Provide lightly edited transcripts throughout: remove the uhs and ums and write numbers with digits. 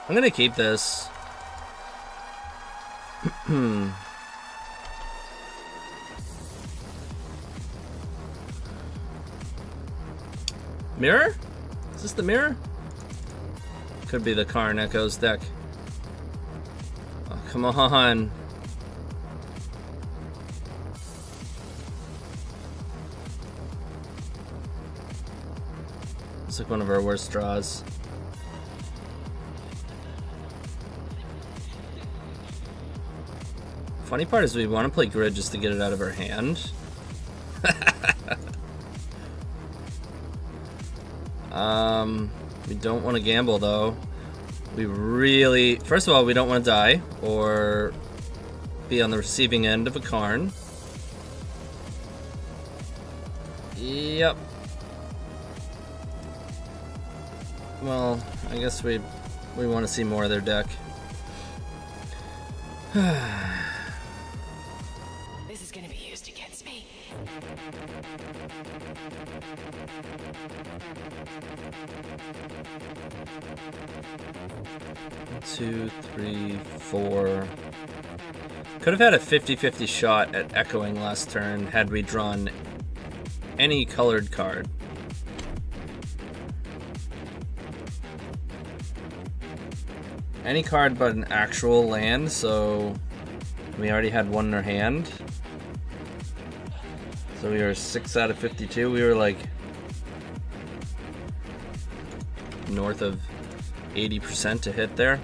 I'm gonna keep this. Mirror? Is this the mirror? Could be the Karn Echoes deck. Oh, come on. It's like one of our worst draws. Funny part is we want to play grid just to get it out of our hand. We don't want to gamble though. We really, first of all, we don't want to die or be on the receiving end of a Karn. Yep. Well, I guess we want to see more of their deck. This is gonna be used against me. 2, 3, 4. Could have had a 50-50 shot at echoing last turn had we drawn any colored card. Any card but an actual land, so we already had one in our hand. So we were 6 out of 52. We were like north of 80% to hit there.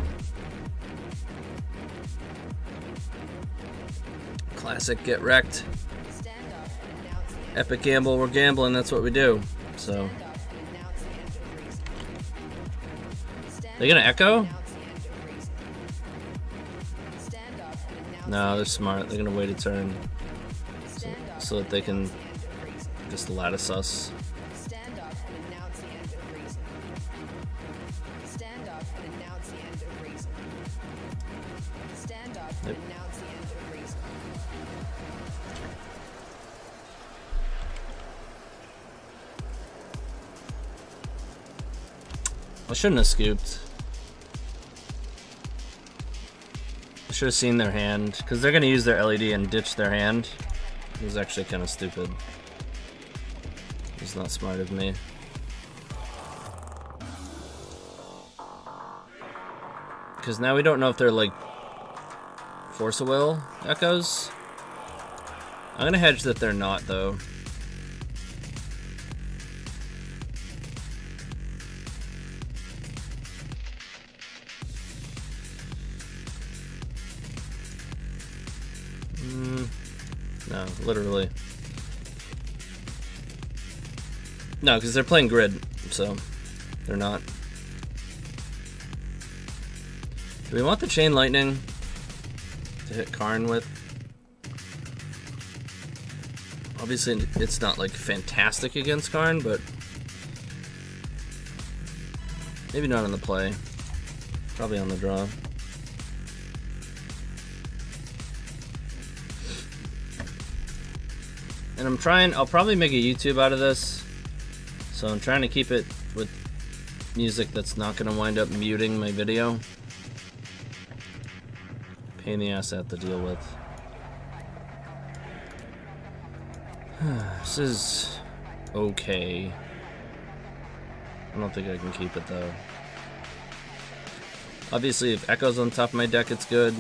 Classic get wrecked. Epic gamble, we're gambling, that's what we do. So they gonna echo? No, they're smart. They're gonna wait a turn so that they can just lattice us. Yep. I shouldn't have scooped. I should have seen their hand, because they're going to use their LED and ditch their hand. It was actually kind of stupid. It was not smart of me. Because now we don't know if they're like Force of Will echoes. I'm going to hedge that they're not though. No, literally. No, because they're playing grid, so they're not. Do we want the Chain Lightning to hit Karn with? Obviously, it's not like fantastic against Karn, but maybe not on the play. Probably on the draw. And I'm trying, I'll probably make a YouTube out of this. So I'm trying to keep it with music that's not going to wind up muting my video. Pain in the ass I have to deal with. This is okay. I don't think I can keep it though. Obviously if Echo's on top of my deck, it's good.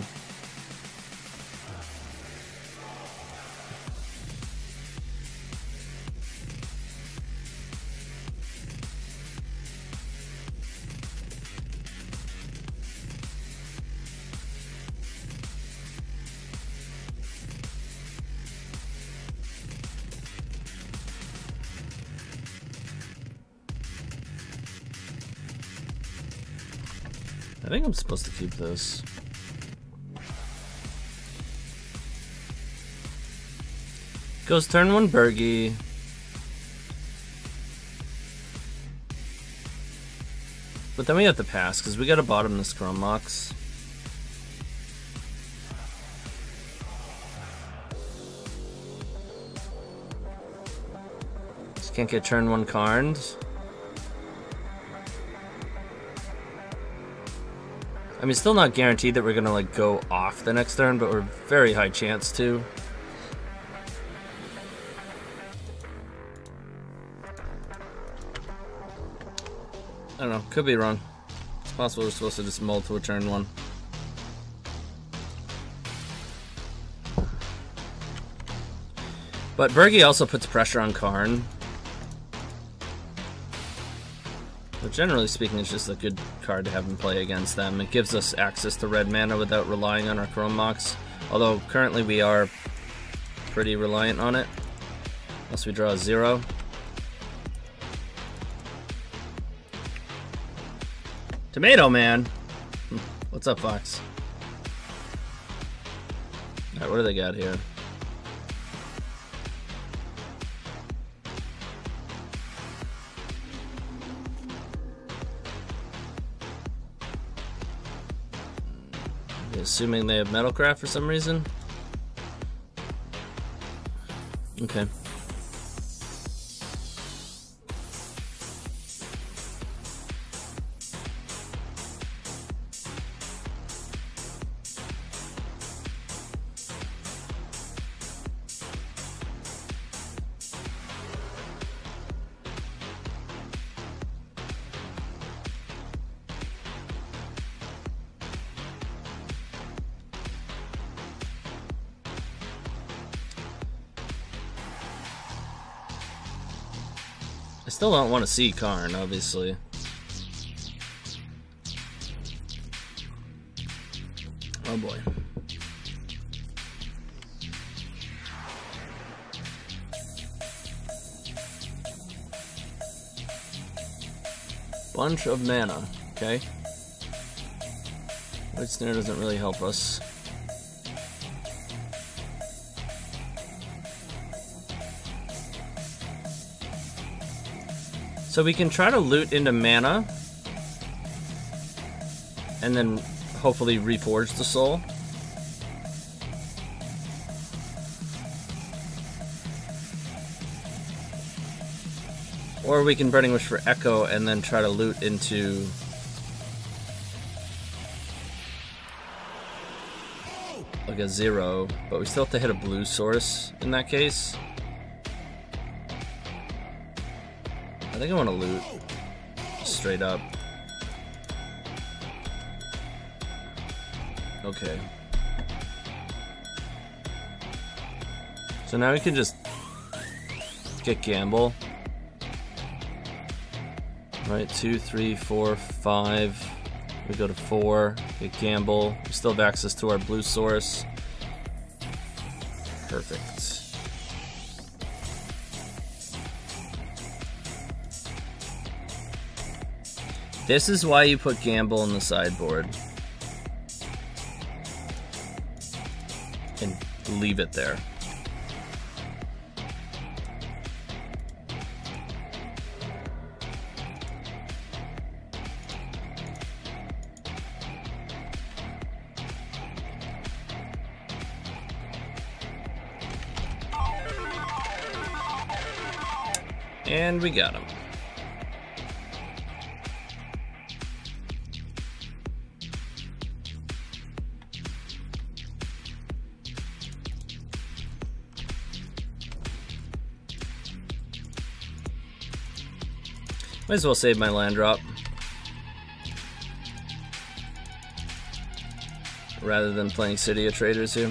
I think I'm supposed to keep this. Goes turn 1 Bergie. But then we have to pass because we gotta bottom this Chrome Mox. Just can't get turn 1 Karned. I mean, still not guaranteed that we're gonna like go off the next turn, but we're very high chance to. I don't know, could be wrong. It's possible we're supposed to just mull to a turn 1. But Bergie also puts pressure on Karn. But generally speaking, it's just a good card to have him play against them. It gives us access to red mana without relying on our Chrome Mox. Although currently we are pretty reliant on it. Unless we draw a 0. Tomato Man! What's up, Fox? Alright, what do they got here? Assuming they have Metalcraft for some reason. Okay. I still don't want to see Karn, obviously. Oh boy. Bunch of mana, okay. White Snare doesn't really help us. So we can try to loot into mana and then hopefully reforge the soul. Or we can Burning Wish for Echo and then try to loot into like a 0, but we still have to hit a blue source in that case. I think I want to loot just straight up. Okay. So now we can just get Gamble. Right, 2, 3, 4, 5. We go to 4, get Gamble. We still have access to our blue source. Perfect. This is why you put Gamble in the sideboard. And leave it there. And we got him. Might as well save my land drop rather than playing City of Traders here.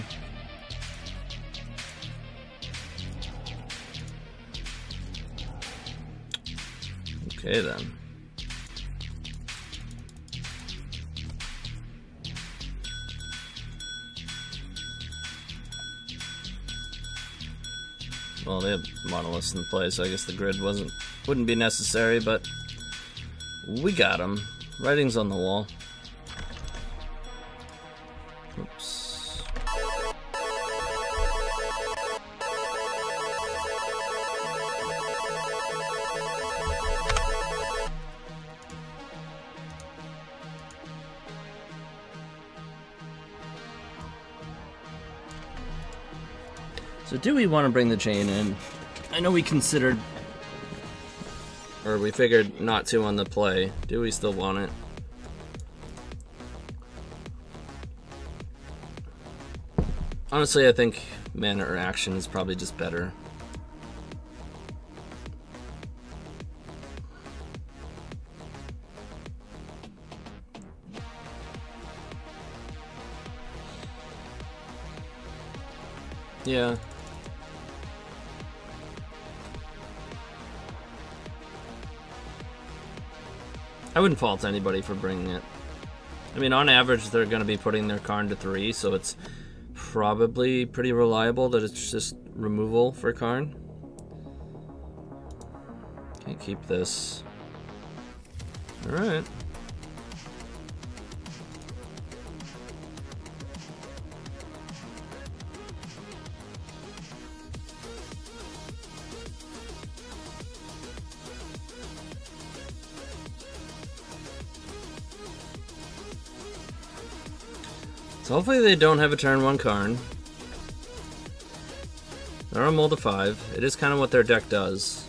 Okay then. Well, they have monoliths in play, so I guess the grid wouldn't be necessary, but we got them. Writing's on the wall. Oops. So do we want to bring the chain in? I know we considered, or we figured not to on the play. Do we still want it? Honestly, I think mana or action is probably just better. Yeah. I wouldn't fault anybody for bringing it. I mean, on average, they're going to be putting their Karn to 3, so it's probably pretty reliable that it's just removal for Karn. Can't keep this. Alright. So hopefully they don't have a turn 1 Karn. They're on mold to 5. It is kind of what their deck does.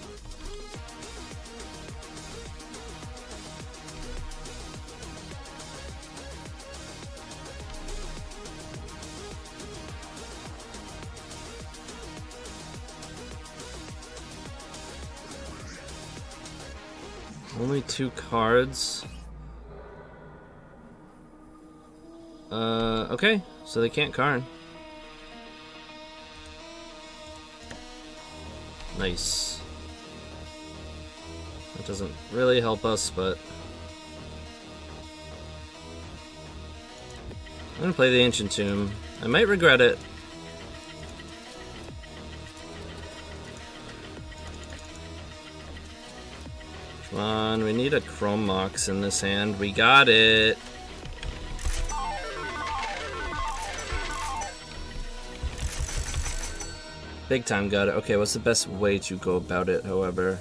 Only 2 cards. Okay, so they can't Karn. Nice. That doesn't really help us, but I'm gonna play the Ancient Tomb. I might regret it. Come on, we need a Chrome Mox in this hand. We got it. Big time got it. Okay, what's the best way to go about it, however?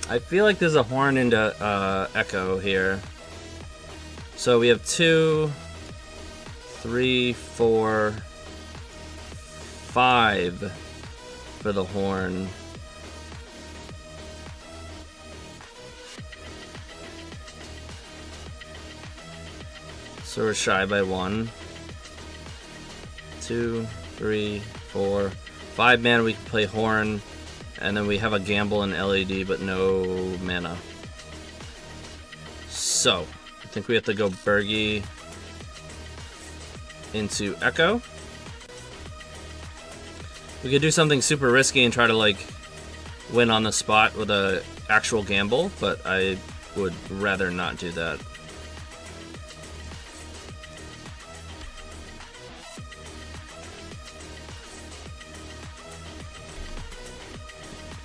I feel like there's a horn into Echo here. So we have 2, 3, 4, 5 for the horn. So we're shy by 1. 2, 3, 4, 5 mana. We can play horn, and then we have a gamble and LED, but no mana. So I think we have to go Bergie into Echo. We could do something super risky and try to like win on the spot with a actual gamble, but I would rather not do that.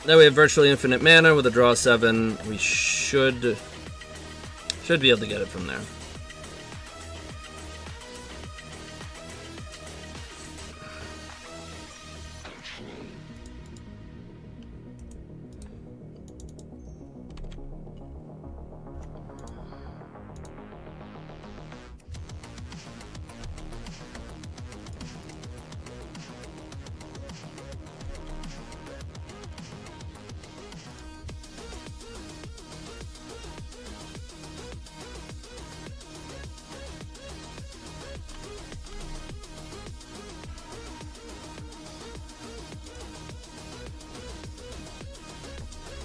Now we have virtually infinite mana with a draw 7. We should be able to get it from there.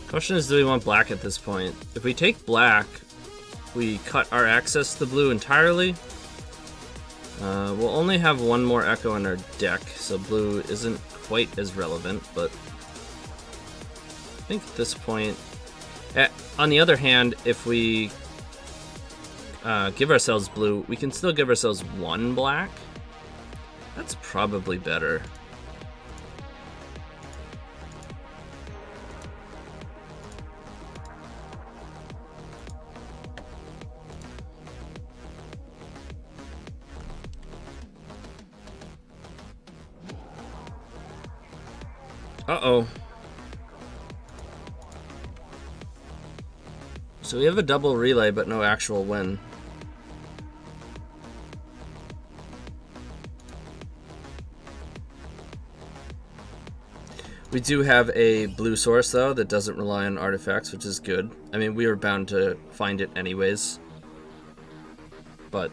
Question is, do we want black at this point? If we take black, we cut our access to blue entirely. We'll only have 1 more Echo in our deck, so blue isn't quite as relevant, but I think at this point... on the other hand, if we give ourselves blue, we can still give ourselves 1 black. That's probably better. Uh-oh. So we have a double relay, but no actual win. We do have a blue source, though, that doesn't rely on artifacts, which is good. I mean, we were bound to find it anyways. but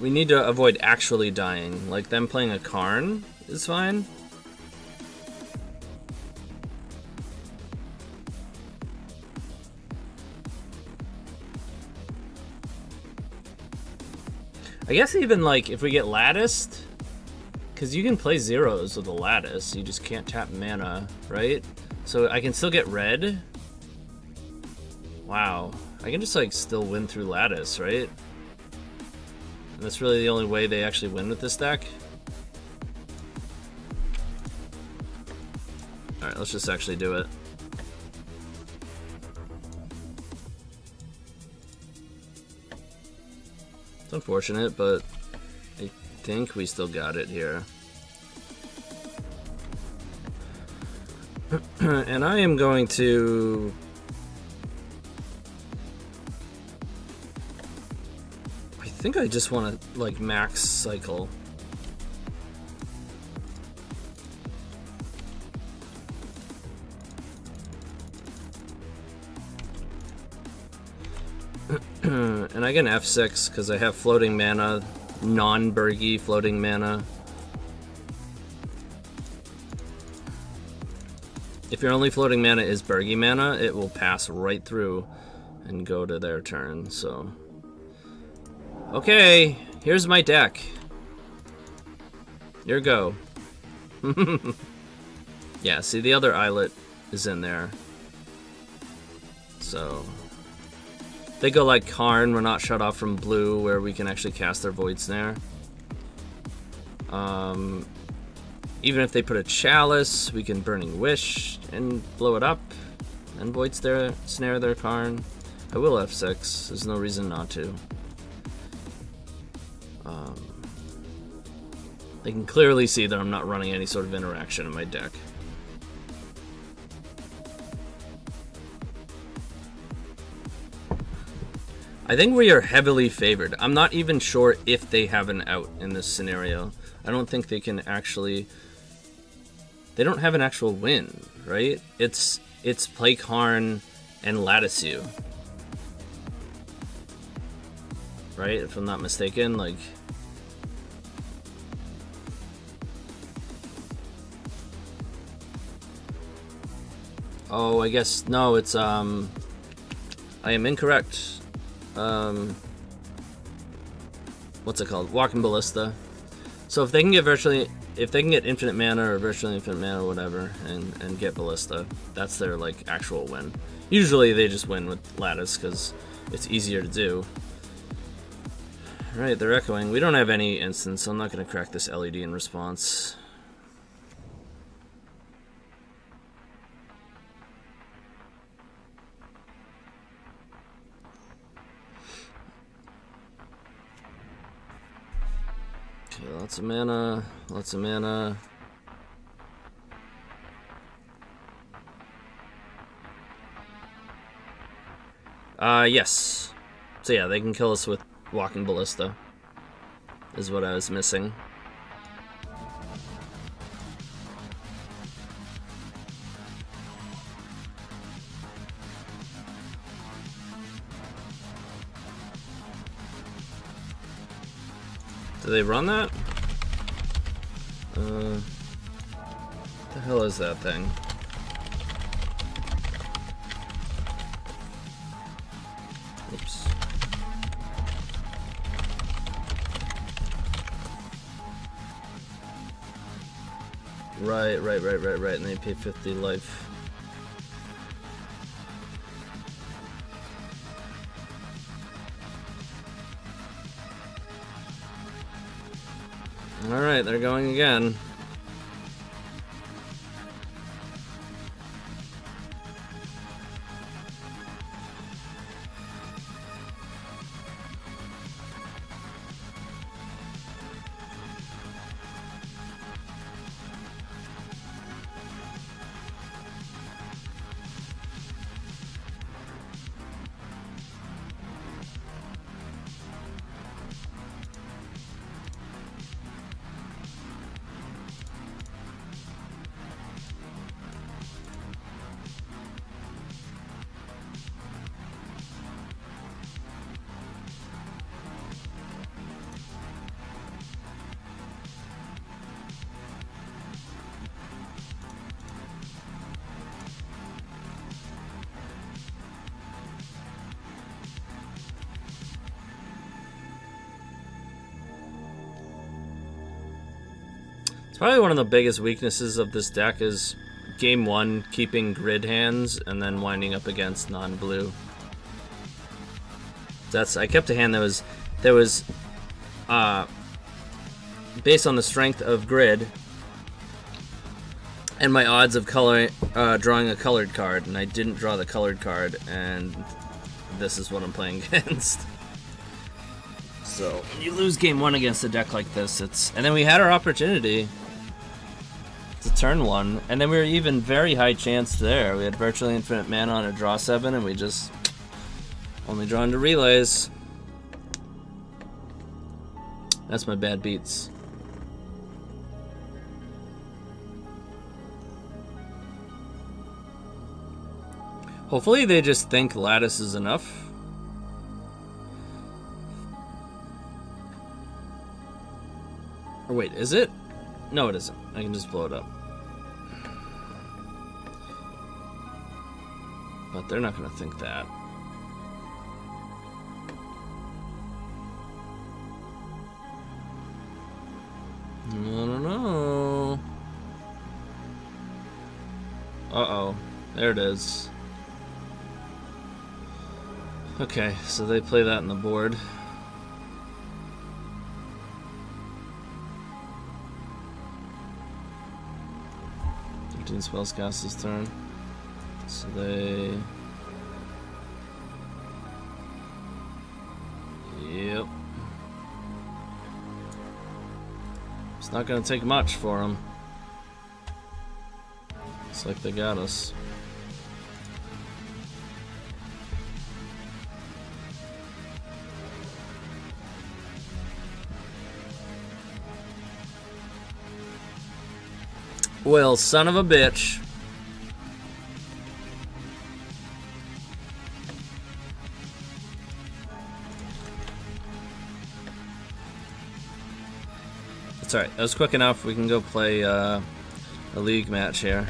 we need to avoid actually dying. Like, them playing a Karn is fine. I guess even, like, if we get latticed, because you can play zeros with a lattice, you just can't tap mana, right? So I can still get red. Wow. I can just, like, still win through lattice, right? And that's really the only way they actually win with this deck. Alright, let's just actually do it. It's unfortunate, but I think we still got it here. And I am going to... I think I just want to, like, max cycle. And I get an F6 because I have floating mana, non-Bergy floating mana. If your only floating mana is Bergy mana, it will pass right through and go to their turn, so... Okay, here's my deck. Here go. Yeah, see, the other islet is in there. So... they go like Karn, we're not shut off from blue, where we can actually cast their Void Snare. Even if they put a Chalice, we can Burning Wish and blow it up and Void Snare their Karn. I will F6, there's no reason not to. They can clearly see that I'm not running any sort of interaction in my deck. I think we are heavily favored. I'm not even sure if they have an out in this scenario. I don't think they can actually... they don't have an actual win, right? It's play Karn and Lattice you. Right? If I'm not mistaken, like... oh, I guess... no, it's, I am incorrect. What's it called? Walking Ballista. So if they can get infinite mana or virtually infinite mana or whatever and get Ballista, that's their like actual win. Usually they just win with Lattice because it's easier to do. Alright, they're echoing. We don't have any instance, so I'm not going to crack this LED in response. Okay, lots of mana, lots of mana. Yes. So yeah, they can kill us with Walking Ballista, is what I was missing. Do they run that? What the hell is that thing? Oops. Right, and they pay 50 life. Alright, they're going again. It's probably one of the biggest weaknesses of this deck is game one, keeping grid hands and then winding up against non-blue. I kept a hand that was based on the strength of grid and my odds of drawing a colored card, and I didn't draw the colored card, and this is what I'm playing against. So when you lose game one against a deck like this, and then we had our opportunity to turn one, and then we were even very high chance there. We had virtually infinite mana on a draw 7, and we just only drawn to relays. That's my bad beats. Hopefully they just think lattice is enough. Or wait, is it? No, it isn't. I can just blow it up. But they're not going to think that. No. Uh-oh. There it is. Okay, so they play that in the board. Spells cast this turn. So they... Yep. It's not going to take much for them. Looks like they got us. Well, son of a bitch. It's alright. That was quick enough. We can go play a league match here.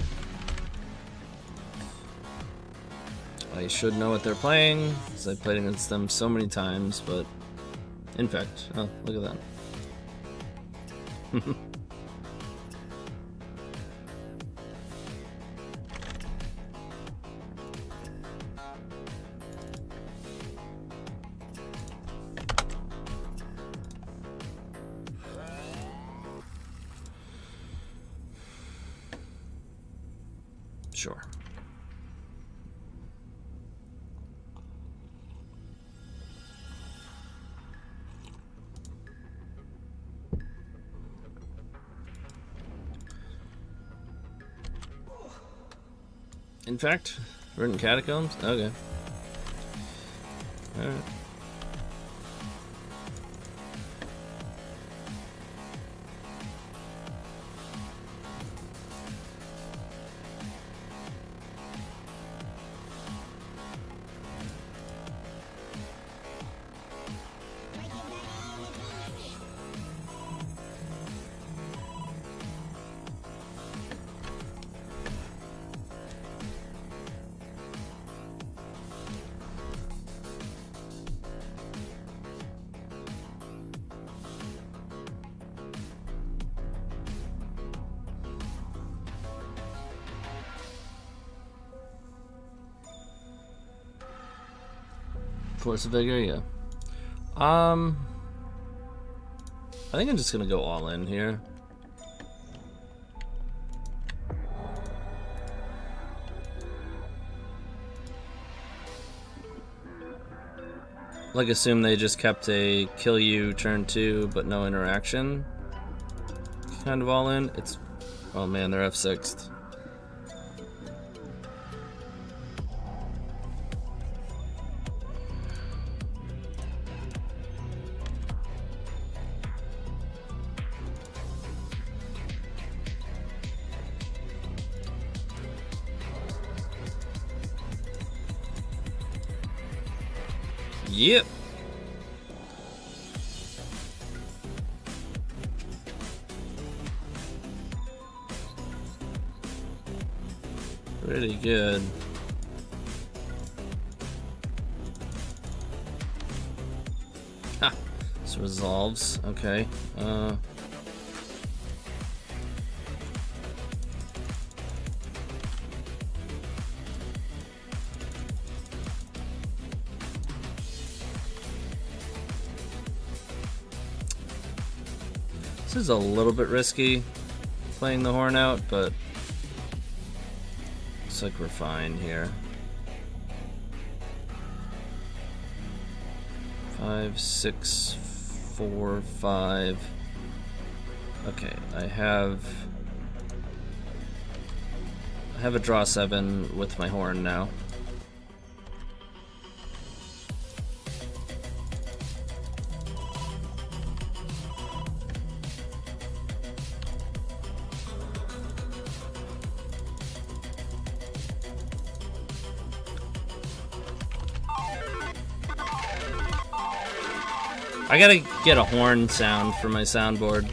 I should know what they're playing, because I played against them so many times, but... In fact, oh, look at that. Sure. In fact, written catacombs? Okay. Alright. Force of Vigor, yeah. I think I'm just gonna go all in here. Like, assume they just kept a kill you turn 2 but no interaction. Kind of all in. It's, oh man, they're F6'd. Yep. Pretty good. Ha! This resolves. Okay. This is a little bit risky, playing the horn out, but looks like we're fine here. 5, 6, 4, 5. Okay, I have a draw 7 with my horn now. I gotta get a horn sound for my soundboard.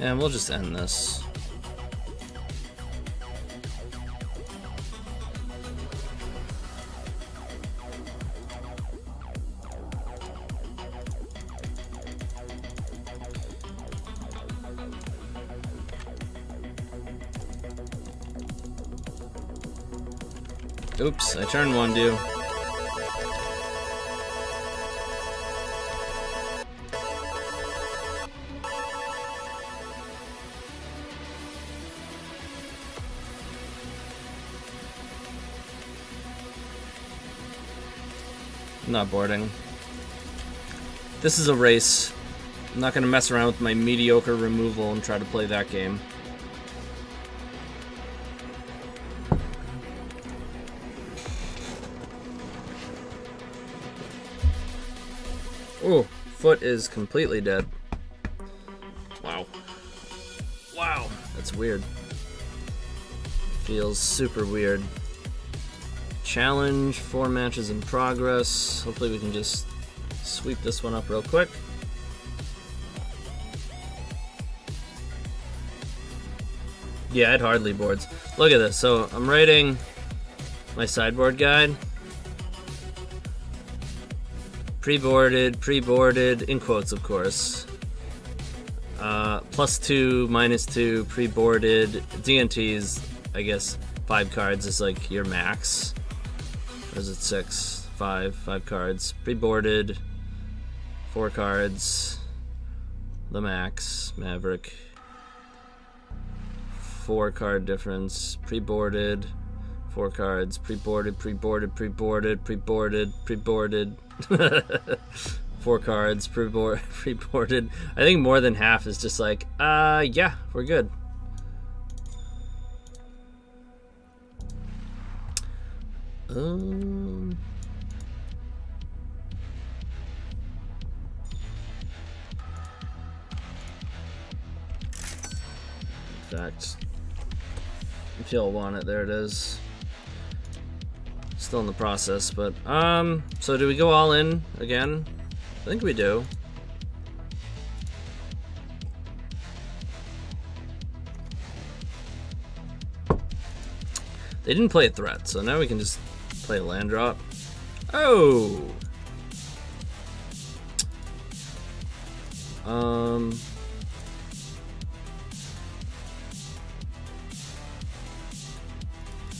And we'll just end this. Oops, I turned one, dude. I'm not boarding. This is a race. I'm not gonna mess around with my mediocre removal and try to play that game. Oh, foot is completely dead. Wow. Wow, that's weird. Feels super weird. Challenge, 4 matches in progress. Hopefully we can just sweep this one up real quick. Yeah, I'd hardly boards. Look at this. So I'm writing my sideboard guide. Pre-boarded, in quotes, of course. +2, -2, pre-boarded. DNTs, I guess, 5 cards is like your max. Or is it 6? 5 cards. Pre-boarded, 4 cards. The max, Maverick. 4 card difference. Pre-boarded, 4 cards. Pre-boarded. 4 cards, pre-boarded. I think more than half is just like, yeah, we're good. In fact, if y'all want it, there it is. Still in the process, but so do we go all in again? I think we do. They didn't play a threat, so now we can just play a land drop. Oh!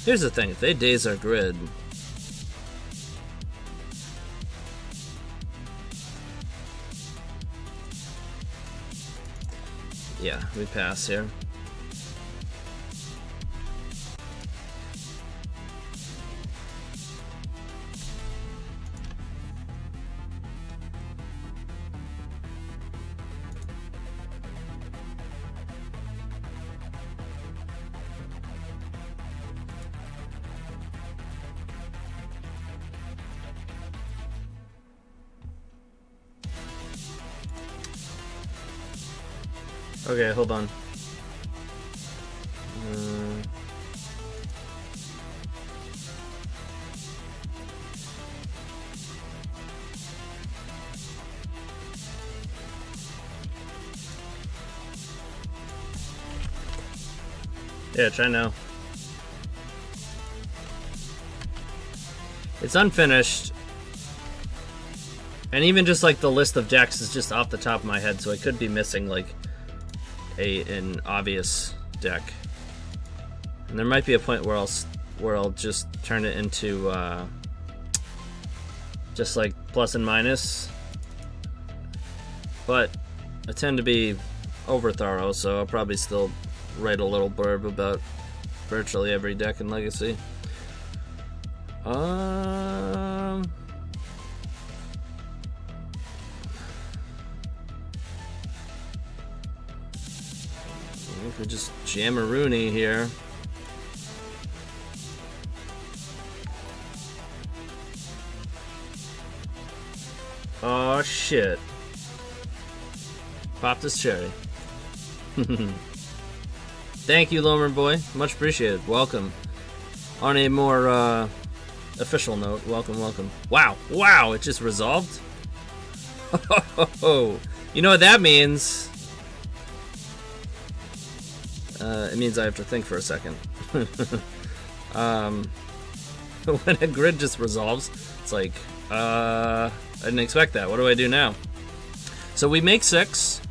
Here's the thing, if they daze our grid, yeah, we pass here. Okay, hold on. Yeah, try now. It's unfinished. And even just like the list of decks is just off the top of my head, so I could be missing like an obvious deck. And there might be a point where I'll where I'll just turn it into just like plus and minus. But I tend to be over thorough, so I'll probably still write a little blurb about virtually every deck in Legacy. If we just jam a Rooney here. Oh shit. Popped his cherry. Thank you, Lomer Boy. Much appreciated. Welcome. On a more official note, welcome, welcome. Wow, wow, it just resolved? You know what that means? It means I have to think for a second. When a grid just resolves, it's like, I didn't expect that. What do I do now? So we make 6.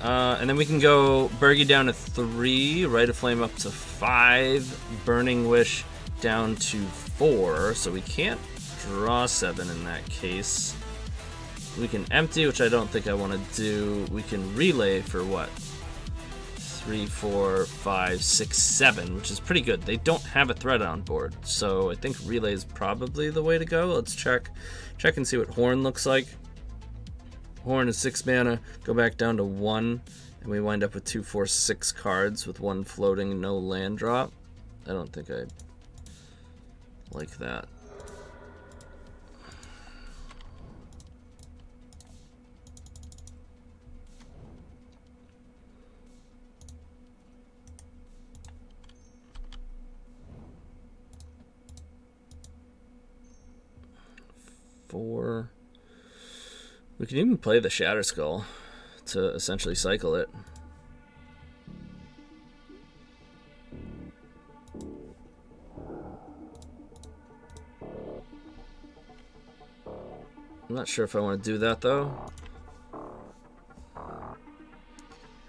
And then we can go Bergie down to 3, Rite of Flame up to 5, Burning Wish down to 4, so we can't draw 7 in that case. We can empty, which I don't think I want to do. We can relay for what? 3, 4, 5, 6, 7, which is pretty good. They don't have a threat on board, so I think relay is probably the way to go. Let's check and see what Horn looks like. Horn is 6 mana, go back down to 1, and we wind up with 2, 4, 6 cards with 1 floating, no land drop. I don't think I like that. We can even play the Shatter Skull to essentially cycle it. I'm not sure if I want to do that though.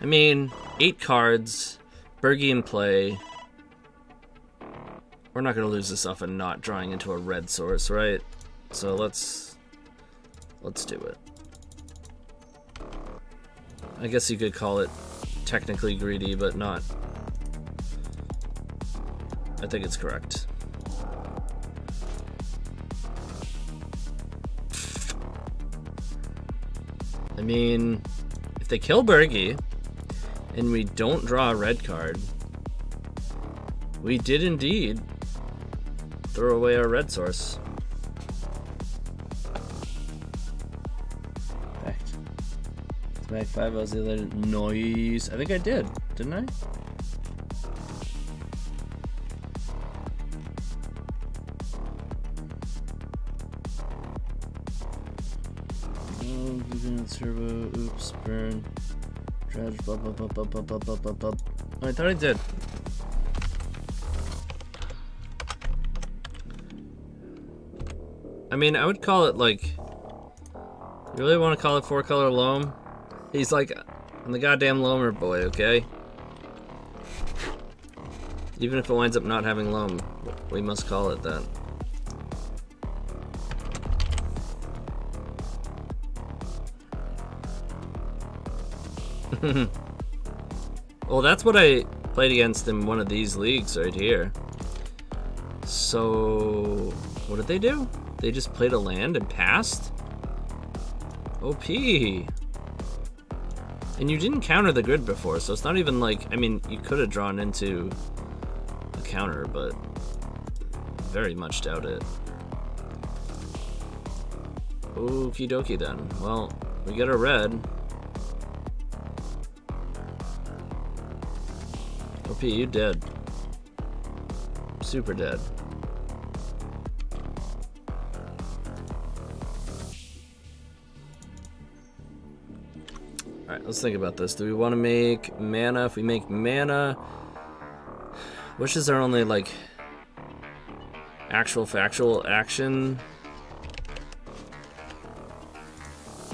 I mean, 8 cards, Bergie in play. We're not going to lose this off of not drawing into a red source, right? So let's do it. I guess you could call it technically greedy, but not. I think it's correct. I mean, if they kill Bergie and we don't draw a red card, we did indeed throw away our red source. Back 5, I was the other noise. I think I did, didn't I? Oh, turbo, oops, burn, dredge, blah blah blah blah blah blah blah blah blah. Oh, I thought I did. I mean, I would call it like. You really want to call it 4-color loam? He's like, I'm the goddamn Lomer Boy, okay? Even if it winds up not having loam, we must call it that. Well, that's what I played against in one of these leagues right here. So, what did they do? They just played a land and passed? OP. And you didn't counter the grid before, so it's not even like, I mean, you could have drawn into a counter, but very much doubt it. Okie dokie then. Well, we get a red. OP, you dead. Super dead. Alright, let's think about this. Do we want to make mana? If we make mana, which is our only, like, actual factual action?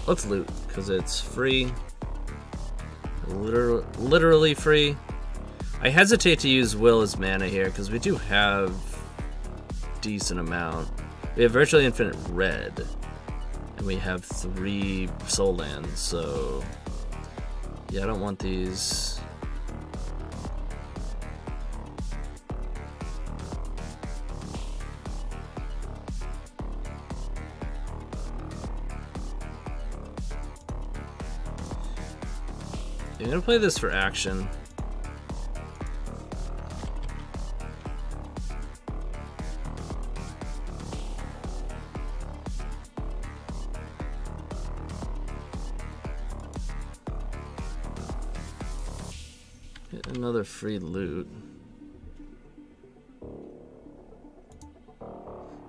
Let's loot, because it's free. Literally free. I hesitate to use Will as mana here because we do have decent amount. We have virtually infinite red, and we have 3 soul lands, so yeah, I don't want these. I'm gonna play this for action. Get another free loot.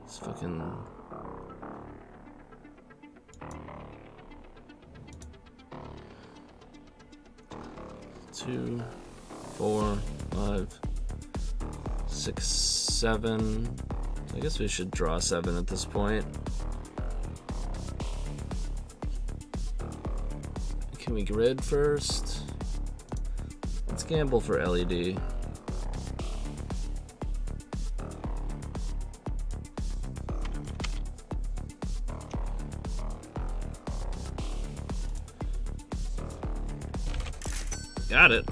It's fucking... 2, 4, 5, 6, 7. I guess we should draw 7 at this point. Can we grid first? Let's gamble for LED. Got it.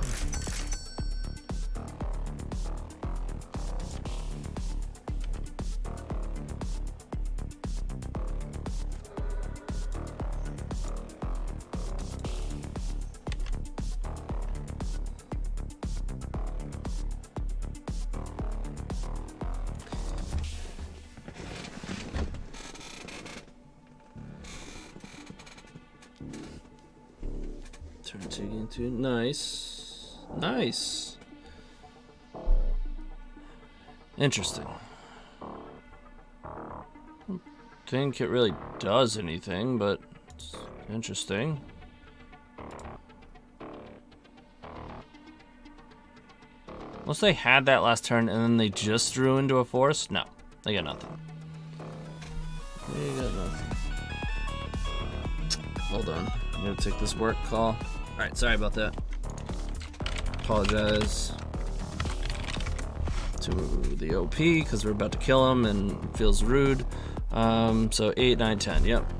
Turn 2 game 2. Nice. Nice. Interesting. Don't think it really does anything, but it's interesting. Unless they had that last turn and then they just drew into a forest? No, they got nothing. They got nothing. Hold on, I'm gonna take this work call. Alright, sorry about that. Apologize to the OP because we're about to kill him and it feels rude. So 8, 9, 10, yep.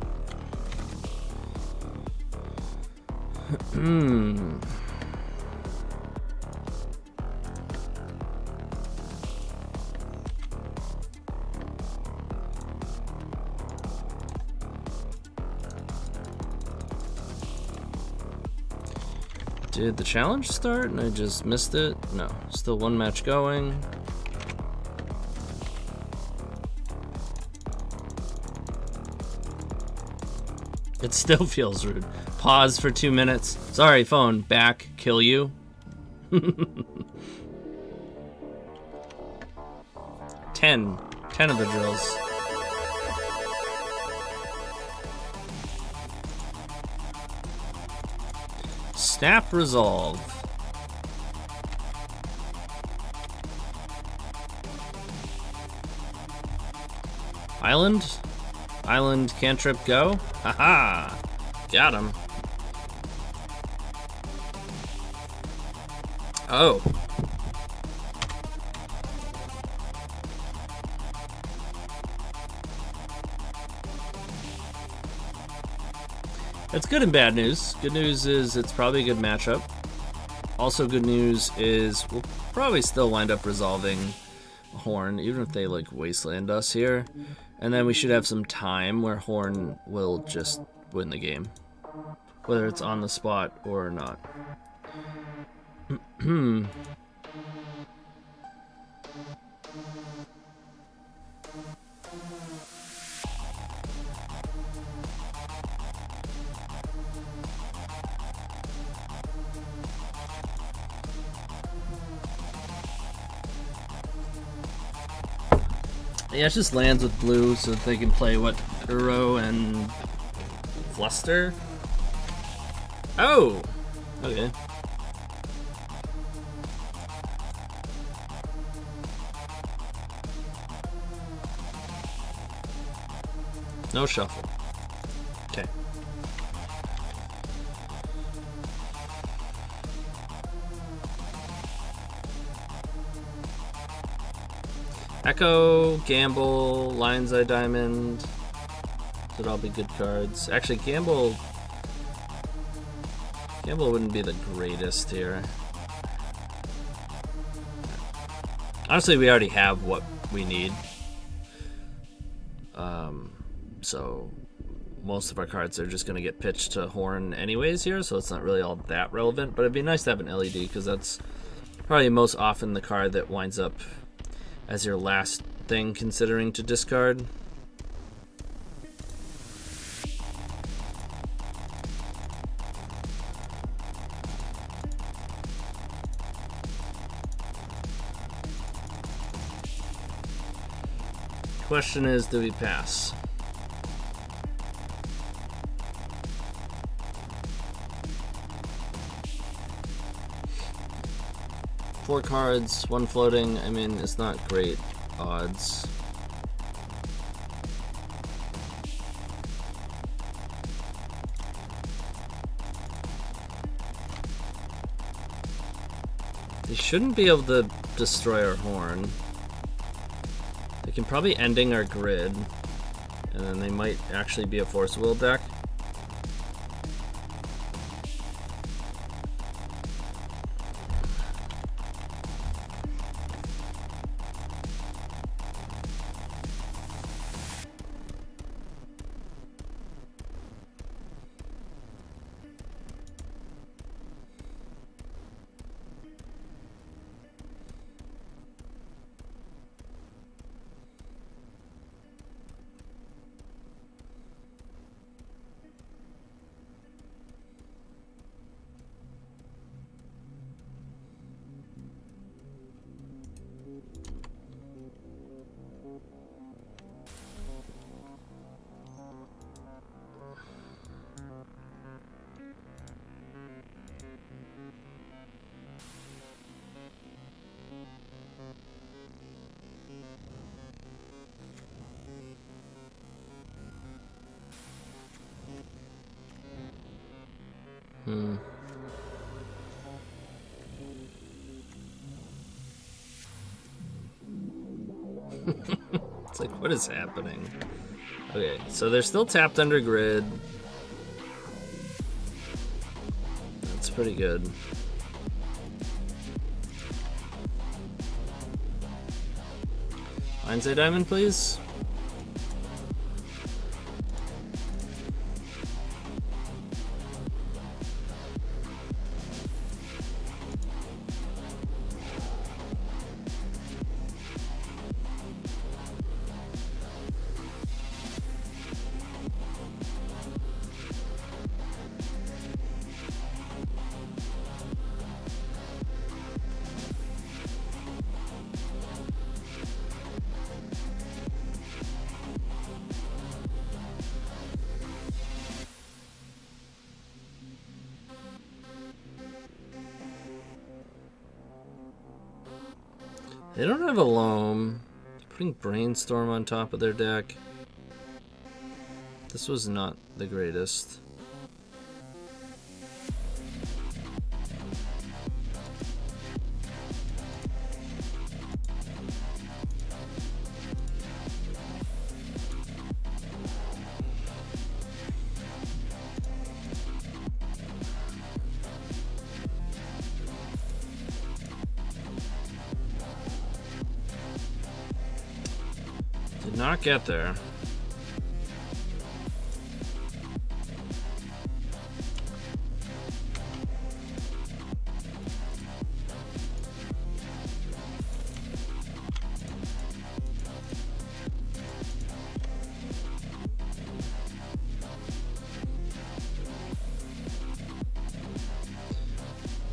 Did the challenge start and I just missed it? No, still 1 match going. It still feels rude. Pause for 2 minutes. Sorry, phone. Back. Kill you. 10 of the drills. Snap resolve. Island? Island cantrip go? Haha! Got him. Oh. That's good and bad news. Good news is it's probably a good matchup. Also good news is we'll probably still wind up resolving Horn, even if they like wasteland us here. And then we should have some time where Horn will just win the game. Whether it's on the spot or not. Yeah, it just lands with blue so that they can play what? Uro and Fluster? Oh! Okay. No shuffle. Okay. Echo, Gamble, Lion's Eye Diamond. Should all be good cards. Actually, Gamble wouldn't be the greatest here. Honestly, we already have what we need. So most of our cards are just going to get pitched to Horn anyways here, so it's not really all that relevant. But it'd be nice to have an LED, because that's probably most often the card that winds up as your last thing considering to discard. Question is, do we pass? Four cards, one floating. I mean, it's not great odds. They shouldn't be able to destroy our Horn. They can probably ending our grid, and then they might actually be a Force Will deck. It's like, what is happening? Okay, so they're still tapped under grid. That's pretty good. Lion's Eye Diamond, please. They don't have a Loam. Putting Brainstorm on top of their deck. This was not the greatest. Did not get there.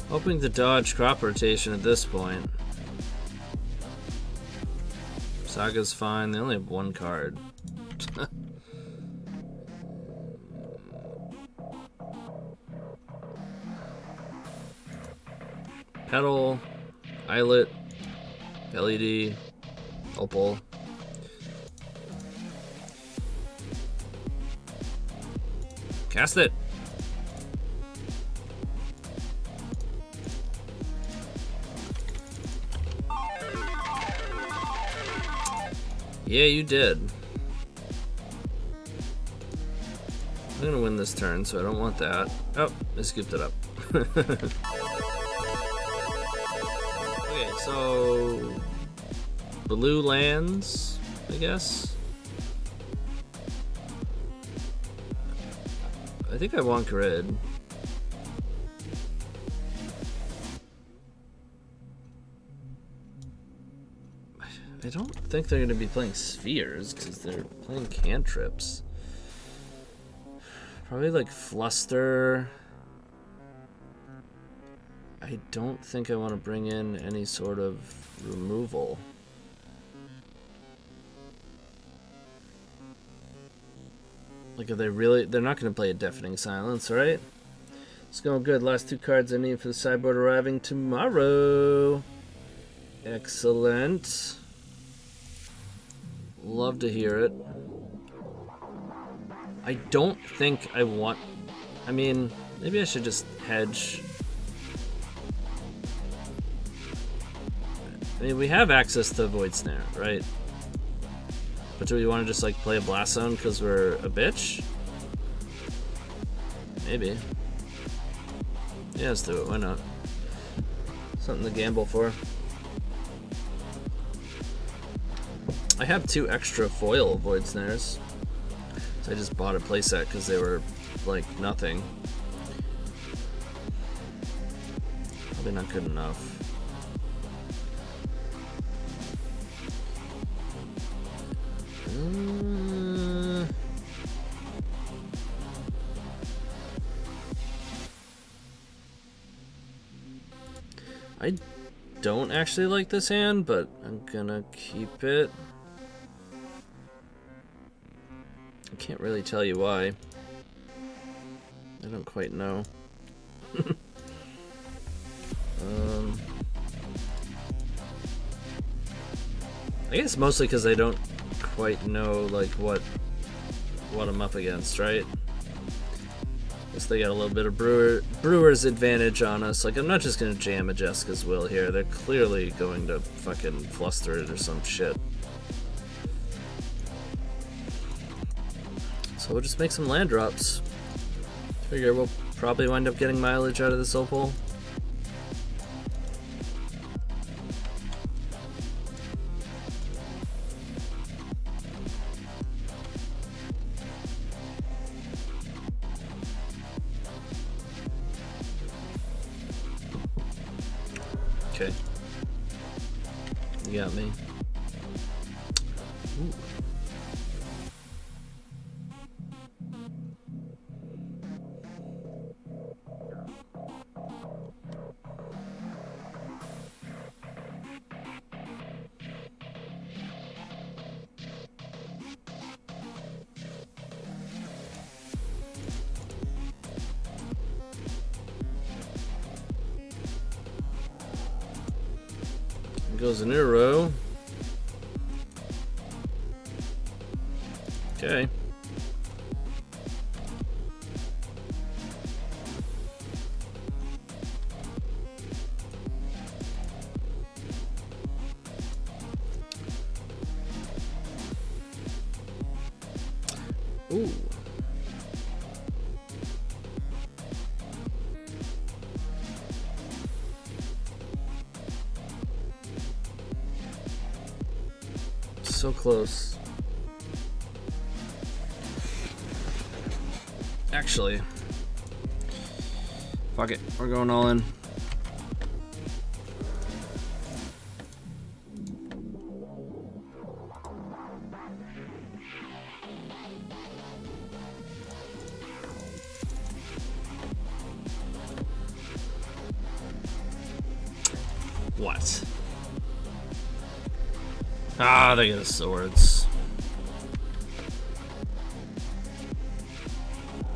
Hoping to dodge crop rotation at this point. Saga's fine, they only have one card. Petal, Eyelet, LED, Opal. Cast it! Yeah, you did. I'm gonna win this turn, so I don't want that. Oh, I scooped it up. Okay, so blue lands, I guess. I think I want grid. I don't think they're going to be playing spheres because they're playing cantrips. Probably like Fluster. I don't think I want to bring in any sort of removal. Like, are they really? They're not going to play a Deafening Silence, right? It's going good. Last 2 cards I need for the sideboard arriving tomorrow. Excellent. Love to hear it. I don't think I want... I mean, maybe I should just hedge. I mean, we have access to Void Snare, right? But do we want to just, like, play a Blast Zone because we're a bitch? Maybe. Yeah, let's do it. Why not? Something to gamble for. I have 2 extra foil Void Snares. So I just bought a playset because they were, like, nothing. Probably not good enough. I don't actually like this hand, but I'm gonna keep it. I can't really tell you why. I don't quite know. I guess mostly because I don't quite know like what I'm up against, right? Guess they got a little bit of Brewer's advantage on us. Like, I'm not just gonna jam a Jessica's Will here. They're clearly going to fucking fluster it or some shit. So we'll just make some land drops. Figure we'll probably wind up getting mileage out of this opal. Okay. You got me. Ooh. Goes a new row. Okay. Ooh. So close. Actually, fuck it, we're going all in. What? Ah, they get the swords.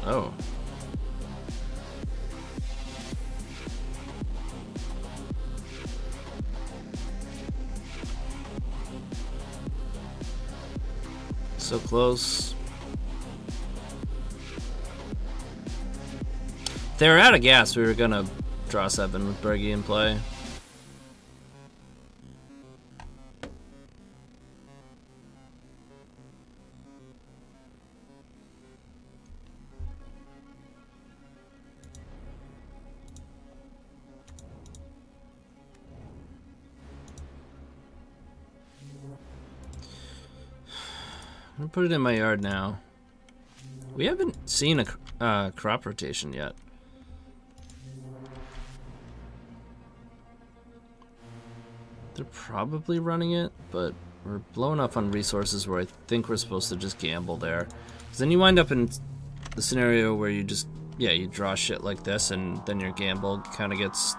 Oh. So close. If they were out of gas, we were gonna draw 7 with Bergie in play. gonna put it in my yard now. We haven't seen a crop rotation yet. They're probably running it, but we're blowing up on resources where I think we're supposed to just gamble there. Because then you wind up in the scenario where you just, yeah, you draw shit like this, and then your gamble kind of gets...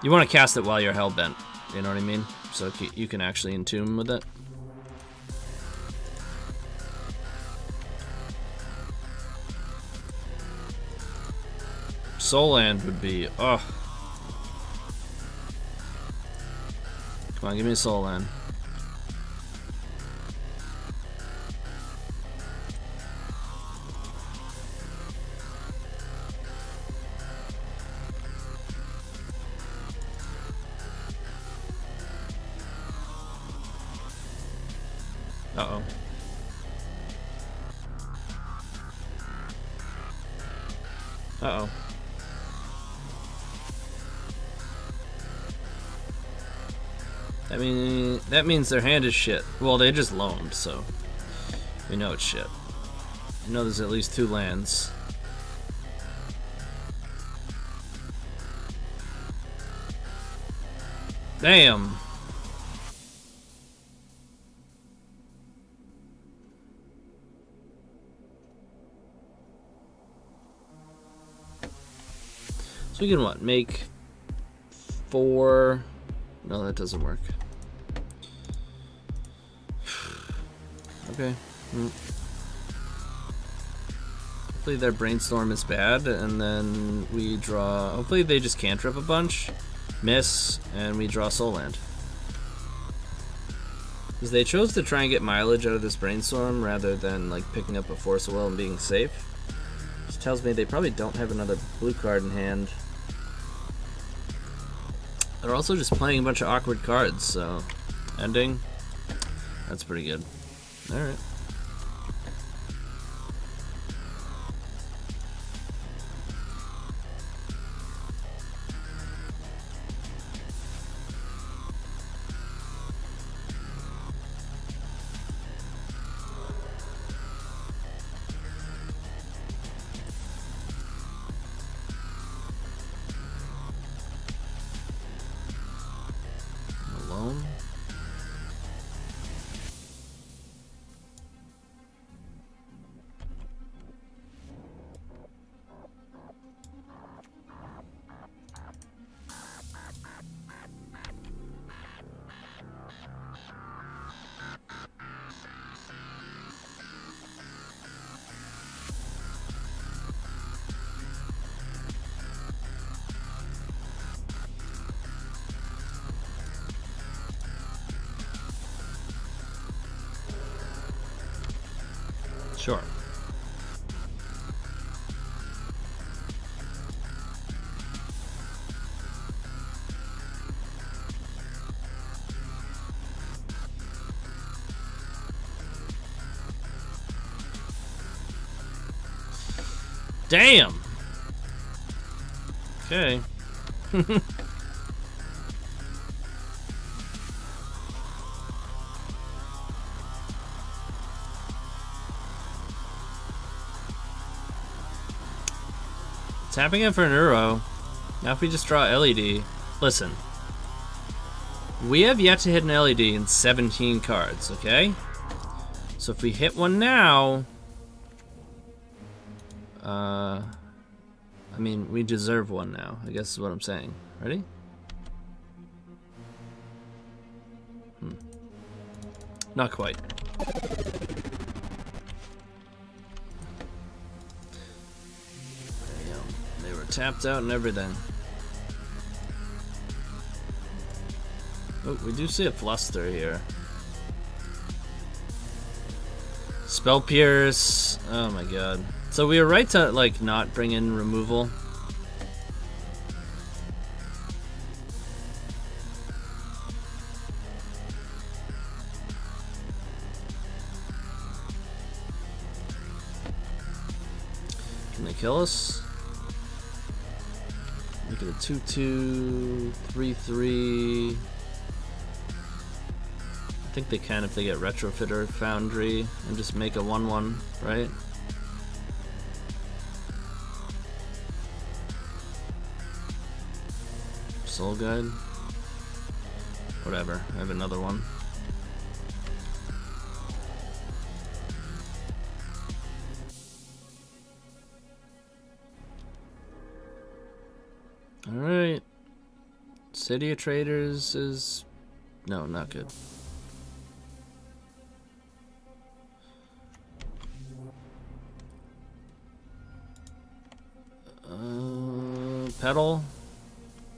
You want to cast it while you're hellbent, you know what I mean? So you can actually entomb with it. Soul Land would be, oh. Come on, give me a Soul Land. Uh-oh. Uh-oh. I mean, that means their hand is shit. Well, they just loaned, so we know it's shit. You know there's at least 2 lands. Damn. So we can what? Make 4... No, that doesn't work. Okay. Hopefully their brainstorm is bad, and then we draw... Hopefully they just cantrip a bunch, miss, and we draw Soul Land. Because they chose to try and get mileage out of this brainstorm rather than like picking up a Force of Will and being safe. Which tells me they probably don't have another blue card in hand. They're also just playing a bunch of awkward cards, so... Ending. That's pretty good. Alright. Alone. Sure. Damn. Okay. Tapping it for an Uro. Now if we just draw LED. Listen. We have yet to hit an LED in 17 cards, okay? So if we hit one now... I mean, we deserve one now, I guess is what I'm saying. Ready? Not quite. They were tapped out and everything. Oh, we do see a Fluster here. Spell Pierce. Oh my god. So we were right to like not bring in removal. Can they kill us? Make it a 2/2, 3/3. think they can if they get Retrofitter Foundry and just make a 1/1, right? Soul Guide? Whatever, I have another one. Alright. City of Traders is... no, not good. Pedal?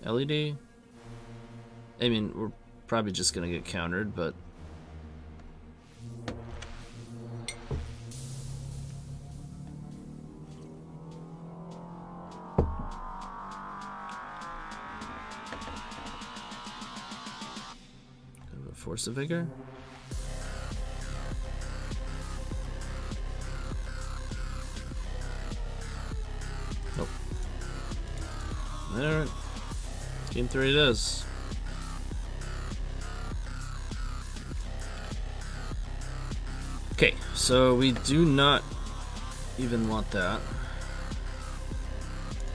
LED? I mean, we're probably just gonna get countered, but... Force of Vigor? Nope. Alright. Game 3 it is. Okay, so we do not even want that.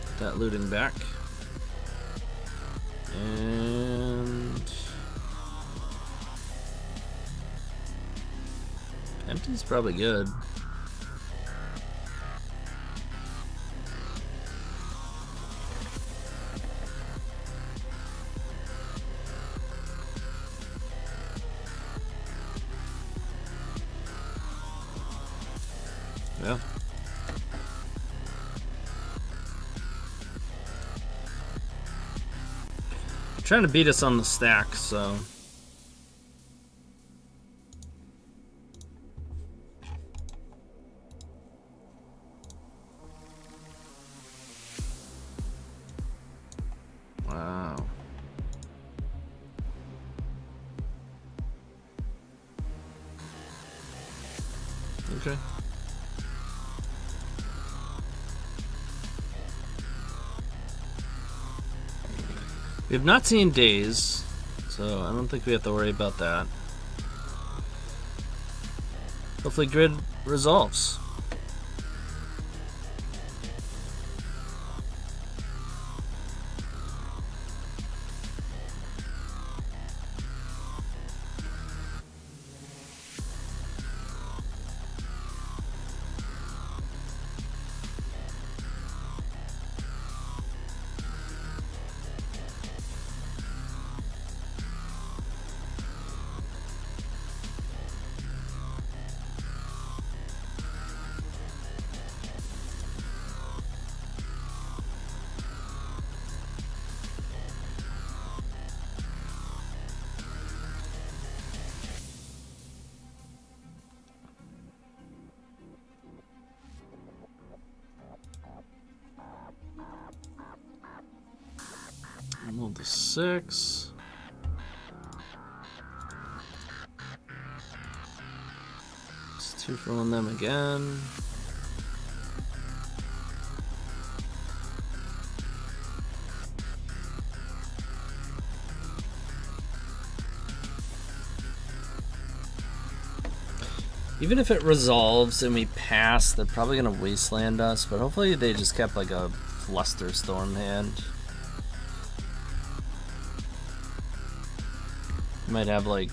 Put that looting back. And... empty's probably good. Yeah. Trying to beat us on the stack, so... wow. Okay. We have not seen Days, so I don't think we have to worry about that. Hopefully Grid resolves. Move the 6. It's 2 for on them again. Even if it resolves and we pass, they're probably gonna wasteland us, but hopefully they just kept like a Flusterstorm hand. Might have like,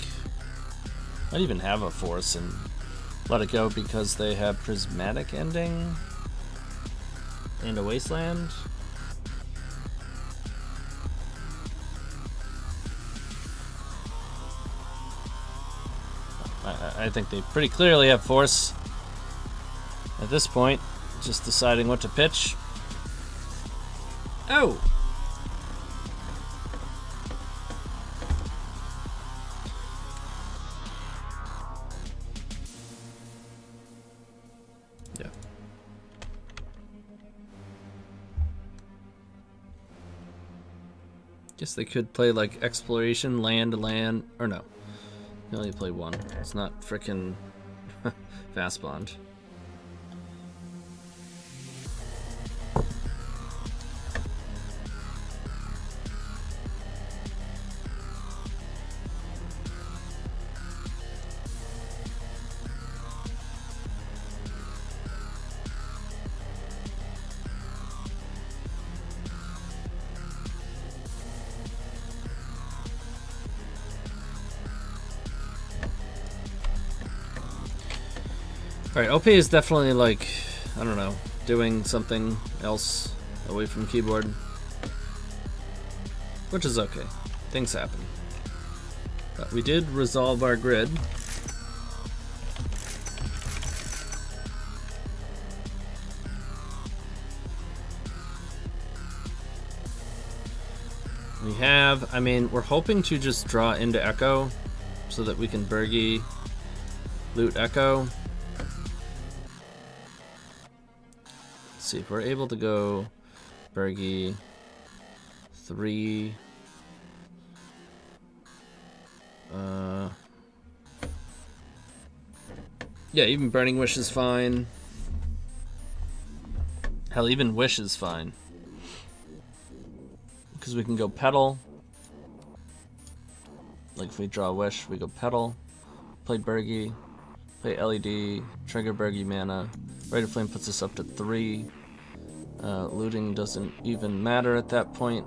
might even have a force and let it go because they have Prismatic Ending and a Wasteland. I think they pretty clearly have force at this point, just deciding what to pitch. Oh! Yeah. Guess they could play like Exploration, land, or no. You only play one. It's not frickin' Fast Bond. Alright, OP is definitely like, I don't know, doing something else away from keyboard. Which is okay. Things happen. But we did resolve our grid. We have, I mean, we're hoping to just draw into Echo so that we can Bergie loot Echo. Let's see if we're able to go Bergie 3. Yeah, even Burning Wish is fine. Hell, even Wish is fine. Because we can go Petal. Like if we draw Wish, we go Petal. Play Bergie. Play LED. Trigger Bergie mana. Rite of Flame puts us up to 3. Looting doesn't even matter at that point.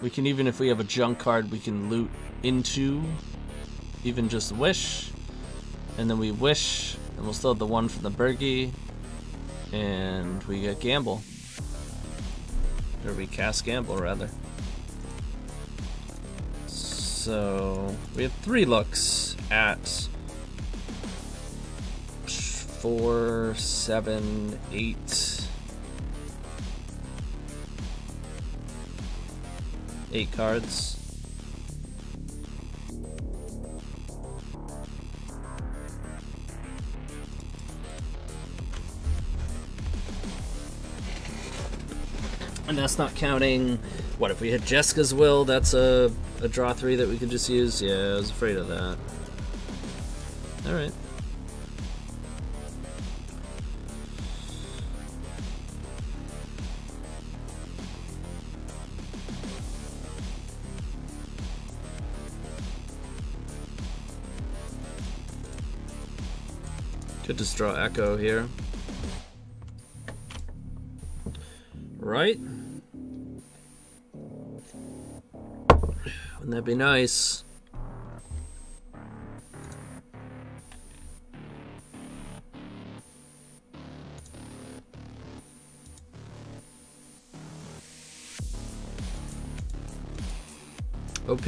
We can even, if we have a junk card, we can loot into even just Wish. And then we Wish, and we'll still have the 1 from the Bergie. And we get Gamble. Or we cast Gamble, rather. So we have 3 looks at 4, 7, 8. 8 cards. And that's not counting, what if we hit Jessica's Will, that's a draw 3 that we could just use? Yeah, I was afraid of that. Alright. Could just draw Echo here. Right? Wouldn't that be nice? OP!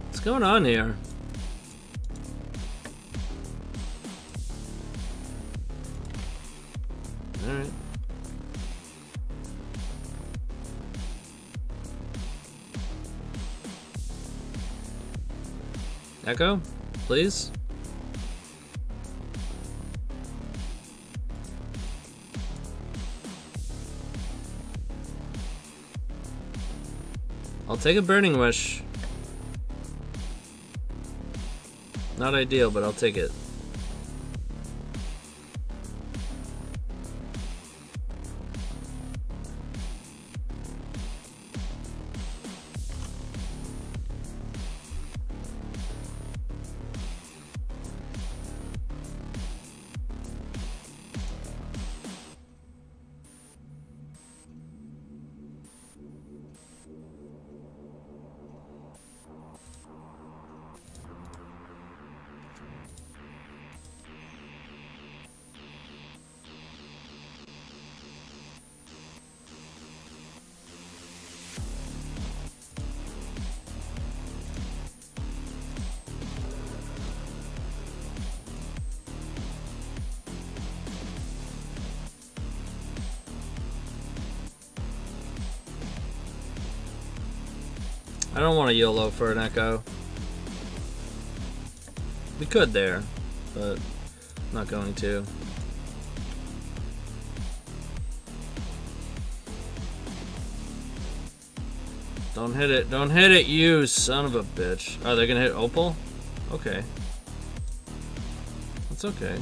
What's going on here? Alright. Echo, please. I'll take a Burning Wish. Not ideal, but I'll take it. I don't want to YOLO for an Echo. We could there, but I'm not going to. Don't hit it. Don't hit it, you son of a bitch. Oh, they're gonna hit Opal? Okay. That's okay.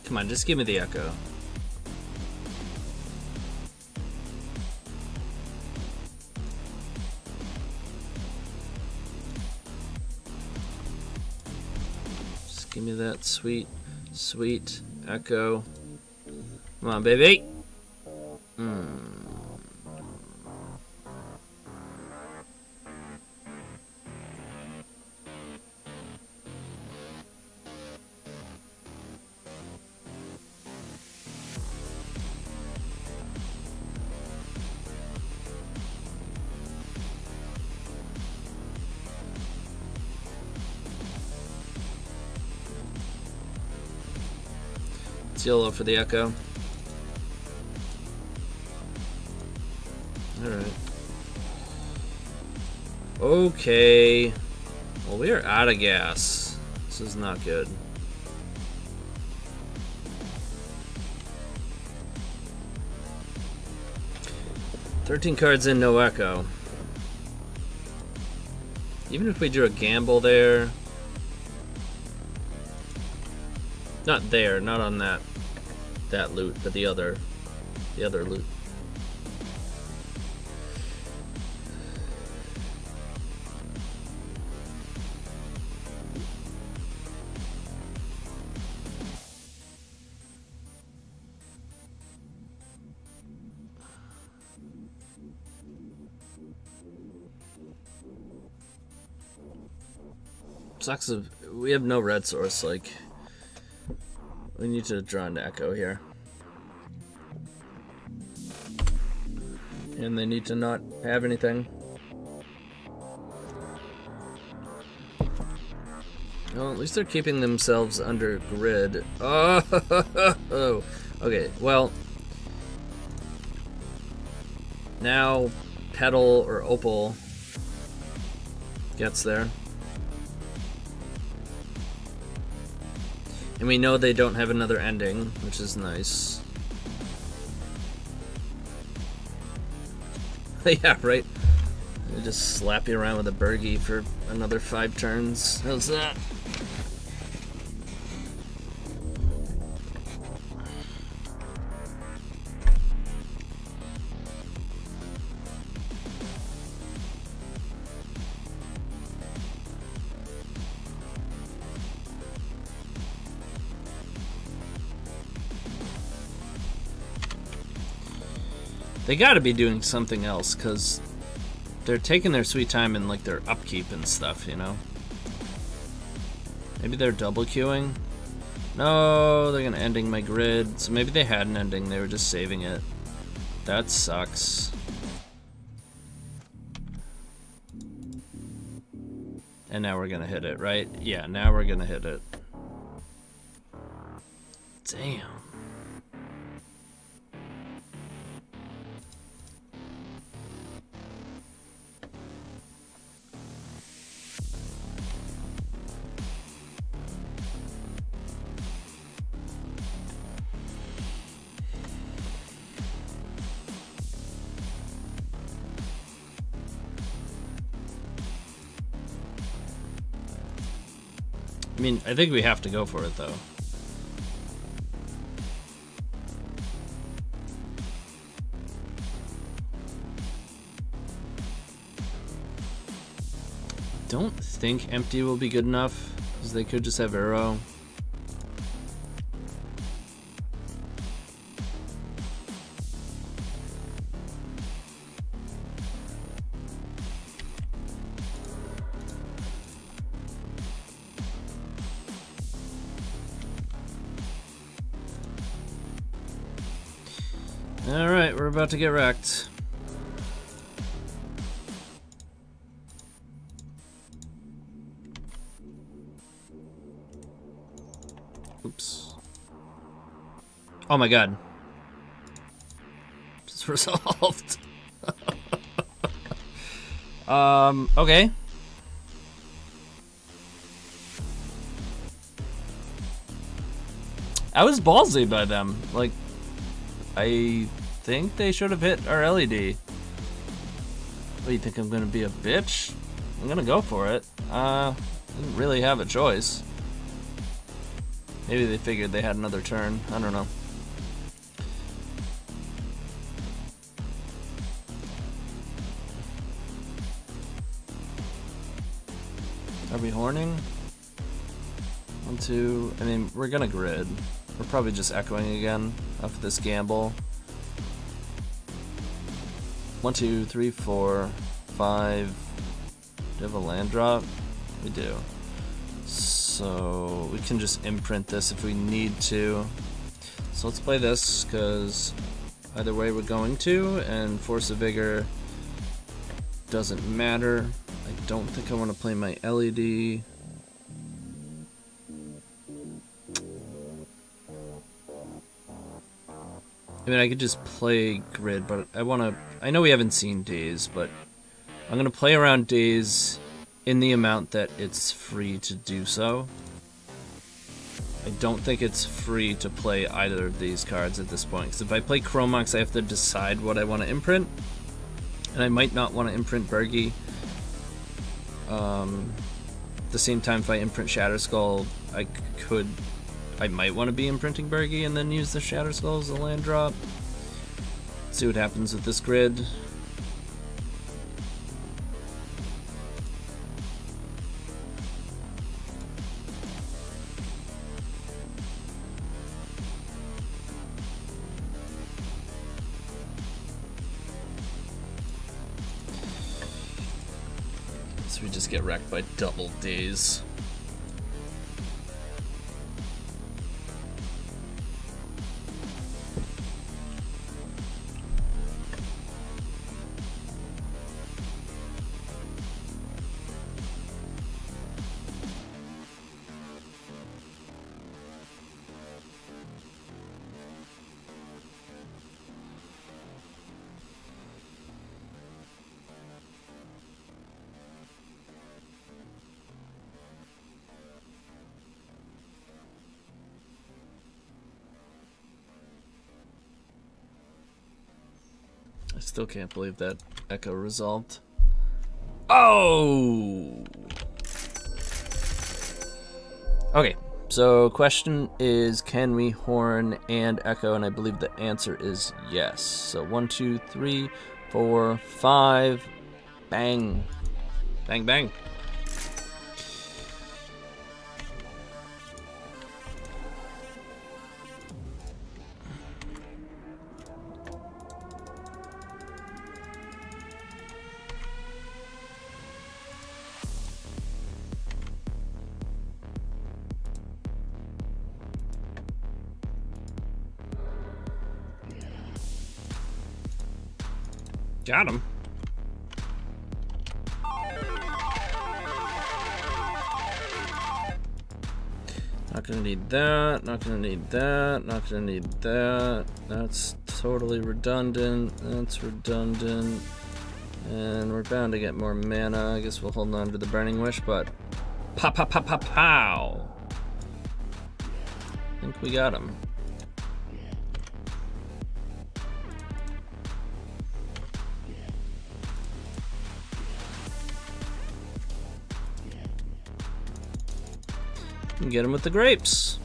Come on, just give me the Echo. Just give me that sweet, sweet Echo. Come on, baby. It's YOLO for the Echo. Alright. Okay. Well, we are out of gas. This is not good. $13 cards in, no Echo. Even if we drew a gamble there. Not there, not on that loot, but the other loot. Sucks if we have no red source, like we need to draw an Echo here. And they need to not have anything. Well, at least they're keeping themselves under grid. Oh, okay, well, now Petal or Opal gets there. And we know they don't have another ending, which is nice. Yeah, right? They just slap you around with a Bergie for another 5 turns. How's that? They gotta be doing something else, because they're taking their sweet time in like their upkeep and stuff, you know? Maybe they're double queuing? No, they're gonna ending my grid. So maybe they had an ending, they were just saving it. That sucks. And now we're gonna hit it, right? Yeah, now we're gonna hit it. Damn. I mean, I think we have to go for it, though. Don't think empty will be good enough, because they could just have arrow. Alright, we're about to get wrecked. Oops. Oh my god. It's resolved. Okay. I was ballsy by them. Like, I think they should have hit our LED. What, you think I'm gonna be a bitch? I'm gonna go for it. Didn't really have a choice. Maybe they figured they had another turn. I don't know. Are we horning? 1, 2. I mean, we're gonna grid. We're probably just echoing again off this gamble. 1, 2, 3, 4, 5. Do you have a land drop? We do. So we can just imprint this if we need to. So let's play this, because either way we're going to, and Force of Vigor doesn't matter. I don't think I want to play my LED. I mean, I could just play Grid, but I know we haven't seen Daze, but I'm gonna play around Daze in the amount that it's free to do so. I don't think it's free to play either of these cards at this point, because if I play Chromox, I have to decide what I want to imprint, and I might not want to imprint Bergie. At the same time, if I imprint Shatterskull, I might want to be imprinting Bergie and then use the Shatterskull as a land drop. See what happens with this grid. So we just get wrecked by double Daze. I still can't believe that Echo resolved. Oh! Okay, so question is, can we Horn and Echo? And I believe the answer is yes. So 1, 2, 3, 4, 5. Bang. Bang, bang. Got him. Not gonna need that, not gonna need that, not gonna need that. That's totally redundant, that's redundant. And we're bound to get more mana. I guess we'll hold on to the Burning Wish, but pow, pow, pow, pow, pow. I think we got him. And get him with the grapes.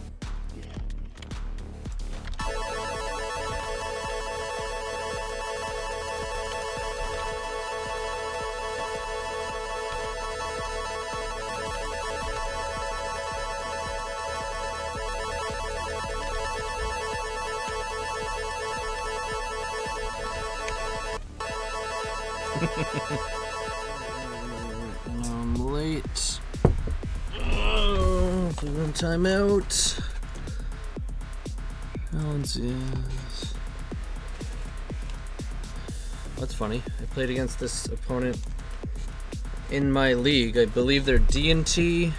I'm late. Time out. That's funny. I played against this opponent in my league. I believe they're D&T.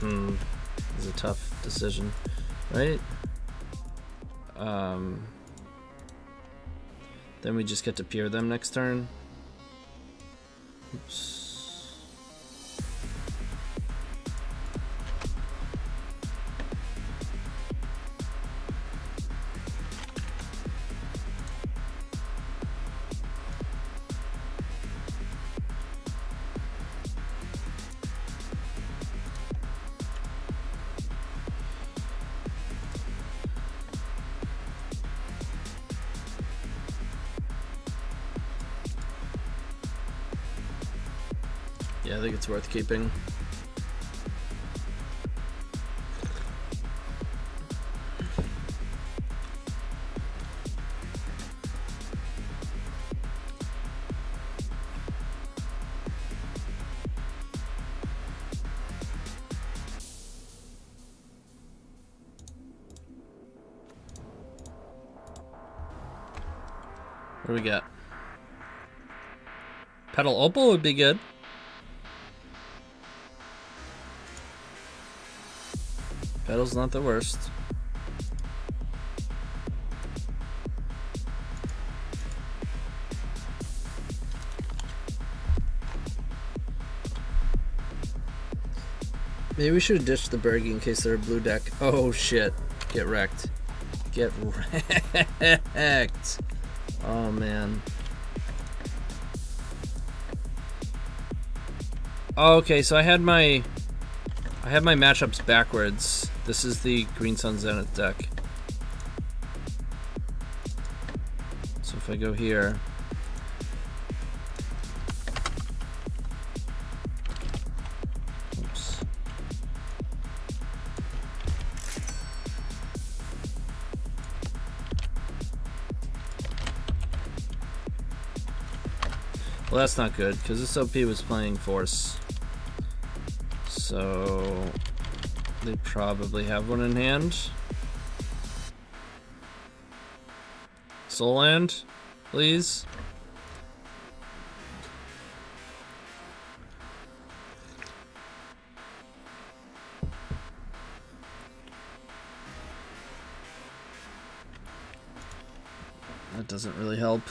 It's a tough decision, right? Then we just get to peer them next turn. Oops. Yeah, I think it's worth keeping. What do we got? Petal Opal would be good. Pedal's not the worst. Maybe we should have ditched the Bergie in case they're a blue deck. Oh shit. Get wrecked. Get wrecked. Oh man. Oh, okay, so I had my matchups backwards. This is the Green Sun Zenith deck. So if I go here. Oops. Well, that's not good, because this OP was playing Force. So they probably have one in hand. Soul Land, please. That doesn't really help.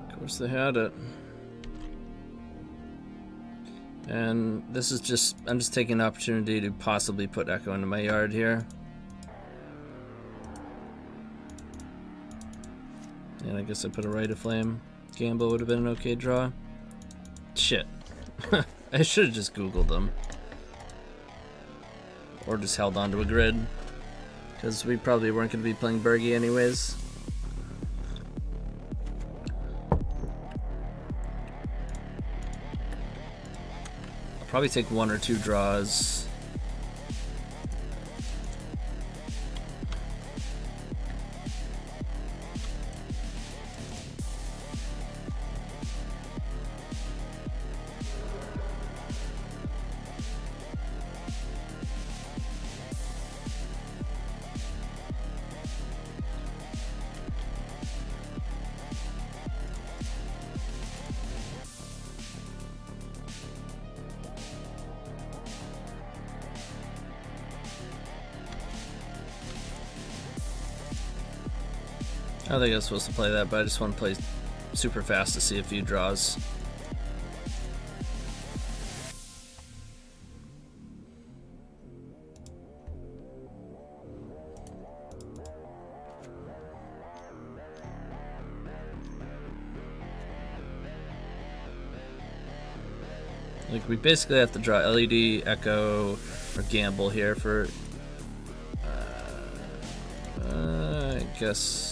Of course they had it. And this is just, I'm just taking the opportunity to possibly put Echo into my yard here. And I guess I put a Rite of Flame. Gamble would have been an okay draw. Shit. I should have just Googled them. Or just held onto a grid. Because we probably weren't going to be playing Bergie anyways. Probably take one or two draws. I think I was supposed to play that, but I just want to play super fast to see a few draws. Like, we basically have to draw LED, Echo, or Gamble here for... I guess...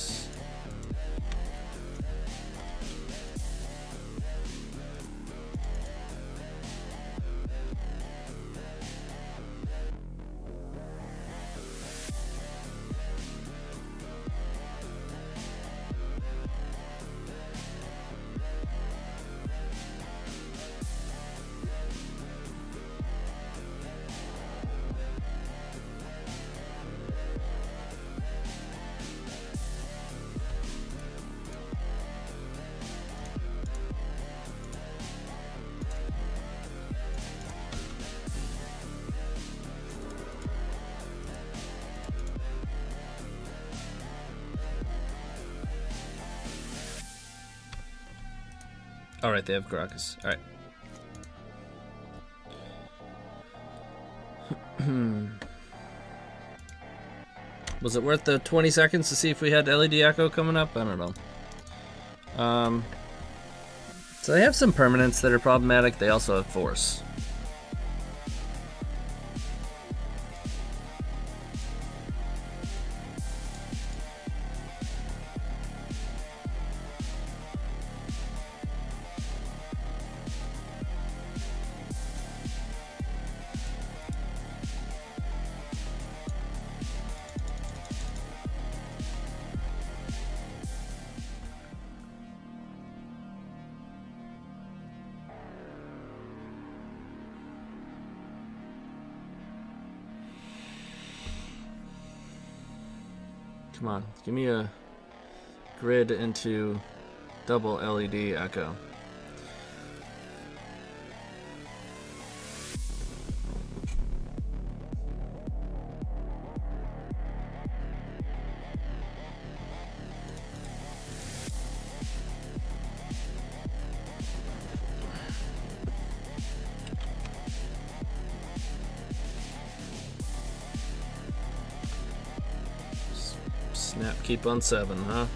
Alright, they have Caracas. Alright. Was it worth the 20 seconds to see if we had LED Echo coming up? I don't know. So they have some permanents that are problematic. They also have force. Come on, give me a grid into double LED echo. Snap, keep on 7, huh?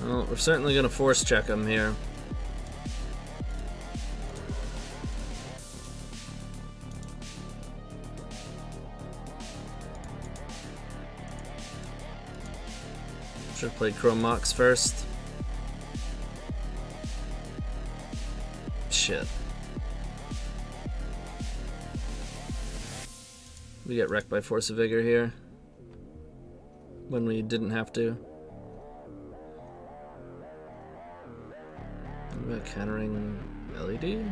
Well, we're certainly going to force check him here. Should have played Chrome Mox first. Shit. We get wrecked by Force of Vigor here when we didn't have to. What about countering LED?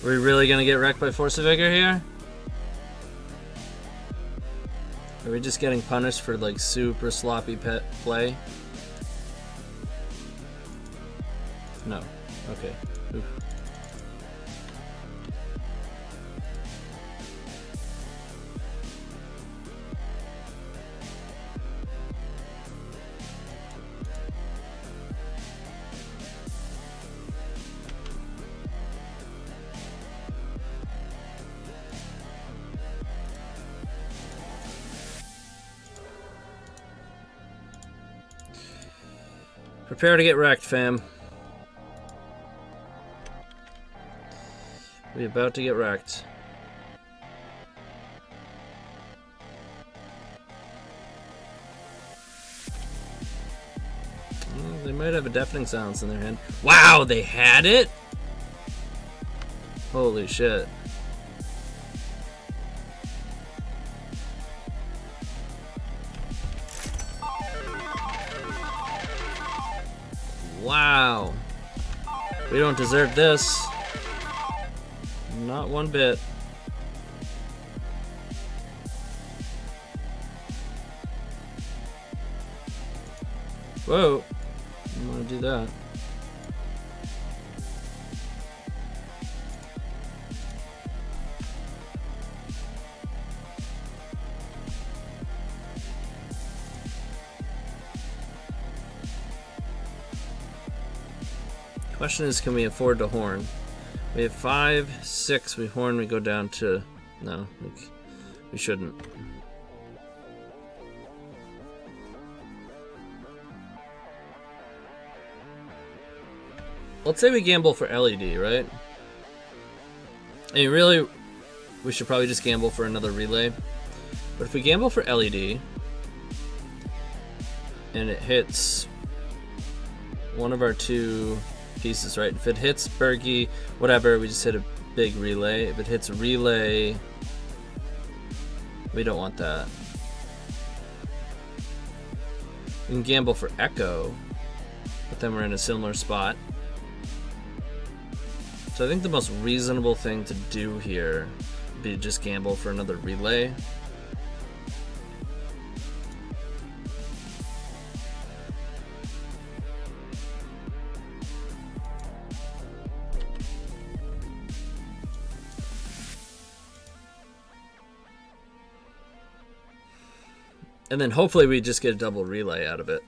Are we really gonna get wrecked by Force of Vigor here? Are we just getting punished for like super sloppy play? No. Okay. Oof. Prepare to get wrecked, fam. We're about to get wrecked. Well, they might have a deafening silence in their hand. Wow, they had it? Holy shit. Wow. We don't deserve this. Not one bit. Whoa. I don't want to do that. Question is, can we afford to horn? We have 5, 6, we horn, we go down to... No, we shouldn't. Let's say we gamble for LED, right? I mean, really, we should probably just gamble for another relay. But if we gamble for LED, and it hits one of our two pieces, right? If it hits Berkey, whatever, we just hit a big relay. If it hits relay, we don't want that. We can gamble for Echo, but then we're in a similar spot. So I think the most reasonable thing to do here would be to just gamble for another relay. And then hopefully we just get a double relay out of it.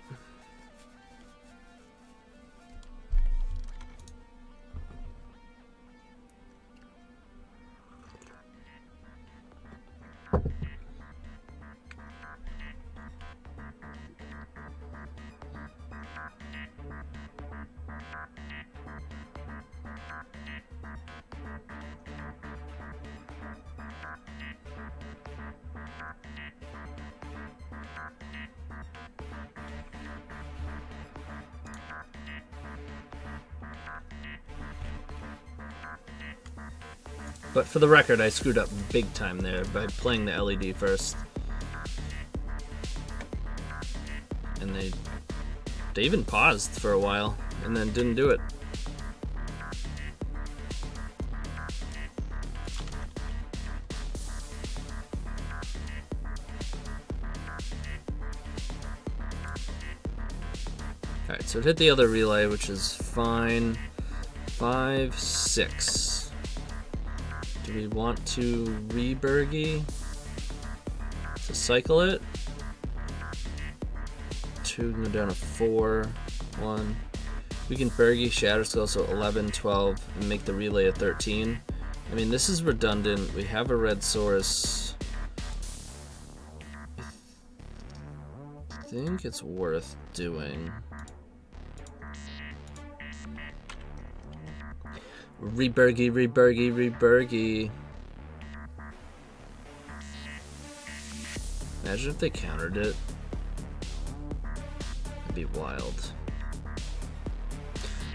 But for the record, I screwed up big time there by playing the LED first. And they even paused for a while and then didn't do it. Alright, so it hit the other relay, which is fine. 5, 6. Do we want to re-burgy to cycle it? 2 can go down to 4, 1. We can burgy Shatter Skull, so 11, 12, and make the relay a 13. I mean, this is redundant. We have a red source. I think it's worth doing. Reburgy, reburgy, reburgy. Imagine if they countered it. That'd be wild.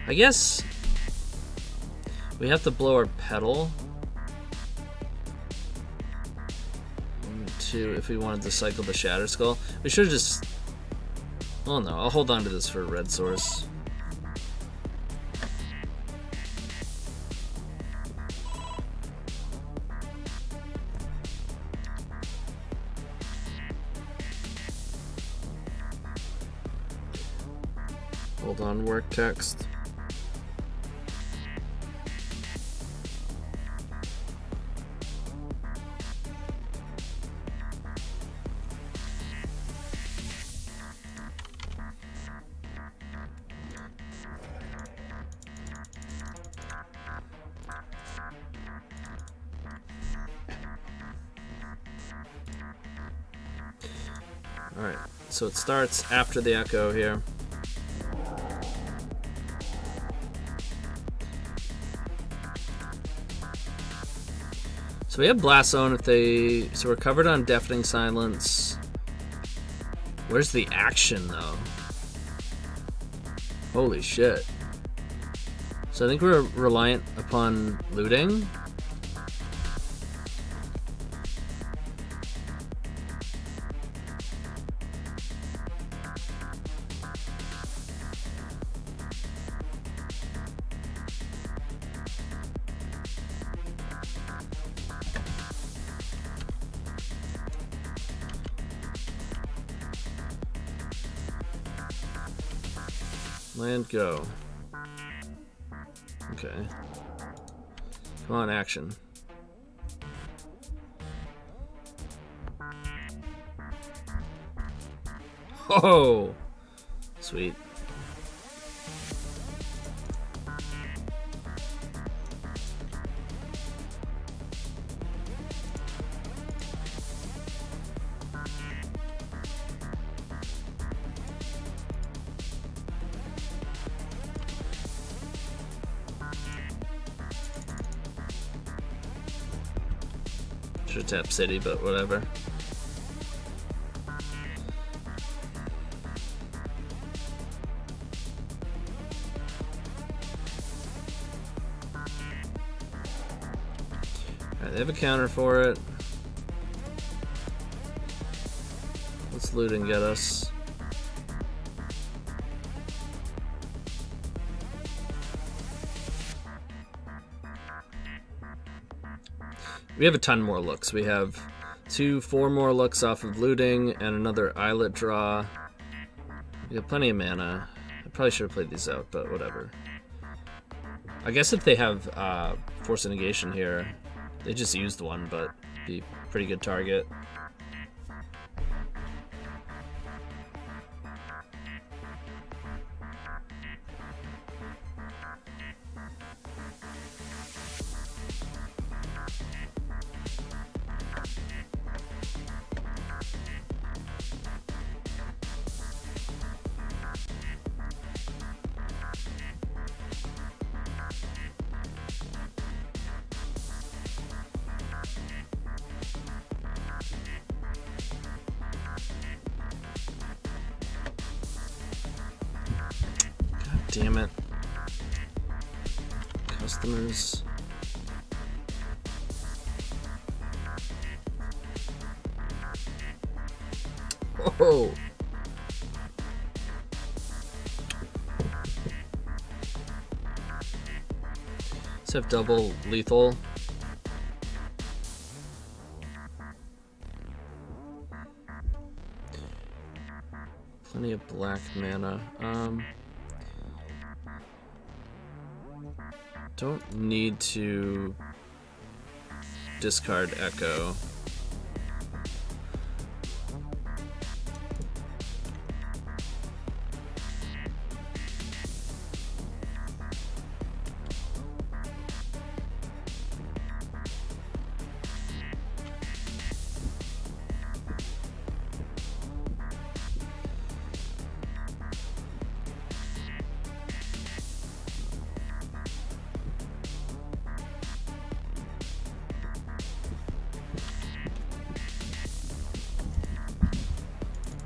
I guess we have to blow our pedal. 1, 2, if we wanted to cycle the Shatter Skull. We should have just... Oh no, I'll hold on to this for a red source. Hold on, work text. Alright, so it starts after the echo here. So we have Blast Zone if they... So we're covered on Deafening Silence. Where's the action, though? Holy shit. So I think we're reliant upon looting. Land, go. Okay. Come on, action. Oh! Sweet. Should tap City, but whatever. Alright, they have a counter for it. Let's loot and get us. We have a ton more looks. We have 4 more looks off of looting and another eyelet draw. We have plenty of mana. I probably should have played these out, but whatever. I guess if they have Force of Negation here, they just used one, but be a pretty good target. damn it. Customers. Whoa! Let's have double lethal. Plenty of black mana. Don't need to discard Echo.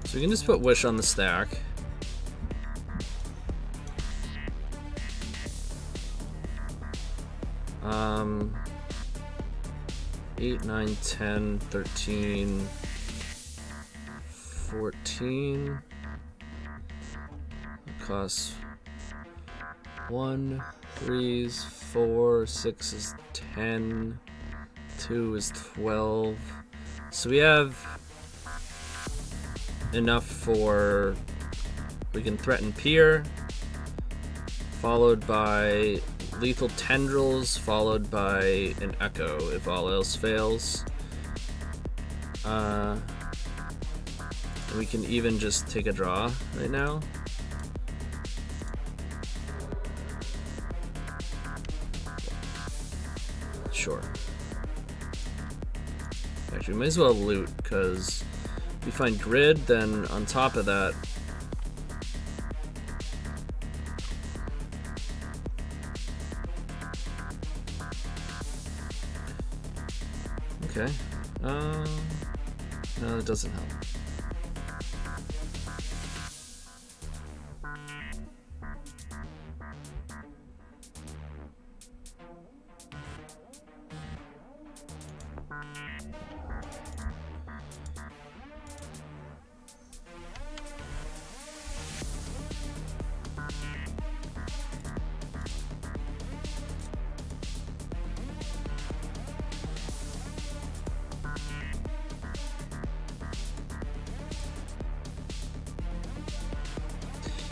So we can just put Wish on the stack. Um, 8, 9, 10, 13, 14. It costs 1, 3 is 4, 6 is 10, 2 is 12. So we have enough for, we can threaten Pier, followed by lethal tendrils, followed by an Echo if all else fails. We can even just take a draw right now. Sure. Actually, we might as well loot, because if we find grid, then on top of that, okay. No, it doesn't help.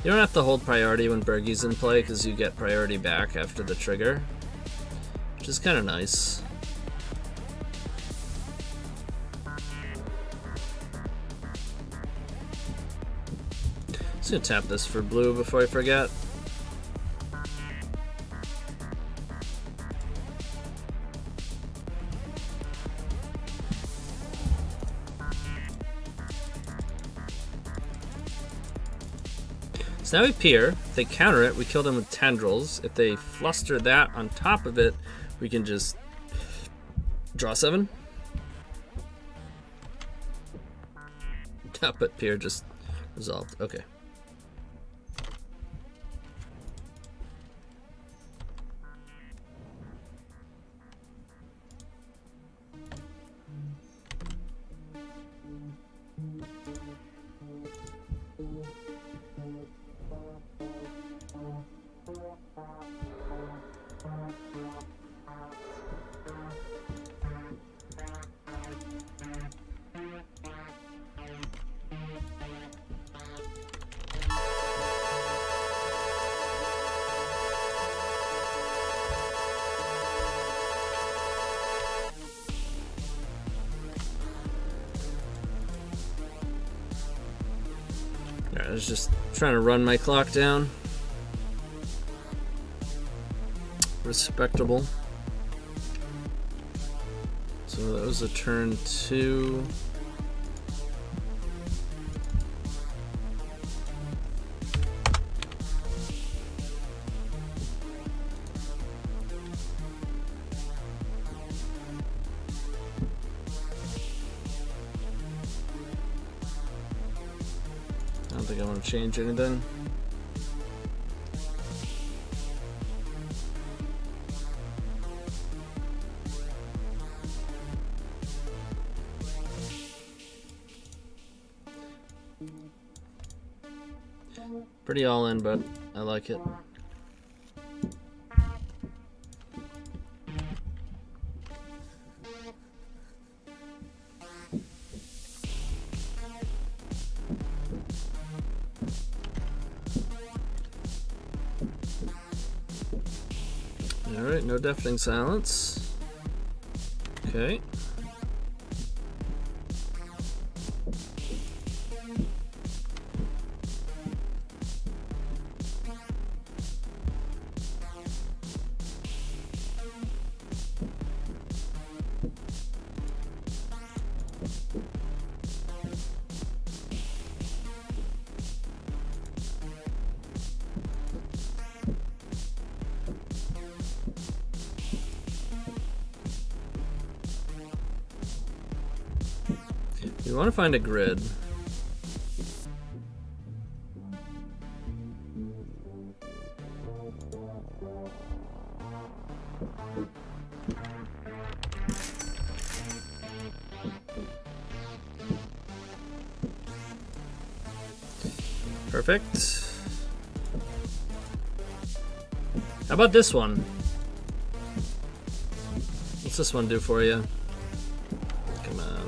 You don't have to hold priority when Bergie's in play because you get priority back after the trigger, which is kind of nice. Just gonna tap this for blue before I forget. So now we Pier. If they counter it, we kill them with tendrils. If they fluster that on top of it, we can just draw 7. But Pier just resolved. Okay. I was just trying to run my clock down. Respectable. So that was a turn 2. I don't think I want to change anything. Pretty all in, but I like it. Alright, no deafening silence. Okay. You want to find a grid. Perfect. How about this one? What's this one do for you? Come on.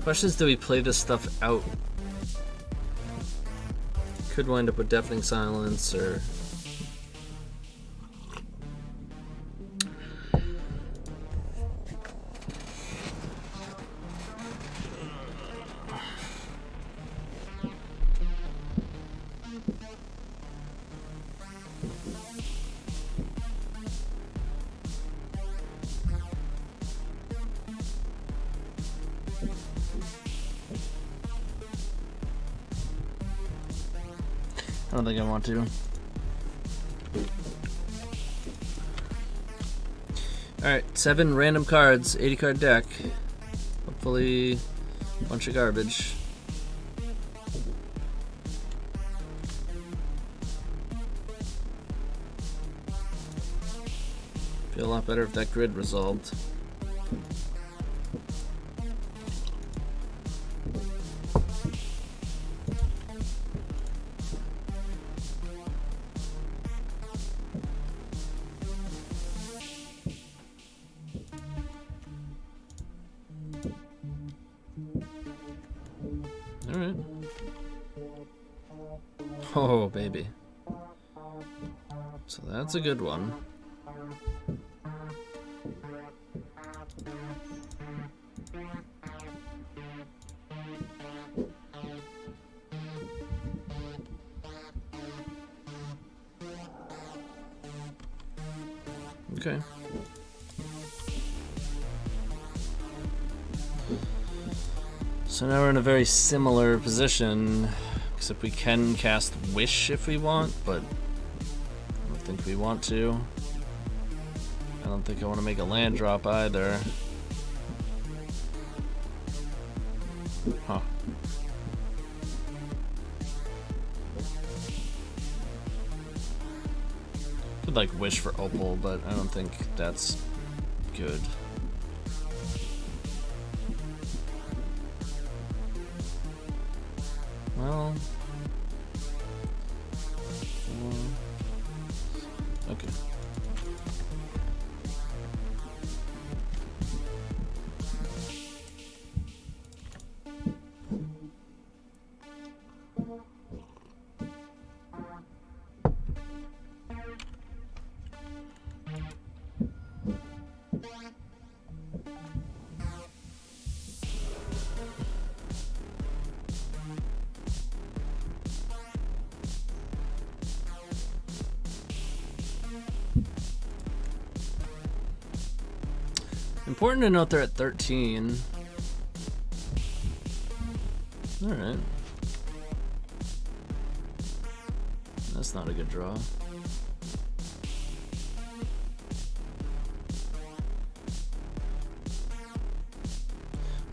Question is, do we play this stuff out? Could wind up with deafening silence, or... I don't think I want to. Alright, 7 random cards, 80 card deck. Hopefully a bunch of garbage. Feel a lot better if that grid resolved. Alright. Oh, baby. So that's a good one. Okay. So now we're in a very similar position, except we can cast Wish if we want, but I don't think we want to. I don't think I want to make a land drop either. Huh. Could like Wish for Opal, but I don't think that's good. Well, okay. Important to note they're at 13. Alright. That's not a good draw.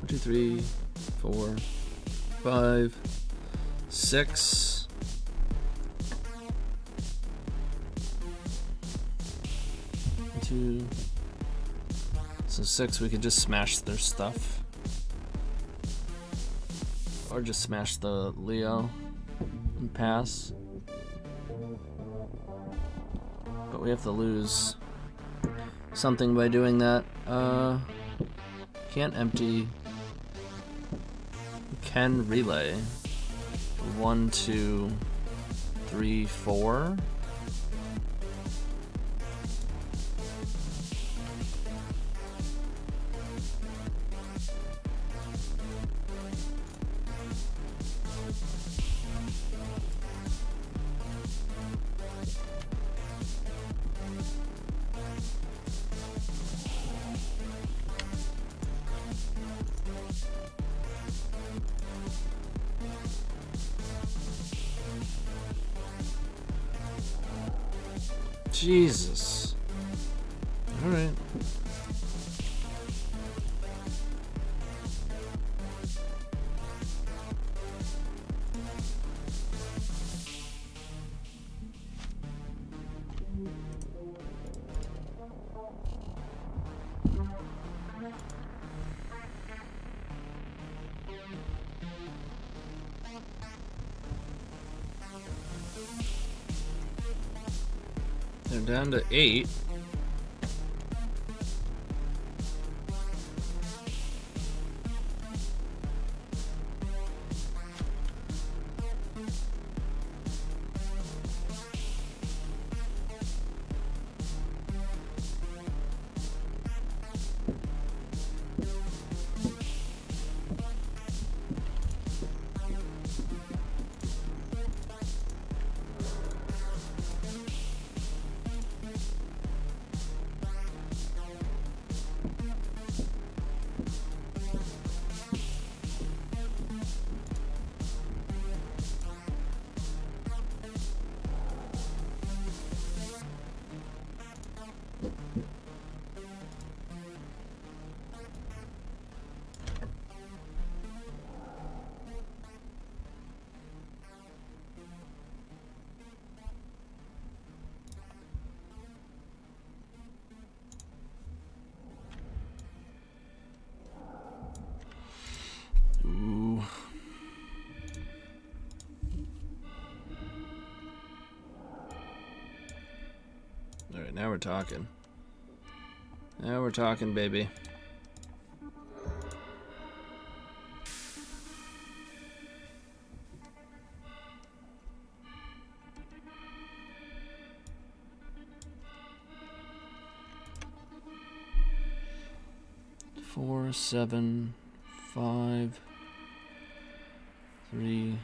2, 3, 4, 5, 6. Two. So 6, we could just smash their stuff. Or just smash the Leo and pass. But we have to lose something by doing that. Can't empty. We can relay. 1, 2, 3, 4. Jesus. All right. They're down to 8. Alright, now we're talking. Now we're talking, baby. Four, 7, 5, 3.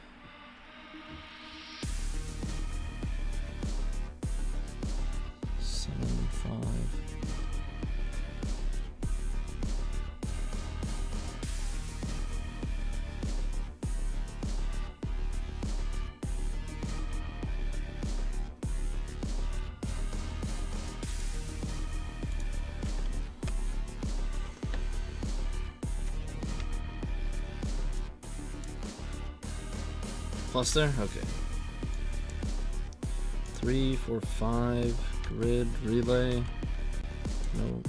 Plus there? Okay. 3, 4, 5. Grid, relay. No.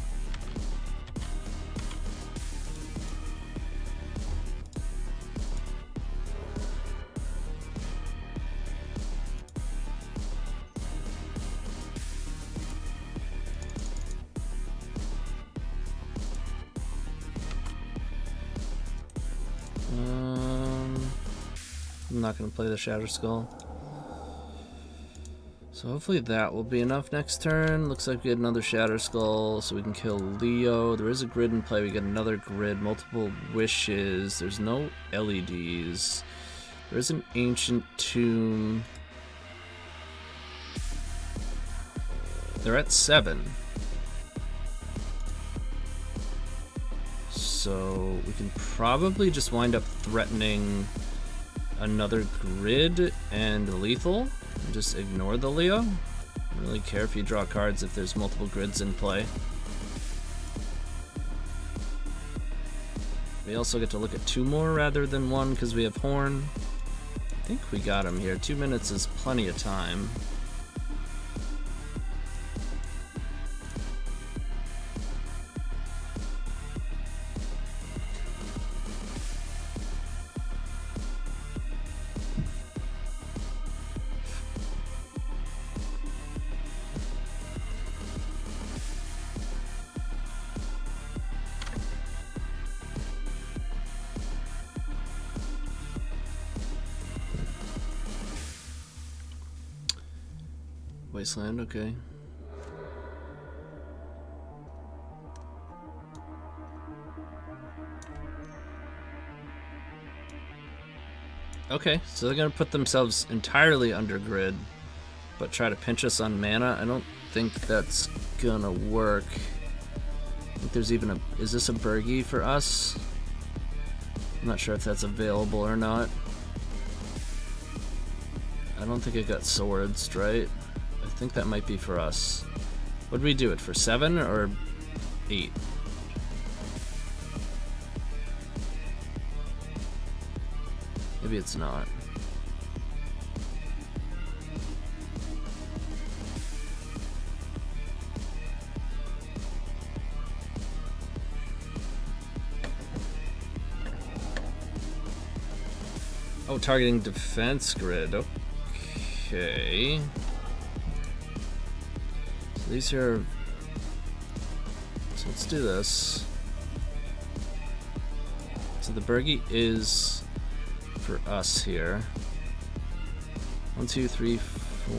I'm not going to play the Shatter Skull. So hopefully that will be enough next turn. Looks like we get another Shatter Skull, so we can kill Leo. There is a grid in play. We get another grid, multiple wishes. There's no LEDs. There is an Ancient Tomb. They're at 7. So we can probably just wind up threatening another grid and lethal. Just ignore the Leo. I don't really care if you draw cards if there's multiple grids in play. We also get to look at 2 more rather than 1 because we have Horn. I think we got him here. 2 minutes is plenty of time. Wasteland, okay. Okay, so they're gonna put themselves entirely under grid, but try to pinch us on mana. I don't think that's gonna work. I think there's even a... Is this a Burgie for us? I'm not sure if that's available or not. I don't think it got swords, right? I think that might be for us. What did we do it for? 7 or 8? Maybe it's not. Oh, targeting defense grid. Okay. So these are... So let's do this. So the Burgie is for us here. 1, 2, 3, 4.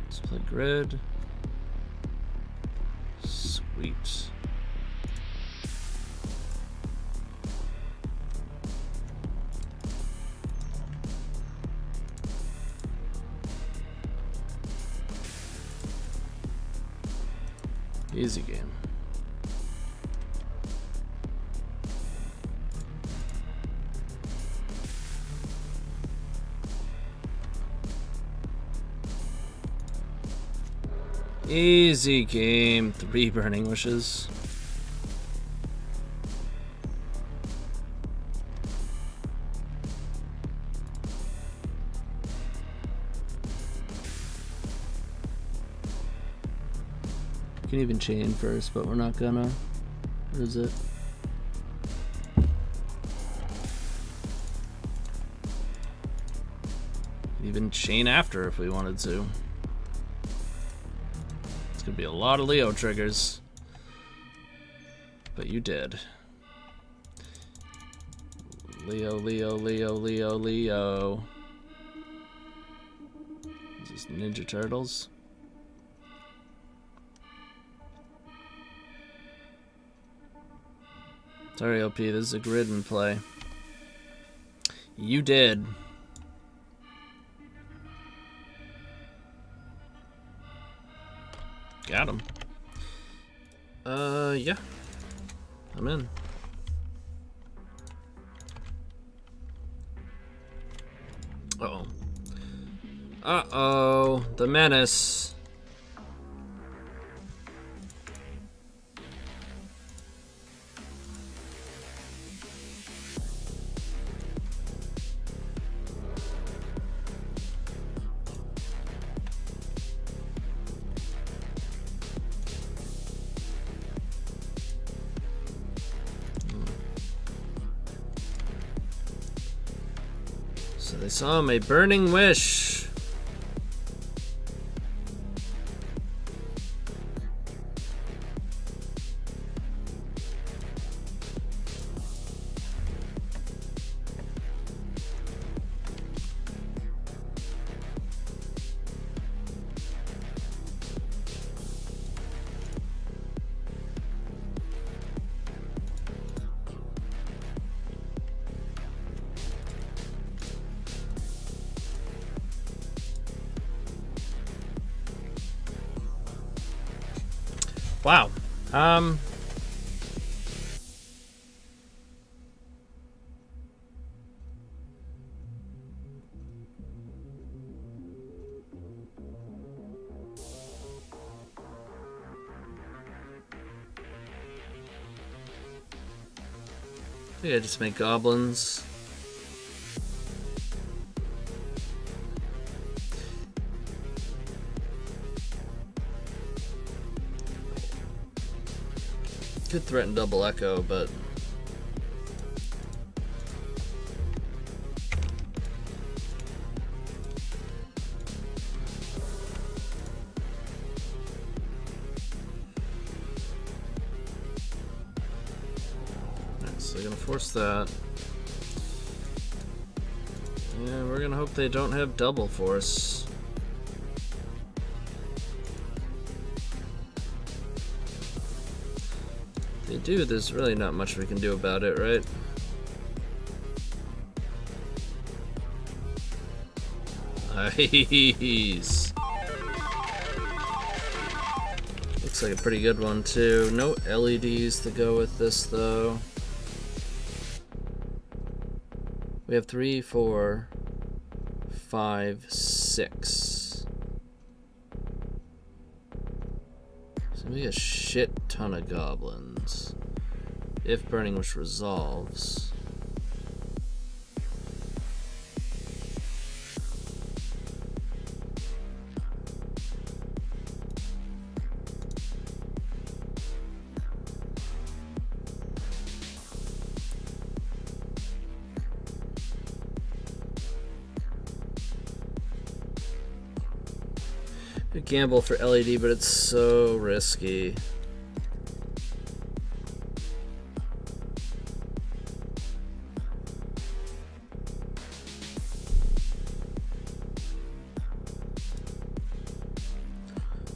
Let's play grid. Sweet. Easy game. Easy game. 3 burning wishes. You can even chain first, but we're not gonna. What is it? Even chain after if we wanted to. It's gonna be a lot of Leo triggers. But you did. Leo, Leo, Leo, Leo, Leo. Is this Ninja Turtles? Sorry, OP, this is a grid in play. You did. Got him. Yeah. I'm in. Uh-oh. Uh-oh. The menace. So they saw him a burning wish. Wow. I think I just make goblins. Could threaten double echo, but alright, so they're gonna force that. Yeah, we're gonna hope they don't have double force. If they do, there's really not much we can do about it, right? Nice. Looks like a pretty good one too. No LEDs to go with this though. We have 3, 4, 5, 6. So we get a shit ton of goblins. If Burning Wish resolves. Good gamble for LED, but it's so risky.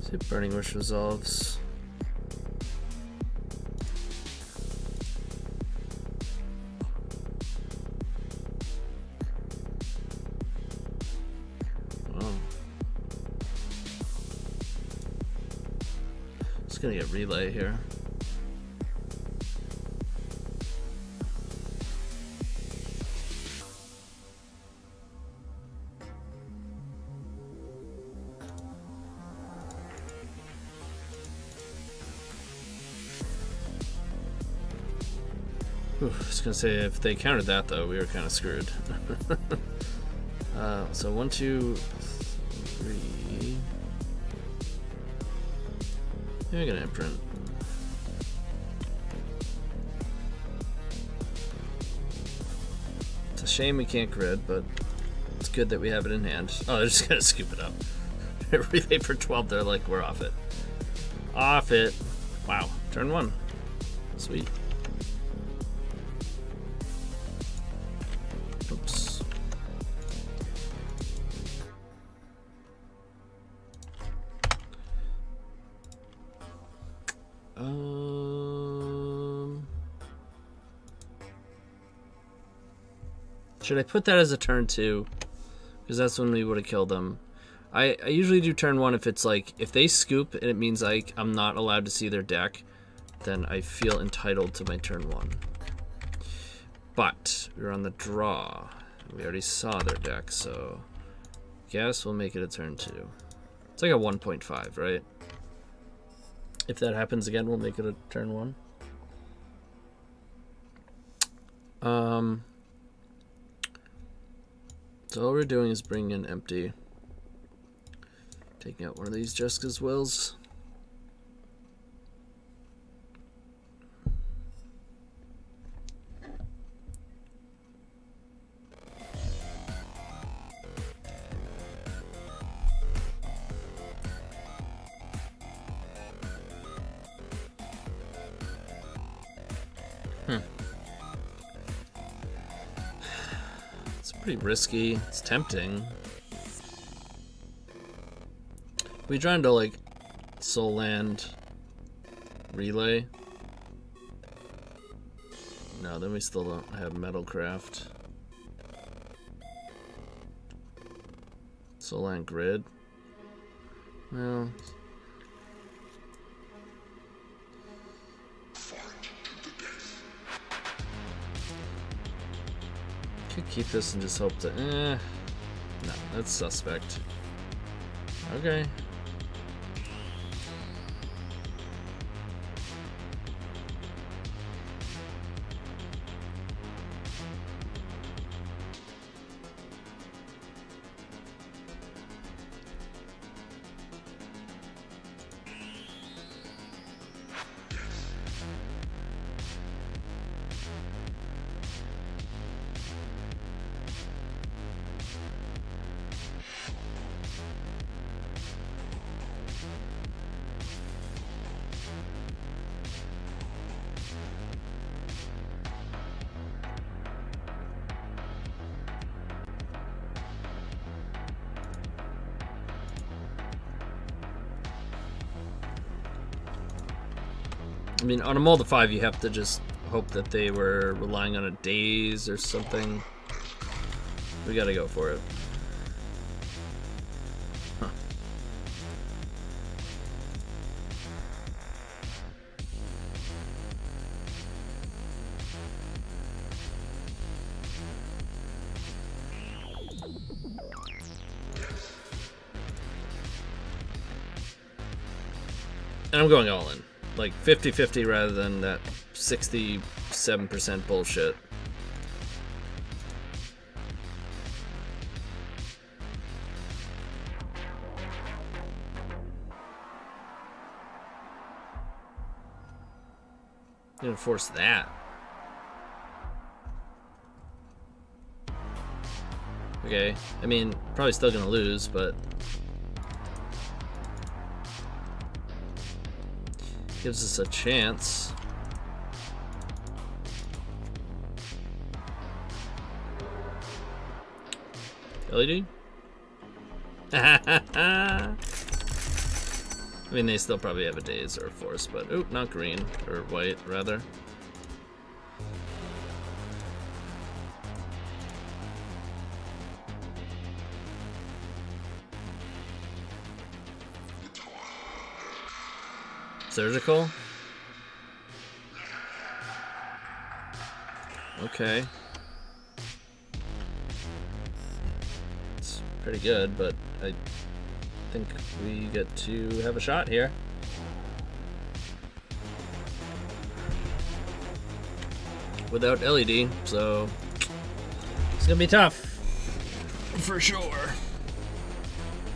See if Burning Wish resolves. Gonna get relay here. I was gonna say if they countered that though, we were kind of screwed. So 1, 2, 3. I'm gonna imprint. It's a shame we can't grid, but it's good that we have it in hand. Oh, they're just gonna scoop it up. Relay for 12, they're like, we're off it. Off it. Wow, turn 1. Sweet. Oops. Should I put that as a turn 2? Because that's when we would have killed them. I usually do turn 1 if it's like, if they scoop and it means like I'm not allowed to see their deck, then I feel entitled to my turn 1. But we're on the draw. We already saw their deck, so I guess we'll make it a turn 2. It's like a 1.5, right? If that happens again, we'll make it a turn 1. So all we're doing is bringing in empty. Taking out one of these Jessica's Wills. It's pretty risky. It's tempting. We trying to like soul land relay? No, then we still don't have Metalcraft. Soul land grid. Well, keep this and just hope that... no, that's suspect. Okay. I mean, on a mold of 5, you have to just hope that they were relying on a daze or something. We gotta go for it. Huh. And I'm going all in. Like 50-50 rather than that 67% bullshit. I'm gonna force that. Okay, I mean, probably still gonna lose, but gives us a chance. LED? I mean, they still probably have a daze or a force, but oop, not green, or white, rather. Surgical? Okay. It's pretty good, but I think we get to have a shot here. Without LED, so it's gonna be tough. For sure.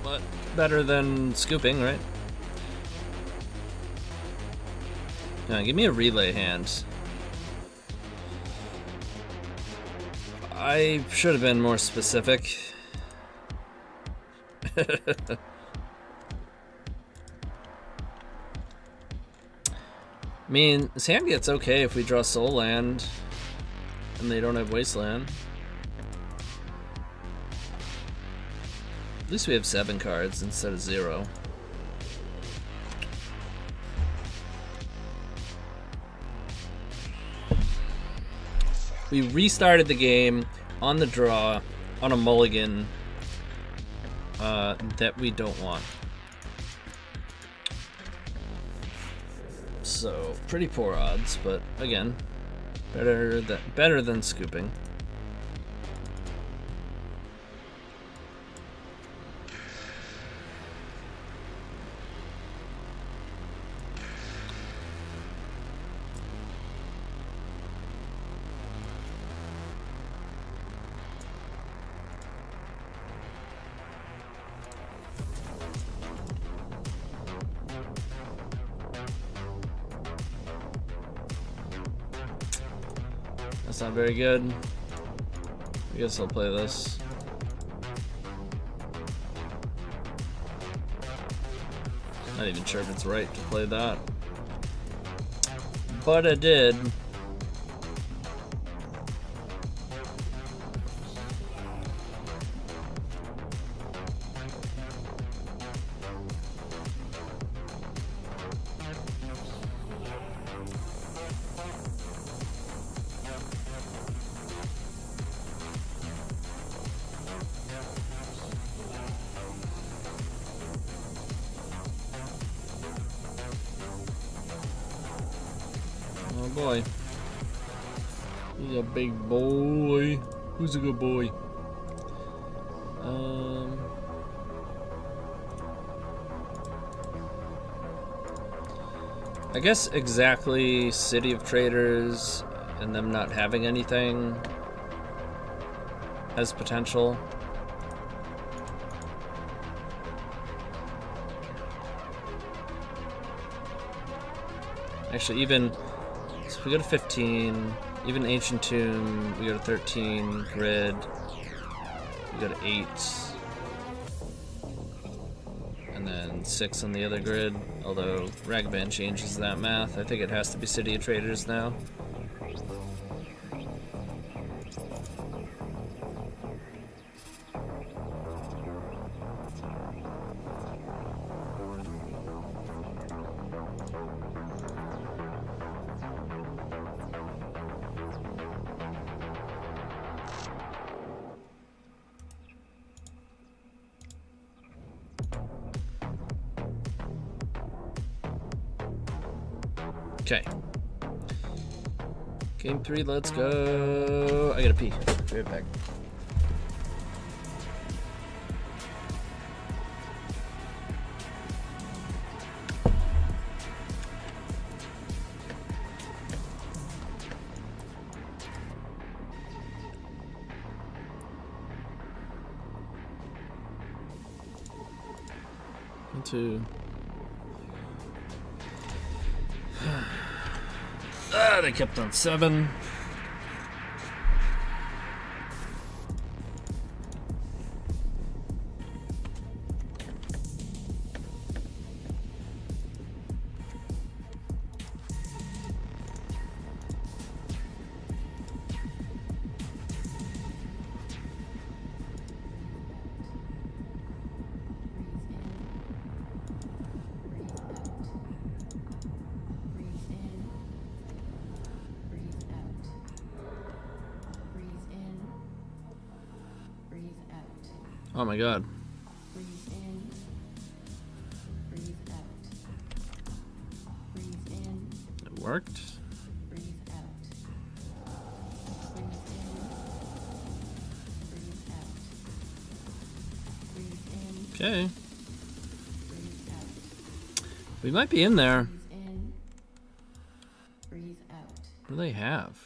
But better than scooping, right? Give me a relay hand. I should have been more specific. I mean, this hand gets okay if we draw Soul Land and they don't have Wasteland. At least we have 7 cards instead of 0. We restarted the game on the draw on a mulligan that we don't want. So pretty poor odds, but again, better than scooping. That's not very good. I guess I'll play this. Not even sure if it's right to play that. But I did. Oh boy. He's a big boy. Who's a good boy? I guess exactly City of Traders and them not having anything has potential. Actually, even so if we go to 15, even Ancient Tomb, we go to 13, Grid, we go to 8, and then 6 on the other grid. Although Ragban changes that math, I think it has to be City of Traders now. Okay. Game 3, let's go. I gotta pee. Be right back. Into they kept on 7. Oh my god. Breathe in. Breathe out. Breathe in. It worked. Breathe out. Breathe in. Breathe out. Breathe in. Okay. Breathe out. We might be in there. Breathe in. Breathe out. What do they have?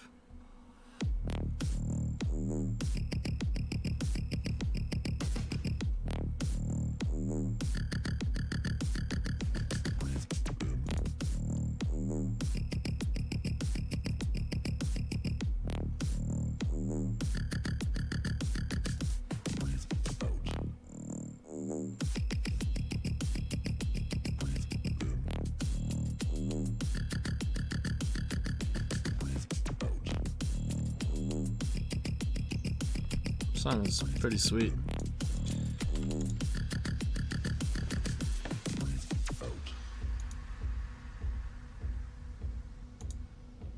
Song is pretty sweet.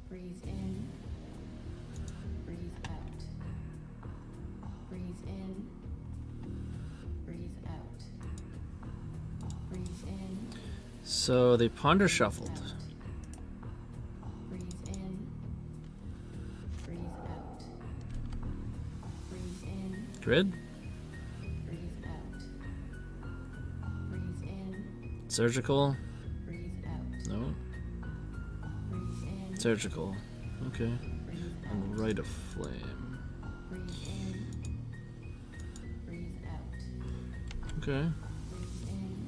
Breathe in. Breathe out. Breathe in. Breathe out. Breathe in. So they ponder shuffled. Breathe in. Breathe out. Breathe in. Grid? Breathe out. Breathe in. Surgical? Breathe out. No. Breathe in. Surgical. Okay. Breathe out. And Rite of Flame. Breathe in. Breathe out. Okay. Breathe in.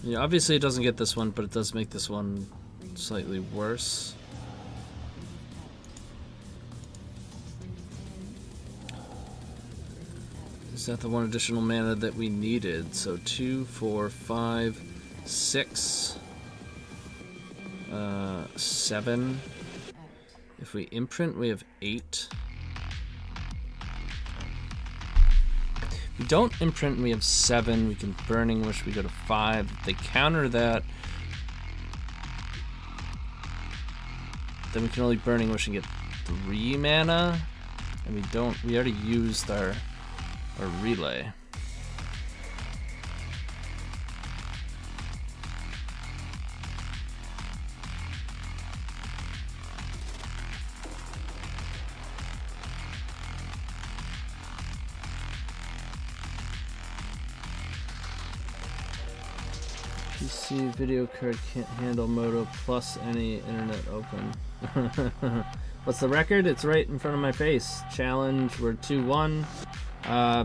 Yeah, obviously it doesn't get this one, but it does make this one slightly worse. Is that the one additional mana that we needed? So 2, 4, 5, 6, 7. If we imprint, we have 8. If we don't imprint, we have 7. We can Burning Wish, we go to 5. If they counter that, then we can only Burning Wish and get 3 mana. And we already used our relay. PC video card can't handle Moto plus any internet open. What's the record? It's right in front of my face. Challenge, we're 2-1.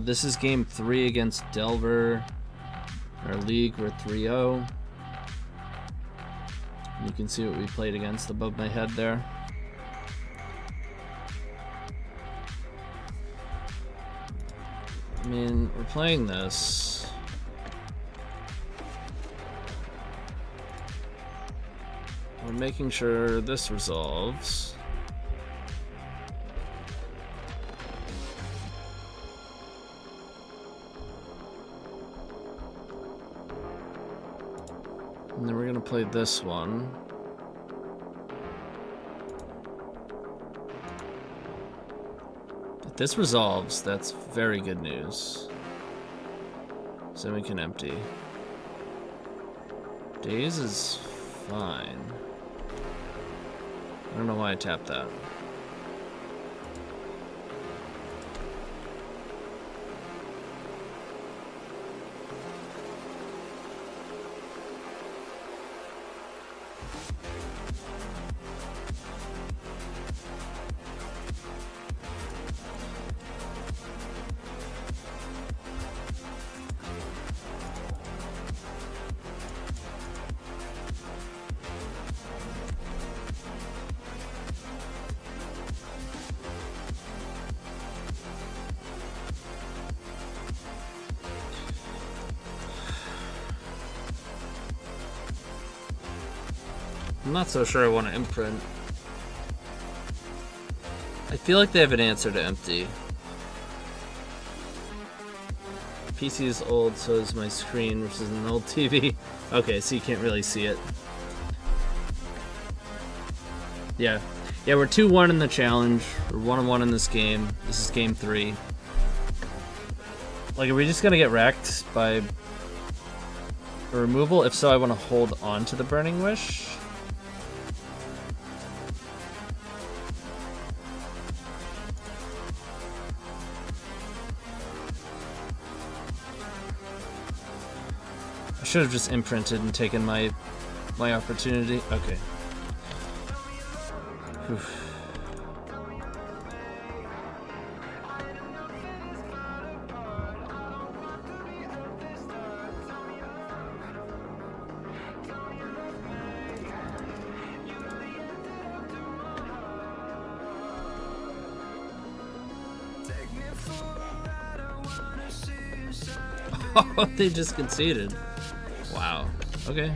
This is game 3 against Delver. Our league, we're 3-0. You can see what we played against above my head there. I mean, we're playing this. We're making sure this resolves. And then we're gonna play this one. If this resolves, that's very good news. So we can empty. Days is fine. I don't know why I tapped that. I'm not so sure I want to imprint. I feel like they have an answer to empty. PC is old, so is my screen, which is an old TV. Okay, so you can't really see it. Yeah. Yeah, we're 2-1 in the challenge. We're 1-1 in this game. This is game 3. Like, are we just gonna get wrecked by a removal? If so, I want to hold on to the Burning Wish. I should have just imprinted and taken my opportunity. Okay. Whew. Oh, they just conceded. Wow. Okay.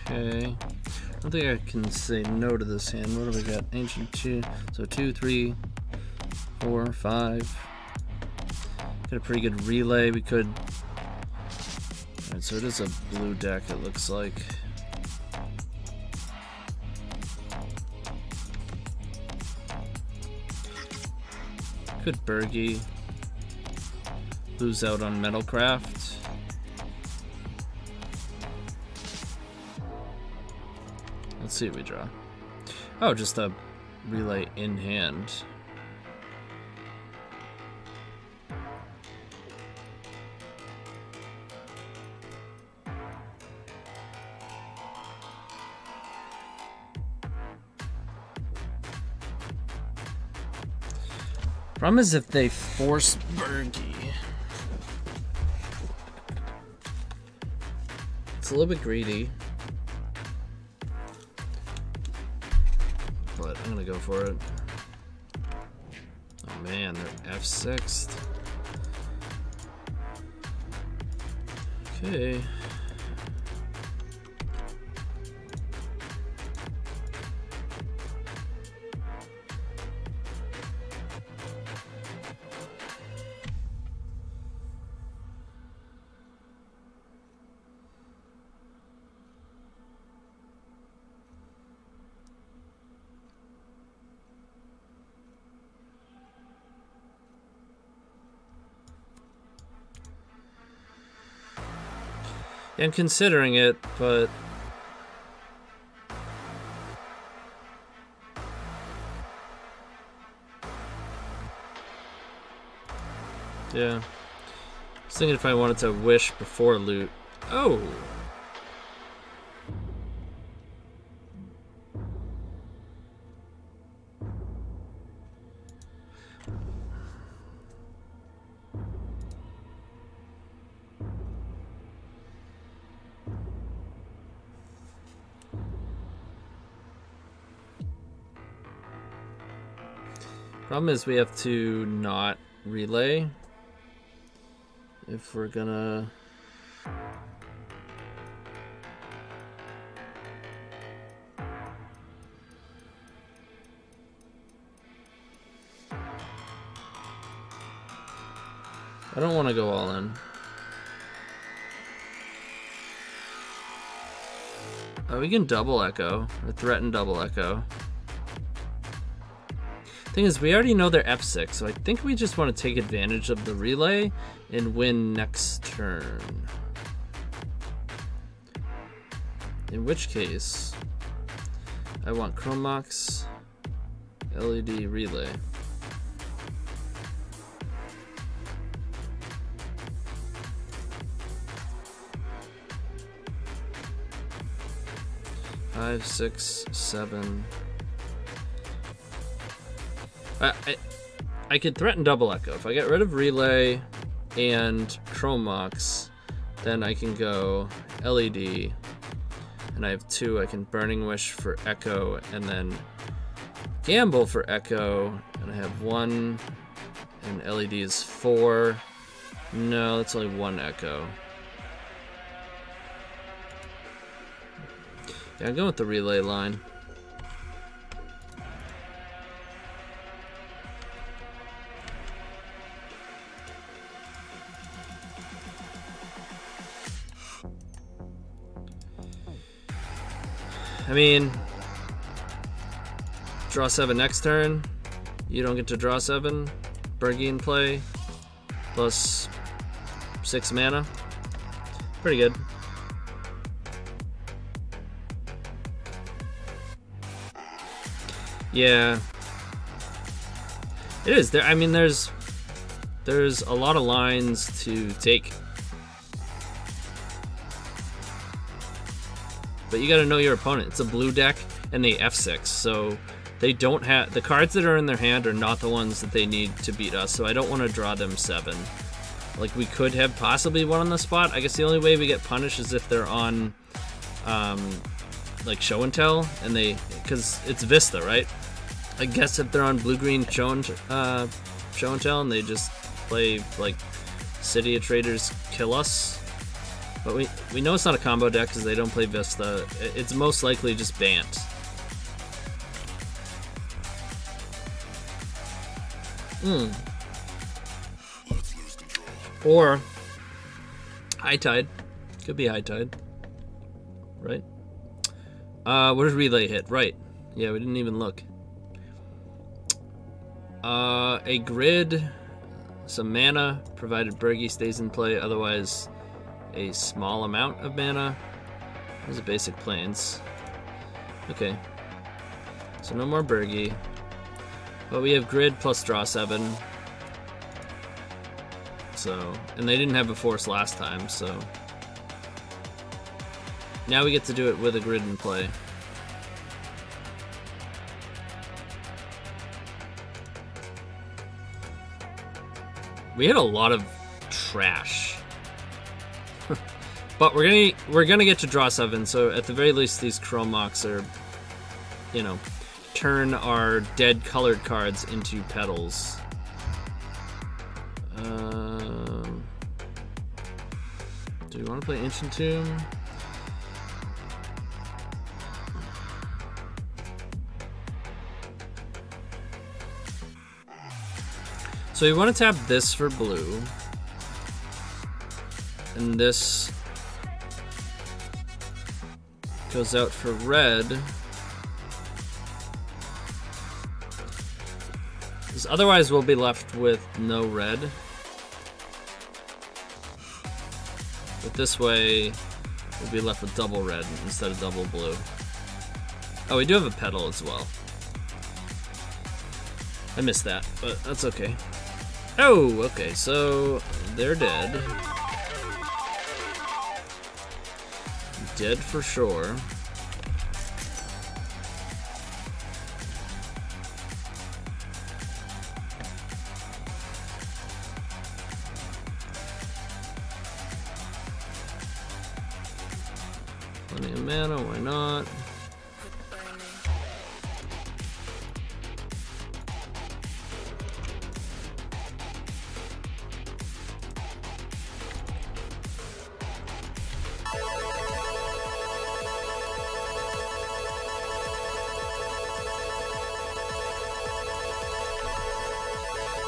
Okay. I don't think I can say no to this hand. What do we got? Ancient 2. So 2, 3, 4, 5. Got a pretty good relay. We could. Alright, so it is a blue deck, it looks like. Could Bergie lose out on Metalcraft? Let's see what we draw. Oh, just a relay in hand. Problem is if they force Bergie. It's a little bit greedy. But I'm gonna go for it. Oh man, they're F6'd. Okay. I'm considering it, but Yeah. I was thinking if I wanted to wish before loot. Oh! Problem is we have to not relay if we're gonna... I don't want to go all in. Oh, we can double echo, or threaten double echo. Thing is, we already know they're F6, so I think we just want to take advantage of the relay and win next turn. In which case, I want Chromox LED relay. Five, six, seven. I could threaten double echo. If I get rid of relay and Chromox, then I can go LED, and I have 2. I can Burning Wish for echo, and then Gamble for echo, and I have 1, and LED is 4. No, that's only 1 echo. Yeah, I'm going with the relay line. I mean, draw 7 next turn. You don't get to draw 7. Bergie in play. Plus 6 mana. Pretty good. Yeah. It is. I mean, there's a lot of lines to take. But you gotta know your opponent. It's a blue deck, and they F6, so they don't have... The cards that are in their hand are not the ones that they need to beat us, so I don't want to draw them 7. Like, we could have possibly one on the spot. I guess the only way we get punished is if they're on, like, Show and Tell, and they... Because it's Vista, right? I guess if they're on blue-green Show and Tell, and they just play, like, City of Traders Kill Us... But we know it's not a combo deck because they don't play Vista. It's most likely just Bant. Or High Tide. Could be High Tide. Right? What does Relay hit? Right. Yeah, we didn't even look. A grid, some mana, provided Bergie stays in play, otherwise a small amount of mana. Those are basic planes. Okay. So no more Bergie. But we have grid plus draw 7. So, and they didn't have a force last time, so now we get to do it with a grid in play. We hit a lot of trash. But we're gonna get to draw 7, so at the very least these Chromox are, you know, turn our dead colored cards into petals. Do we want to play Ancient Tomb? So we want to tap this for blue, and this goes out for red. Because otherwise we'll be left with no red. But this way we'll be left with double red instead of double blue. Oh, we do have a petal as well. I missed that, but that's okay. Oh, okay, so they're dead. Dead for sure. Plenty of mana, why not?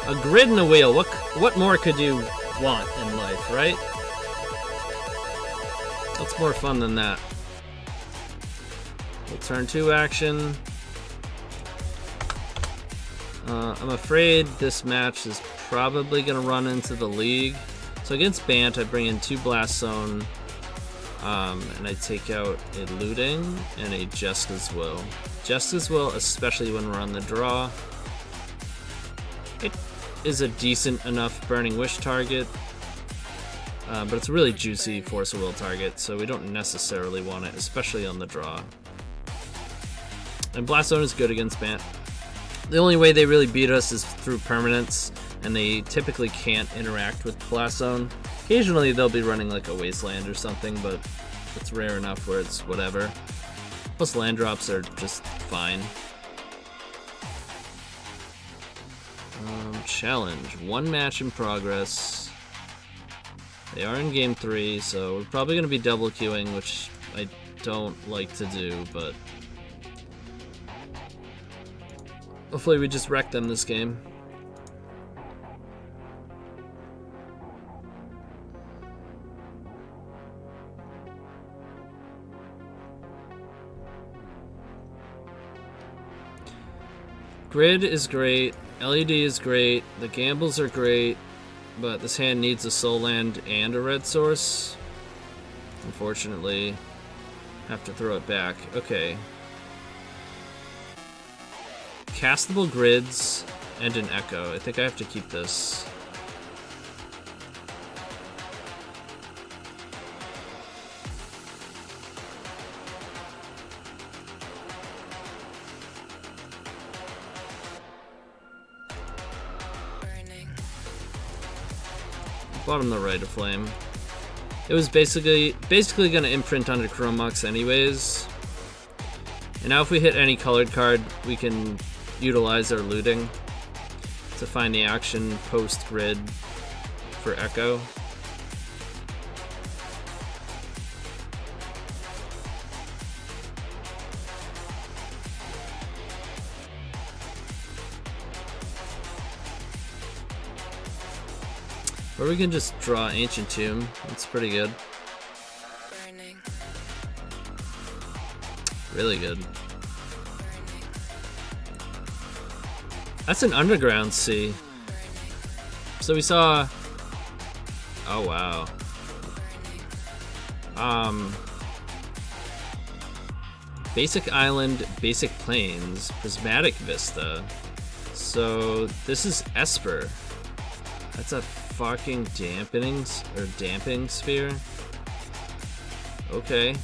A grid and a wheel. What more could you want in life, right? What's more fun than that? We'll turn 2 action. I'm afraid this match is probably going to run into the league. So against Bant, I bring in 2 Blast Zone, and I take out a Looting and a Jeska's Will. Jeska's Will, especially when we're on the draw. It is a decent enough Burning Wish target, but it's a really juicy Force of Will target, so we don't necessarily want it, especially on the draw. And Blast Zone is good against Bant. The only way they really beat us is through permanence, and they typically can't interact with Blast Zone. Occasionally they'll be running like a Wasteland or something, but it's rare enough where it's whatever. Plus land drops are just fine. Challenge. 1 match in progress. They are in game 3, so we're probably going to be double queuing, which I don't like to do, but hopefully we just wreck them this game. Grid is great, LED is great, the gambles are great, but this hand needs a soul land and a red source. Unfortunately, have to throw it back. Okay. Castable grids and an echo. I think I have to keep this. Bottom the Rite of Flame. It was basically gonna imprint onto Chrome Mox anyways. And now if we hit any colored card, we can utilize our looting to find the action post grid for Echo. Or we can just draw Ancient Tomb. That's pretty good. Burning. Really good. That's an Underground Sea. So we saw... Oh, wow. Basic Island, Basic Plains, Prismatic Vista. So this is Esper. That's a fucking damping sphere. Okay.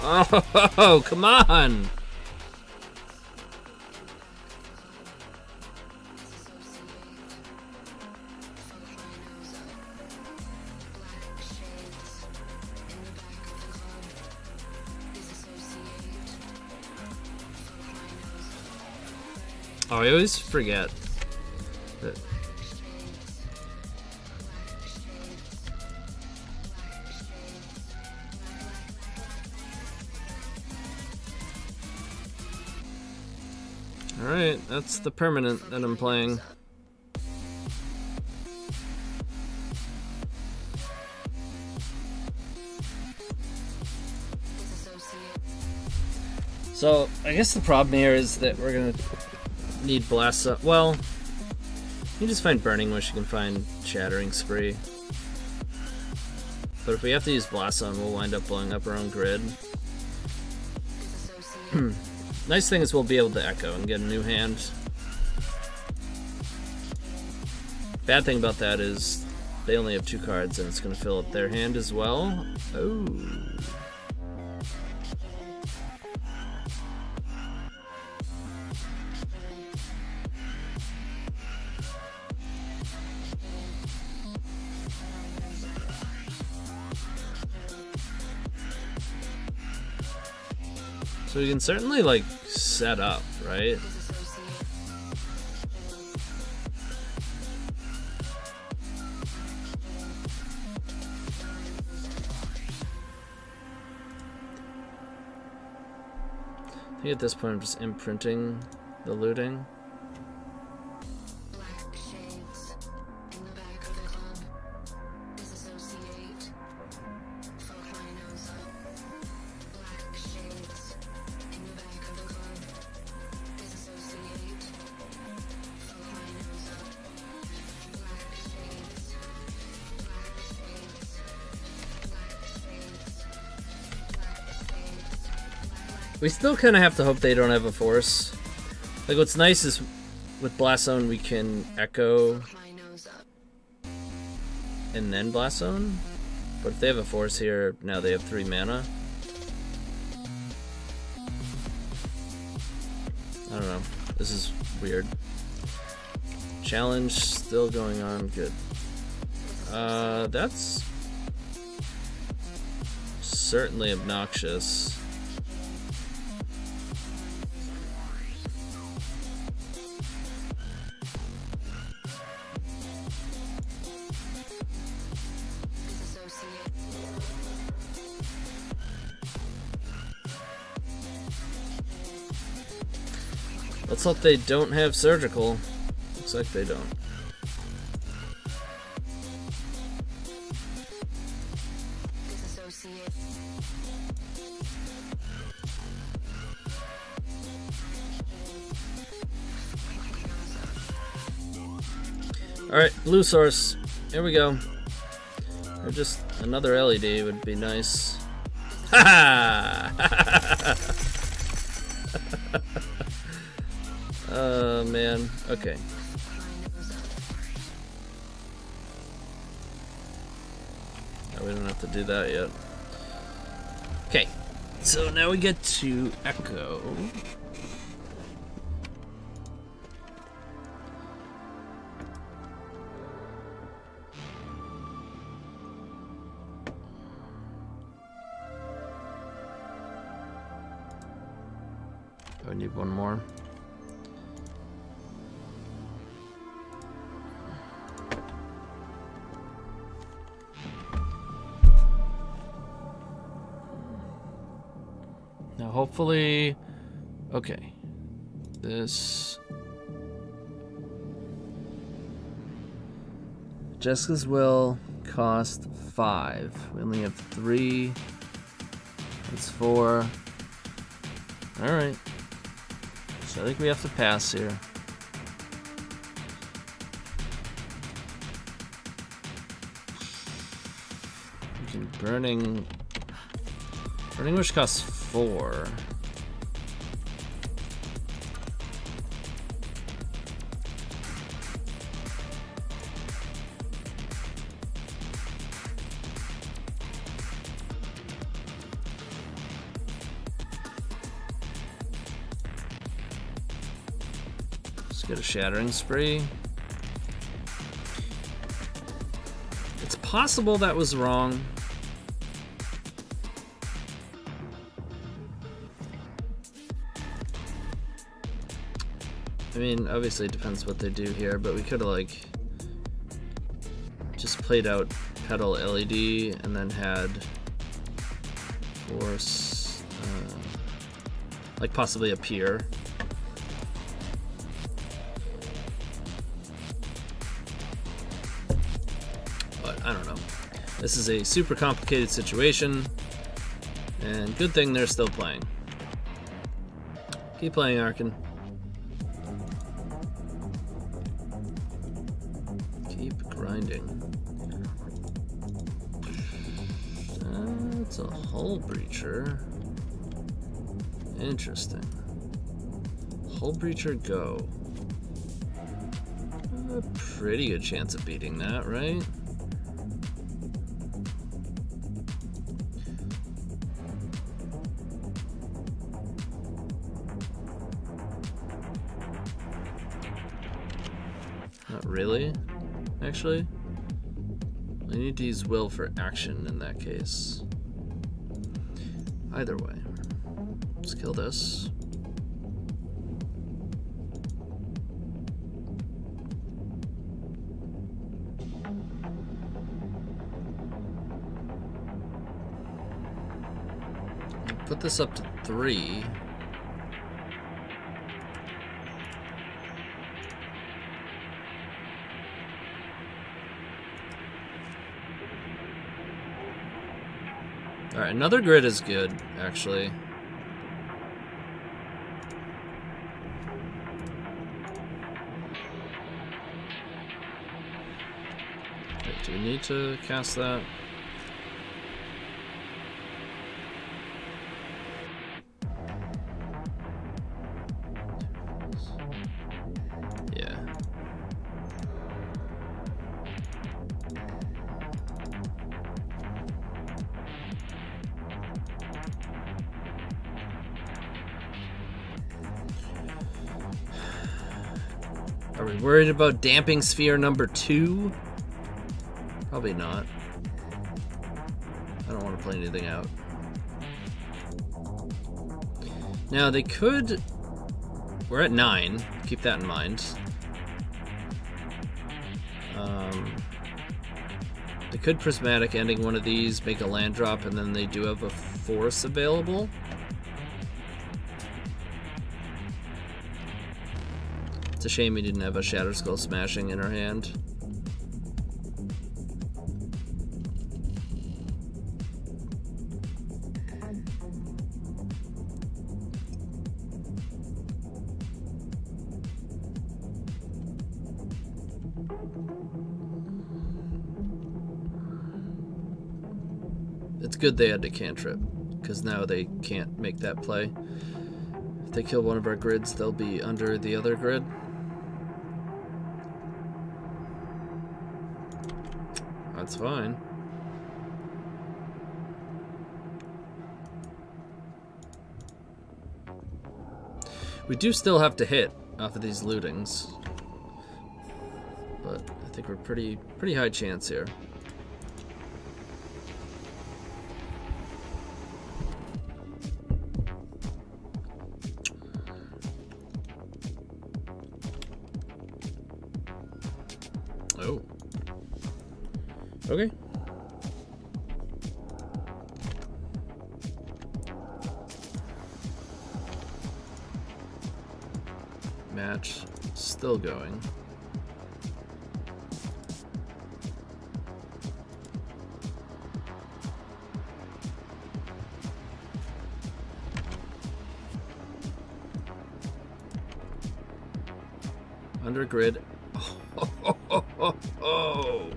Oh, come on! Oh, I always forget that. Alright, that's the permanent that I'm playing. So, I guess the problem here is that we're gonna need Blast Up. Well, you just find Burning Wish, you can find Shattering Spree. But if we have to use Blast Zone, we'll wind up blowing up our own grid. Nice thing is we'll be able to Echo and get a new hand. Bad thing about that is they only have 2 cards and it's going to fill up their hand as well. Oh. So we can certainly like set up, right? I think at this point I'm just imprinting the looting. We still kind of have to hope they don't have a force. Like, what's nice is with Blast Zone we can echo and then Blast Zone. But if they have a force here, now they have 3 mana. I don't know. This is weird. Challenge still going on. Good. That's certainly obnoxious. Let's hope they don't have surgical. Looks like they don't. Alright, blue source. Here we go. Or just another LED would be nice. Ha ha! Oh man, okay. No, we don't have to do that yet. Okay, so now we get to Echo. Oh, I need one more. Now hopefully, okay, this, Jessica's Will cost 5. We only have 3, that's 4. Alright, so I think we have to pass here. We can Burning Wish costs 4. Let's get a Shattering Spree. It's possible that was wrong. I mean, obviously it depends what they do here, but we could have like just played out Petal LED and then had Force, like possibly a Pier. But I don't know. This is a super complicated situation, and good thing they're still playing. Keep playing, Arkin. Grinding. It's a Hull Breacher. Interesting. Hull Breacher go. A pretty good chance of beating that, right? Not really, actually. I need to use will for action in that case. Either way. Let's kill this. Put this up to 3. Alright, another grid is good, actually. Wait, do we need to cast that? Yeah. Are we worried about damping sphere number 2? Probably not. I don't want to play anything out. Now they could... We're at 9. Keep that in mind. They could prismatic ending one of these, make a land drop, and then they do have a force available. It's a shame we didn't have a Shatter Skull Smashing in our hand. It's good they had to cantrip, because now they can't make that play. If they kill one of our grids, they'll be under the other grid. That's fine. We do still have to hit off of these lootings, but I think we're pretty high chance here. Oh. Okay. Match still going. Under grid. Oh.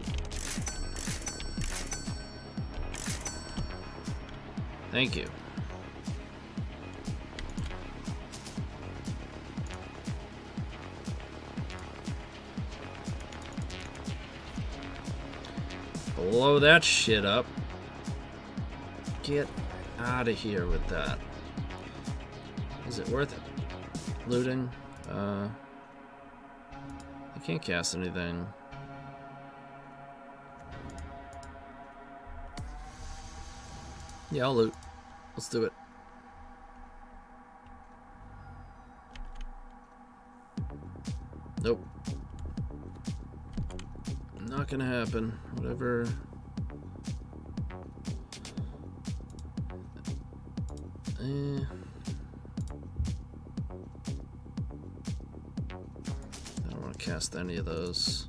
Thank you. Blow that shit up. Get out of here with that. Is it worth it? Looting? I can't cast anything. Yeah, I'll loot. Let's do it. Nope. Not gonna happen. Whatever. I don't want to cast any of those.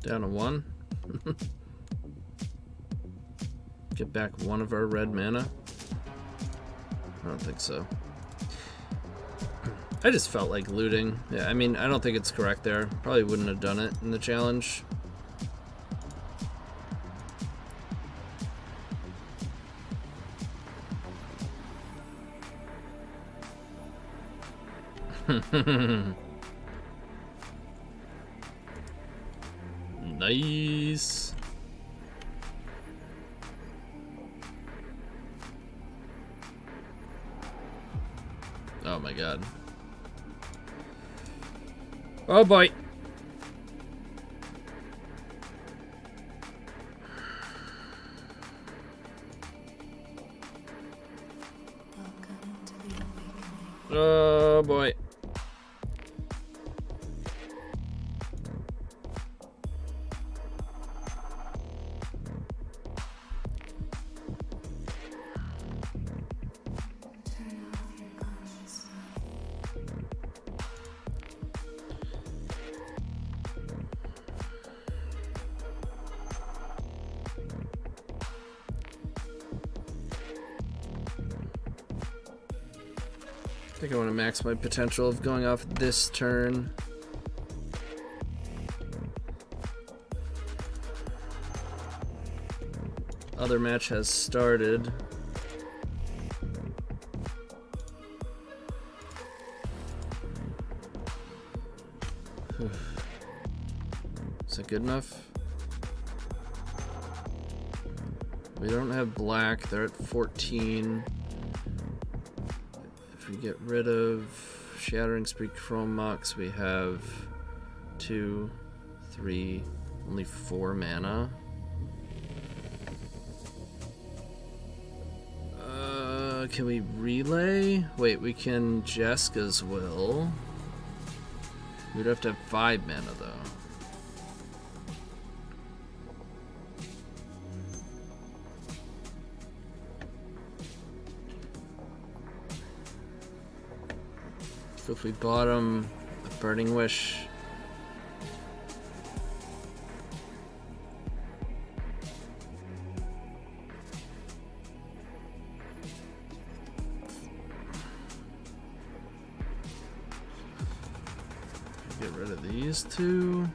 Down to 1. get back one of our red mana? I don't think so. I just felt like looting. Yeah, I mean, I don't think it's correct there. Probably wouldn't have done it in the challenge. Nice. Oh my god. Oh boy. Oh boy. I think I want to max my potential of going off this turn. Other match has started. Is that good enough? We don't have black. They're at 14. If we get rid of Shattering Spree Chrome Mox, we have 2, 3, only 4 mana. Can we relay? Wait, we can Jeska's Will. We'd have to have 5 mana though. So if we bottom a Burning Wish, get rid of these two.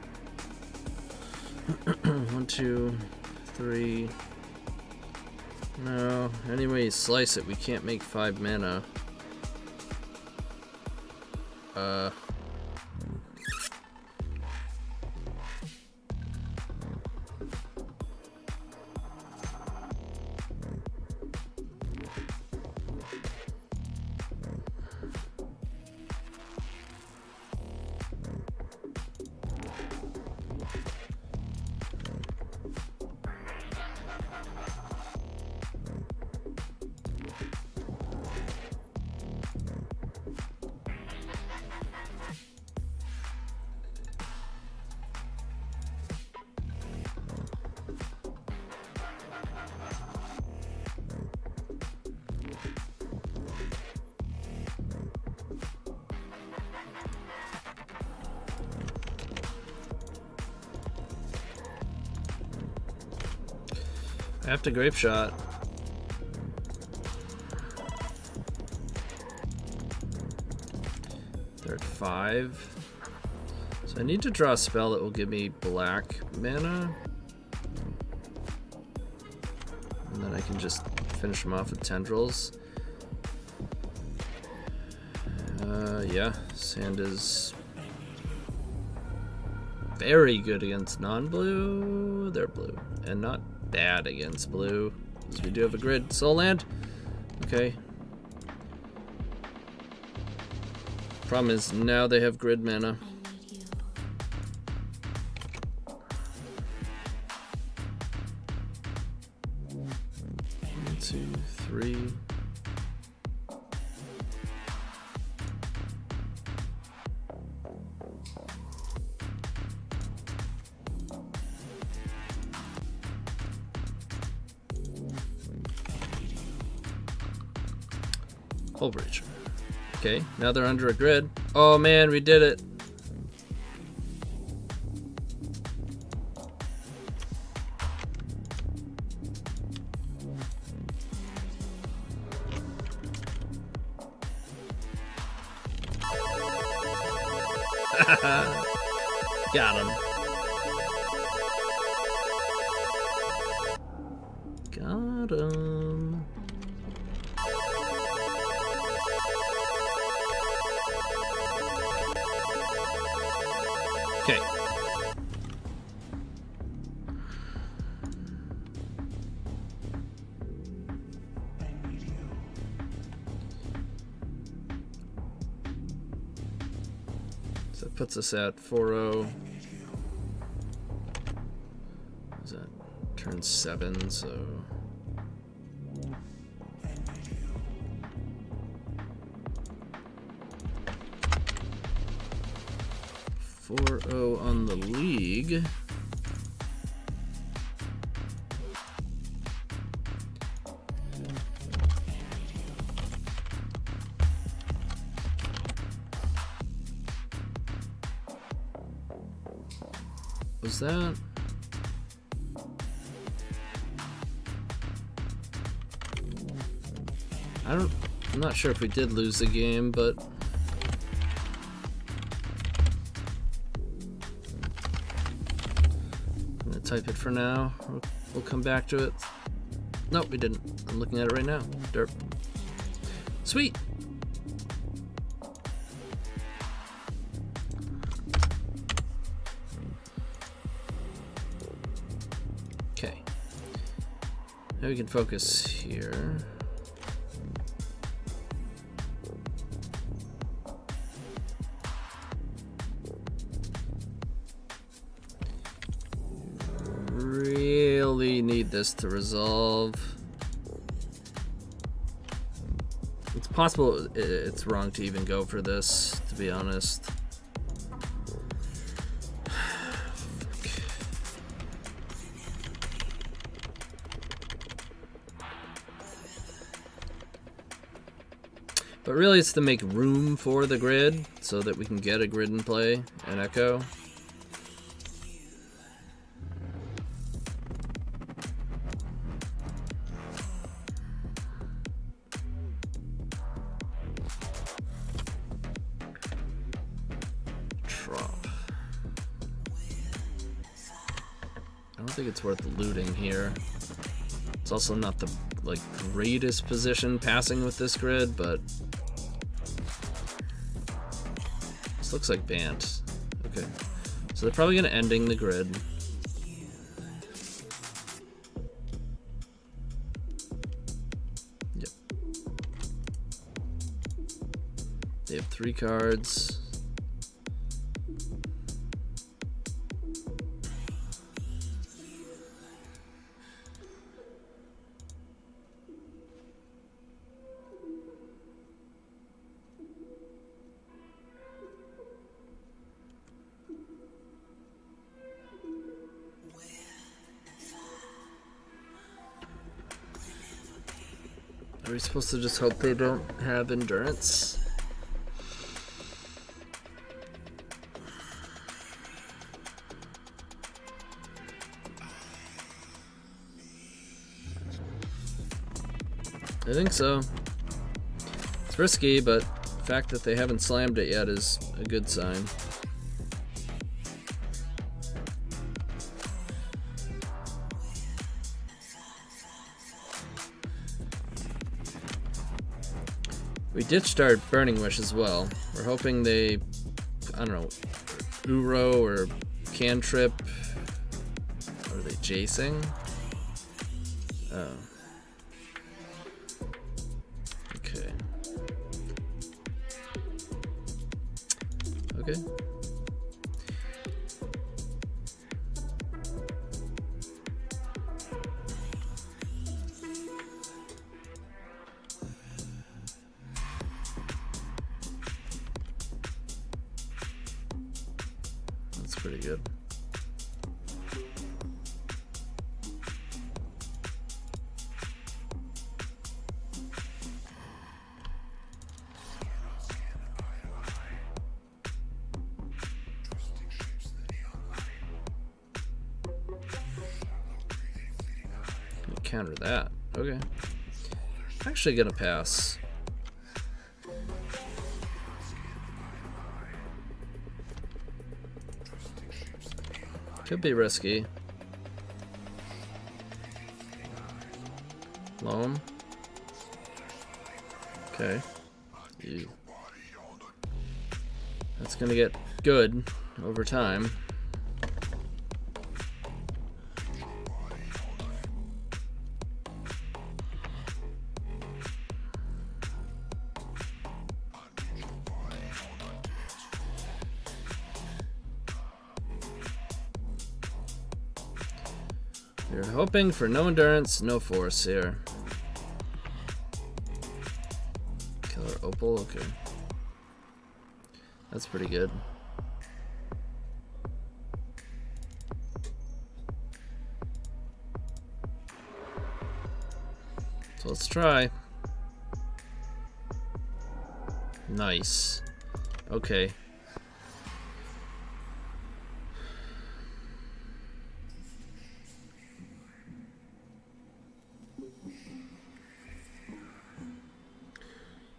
1, 2, 3. No, any way you slice it, we can't make 5 mana. I have to Grape Shot. They're at 5. So I need to draw a spell that will give me black mana. And then I can just finish them off with Tendrils. Yeah, Sand is very good against non-blue. They're blue. And not bad against blue, because we do have a grid. Soul Land. Okay. Problem is now they have grid mana. One, 2, 3. Hull Breacher. Okay, now they're under a grid. Oh man, we did it. Got him. Got him. Okay. So that puts us at 4-0. Is that turn 7? So 4-0 on the league. Was that? I'm not sure if we did lose the game, but I'm gonna type it for now. We'll come back to it. Nope, we didn't. I'm looking at it right now. Derp. Sweet. Okay. Now we can focus here. Really need this to resolve. It's possible it's wrong to even go for this, to be honest. But really it's to make room for the grid so that we can get a grid in play and echo. I don't think it's worth looting here. It's also not the greatest position passing with this grid, but this looks like Bant. Okay, so they're probably gonna ending the grid. Yep. They have 3 cards. Are we supposed to just hope they don't have endurance? I think so. It's risky, but the fact that they haven't slammed it yet is a good sign. We ditched our Burning Wish as well. We're hoping they, I don't know, Uro or Cantrip. Or are they Jacing? Oh. Okay. Okay. That's pretty good. Counter that. Okay. Actually gonna pass. Could be risky. Loam. Okay. Ew. That's gonna get good over time. You're hoping for no endurance, no force here. Killer opal, okay. That's pretty good. So let's try. Nice. Okay.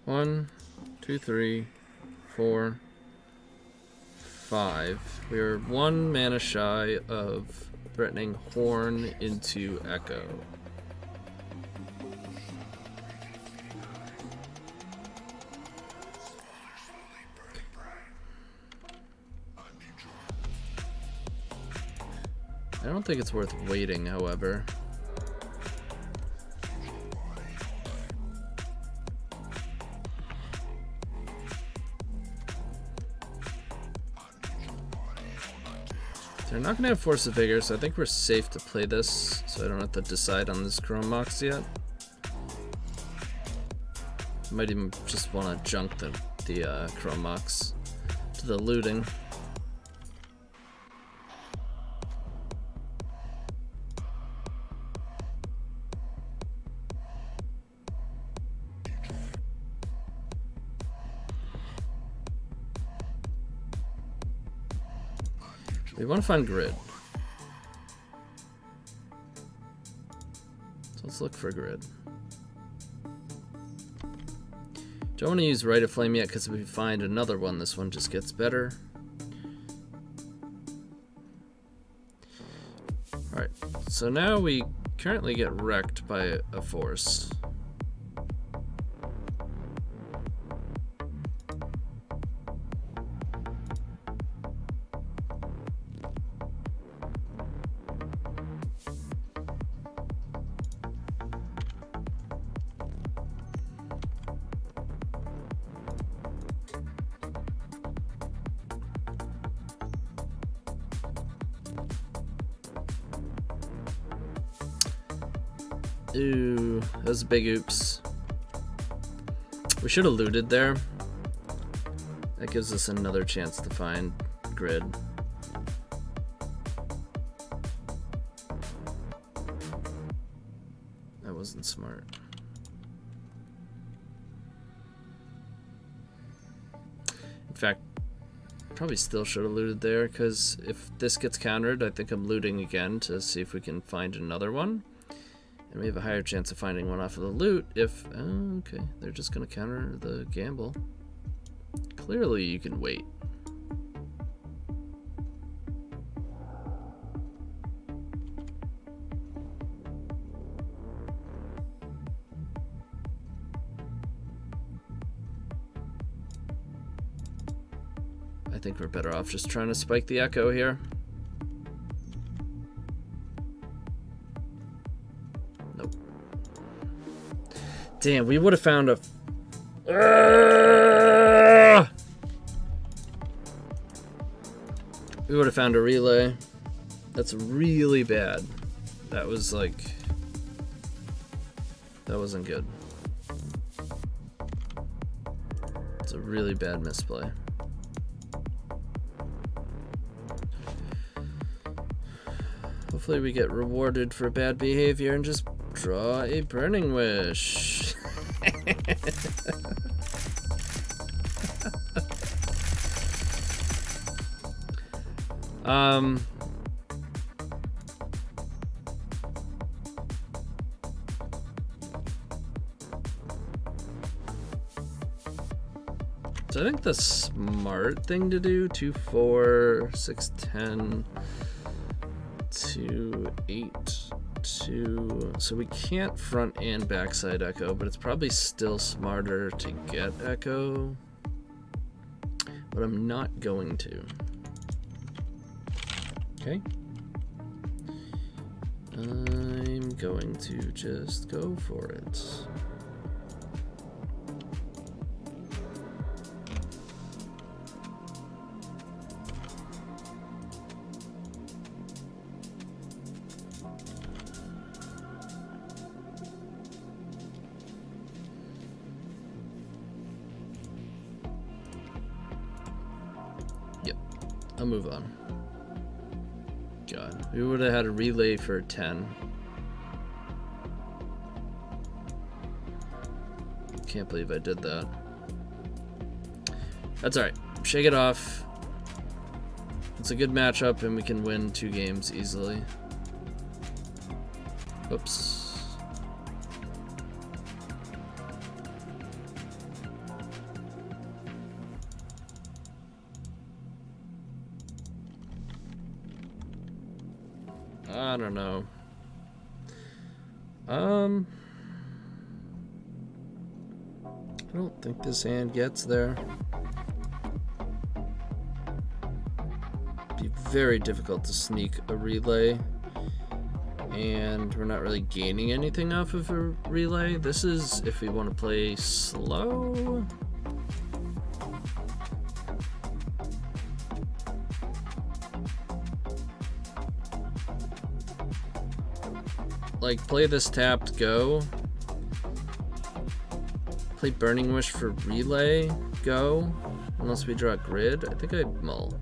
One, two, three, 4, 5. We're 1 mana shy of threatening Horn into Echo. I don't think it's worth waiting, however. They're not going to have Force of Vigor, so I think we're safe to play this, so I don't have to decide on this Chrome Mox yet. Might even just want to junk the Chrome Mox to the looting. We want to find grid. So let's look for grid. Don't want to use Rite of Flame yet because if we find another one, this one just gets better. Alright, so now we currently get wrecked by a force. Ooh, that was a big oops. We should have looted there. That gives us another chance to find grid. That wasn't smart. In fact, probably still should have looted there, because if this gets countered, I think I'm looting again to see if we can find another one. And we have a higher chance of finding one off of the loot if... okay, they're just going to counter the gamble. Clearly you can wait. I think we're better off just trying to spike the Echo here. Damn, we would have found a... We would have found a relay. That's really bad. That was like... That wasn't good. It's a really bad misplay. Hopefully we get rewarded for bad behavior and just draw a Burning Wish. So I think the smart thing to do, 2, 4, 6, 10, to 8 to... So we can't front and backside echo, but it's probably still smarter to get echo. But I'm not going to. Okay. I'm going to just go for it. Yep, I'll move on. God, we would have had a relay for 10. Can't believe I did that. That's alright. Shake it off. It's a good matchup and we can win 2 games easily. Oops. I don't know. I don't think this hand gets there. Be very difficult to sneak a relay, and we're not really gaining anything off of a relay. This is if we want to play slow. Like, play this tapped go. Play Burning Wish for relay, go. Unless we draw grid. I think I mull.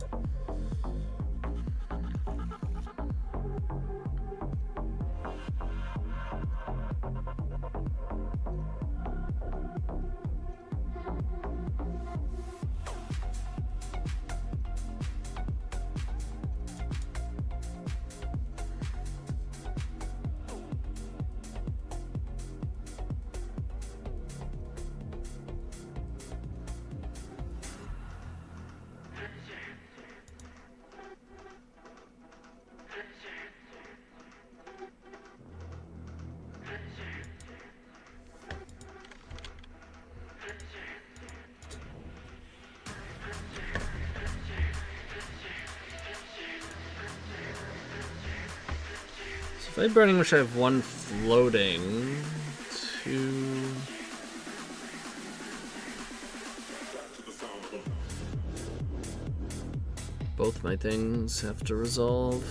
If I Burning Wish, I have 1 floating. 2. Both my things have to resolve.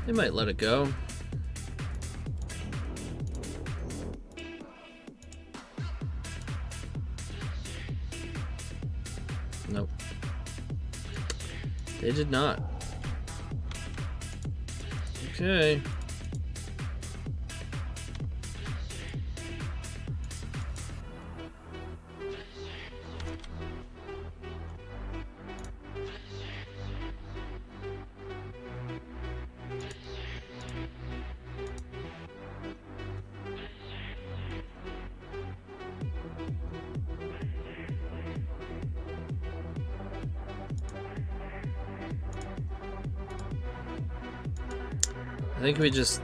They might let it go. Nope. They did not. Okay. I think we just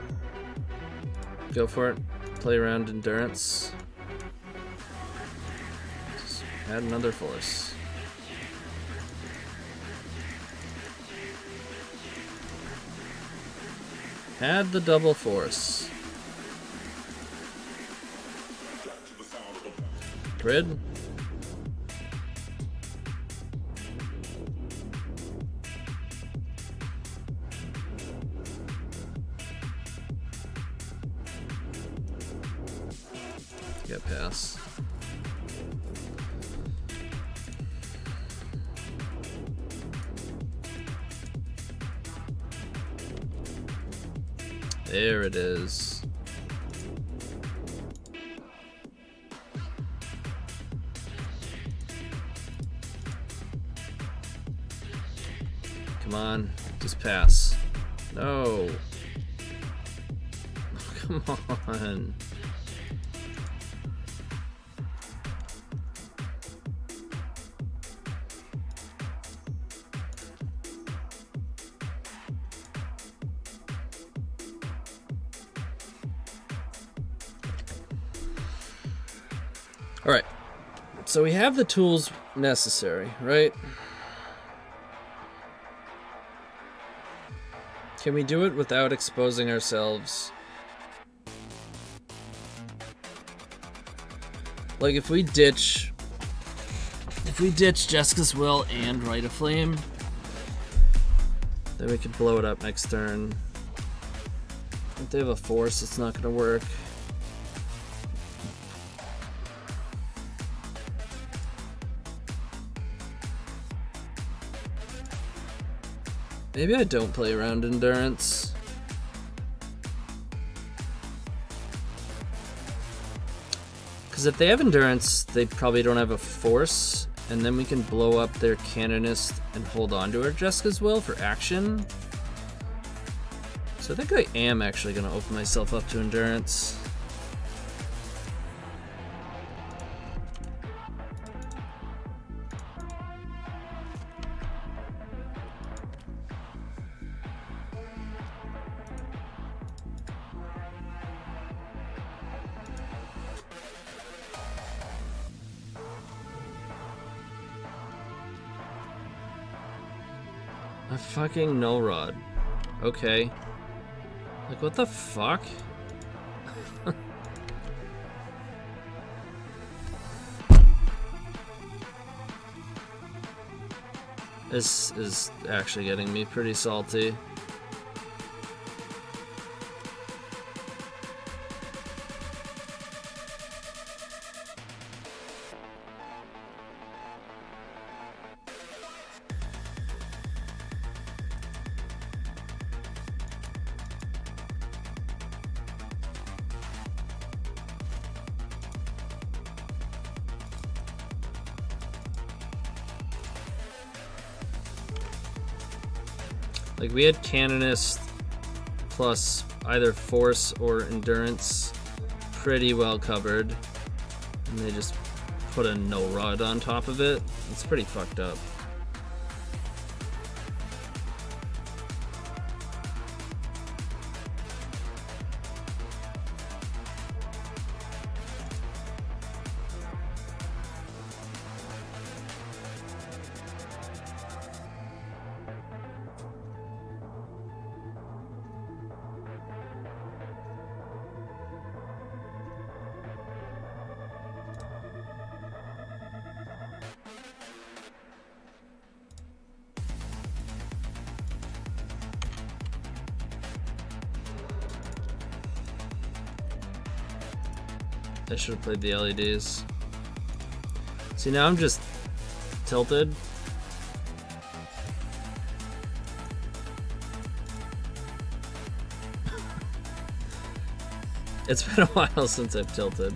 go for it, play around endurance. Just add another force. Add the double force. Grid. Get pass. There it is. on, just pass. No. Come on. All right. So we have the tools necessary, right? Can we do it without exposing ourselves? Like if we ditch Jessica's Will and Rite of Flame, then we could blow it up next turn. If they have a force, it's not gonna work. Maybe I don't play around endurance. Because if they have endurance, they probably don't have a force, and then we can blow up their canonist and hold on to our Jessica's Will for action. So I think I am actually going to open myself up to endurance. A fucking null rod. Okay. Like, what the fuck? This is actually getting me pretty salty. Like, we had Canonist plus either Force or Endurance pretty well covered, and they just put a no rod on top of it. It's pretty fucked up. I should have played the LEDs. See, now I'm just tilted. It's been a while since I've tilted.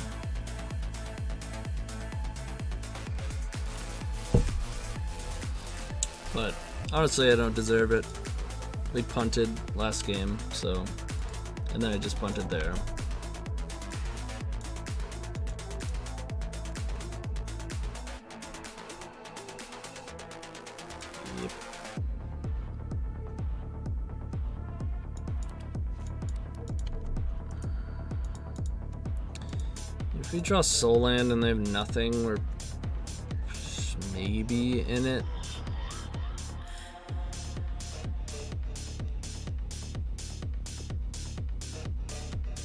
But honestly, I don't deserve it. We punted last game, so... And then I just punted there. If we draw Soul Land and they have nothing, we're maybe in it.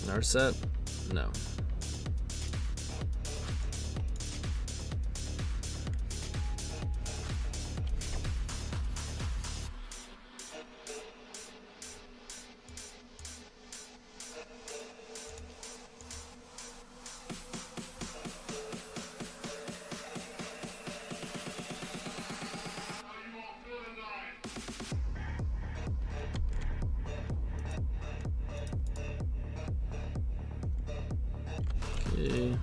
Narset? No. Okay.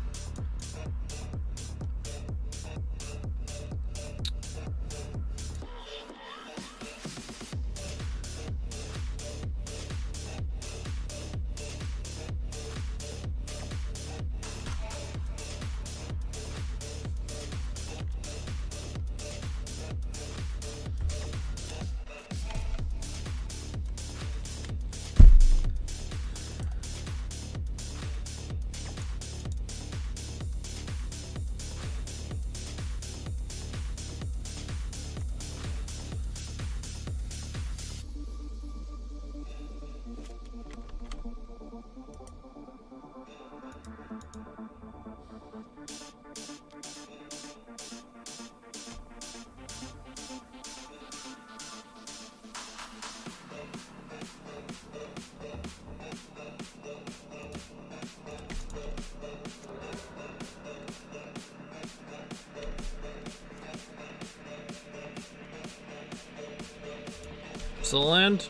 Cancel land.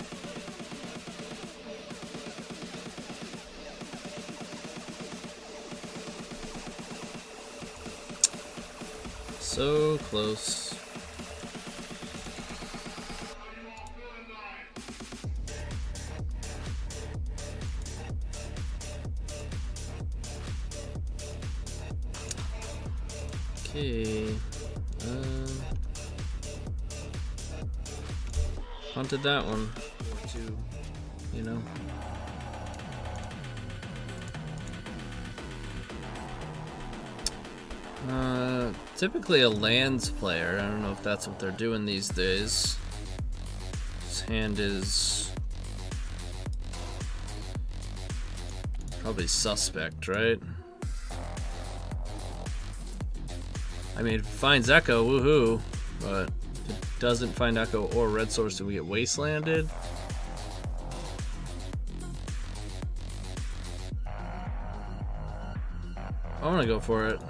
So close. Okay. Hunted that one. Or two, you know. Typically a lands player. I don't know if that's what they're doing these days. His hand is probably suspect, right? I mean, it finds Echo, woohoo, but if it doesn't find Echo or Red Source, do we get Wastelanded? I want to go for it.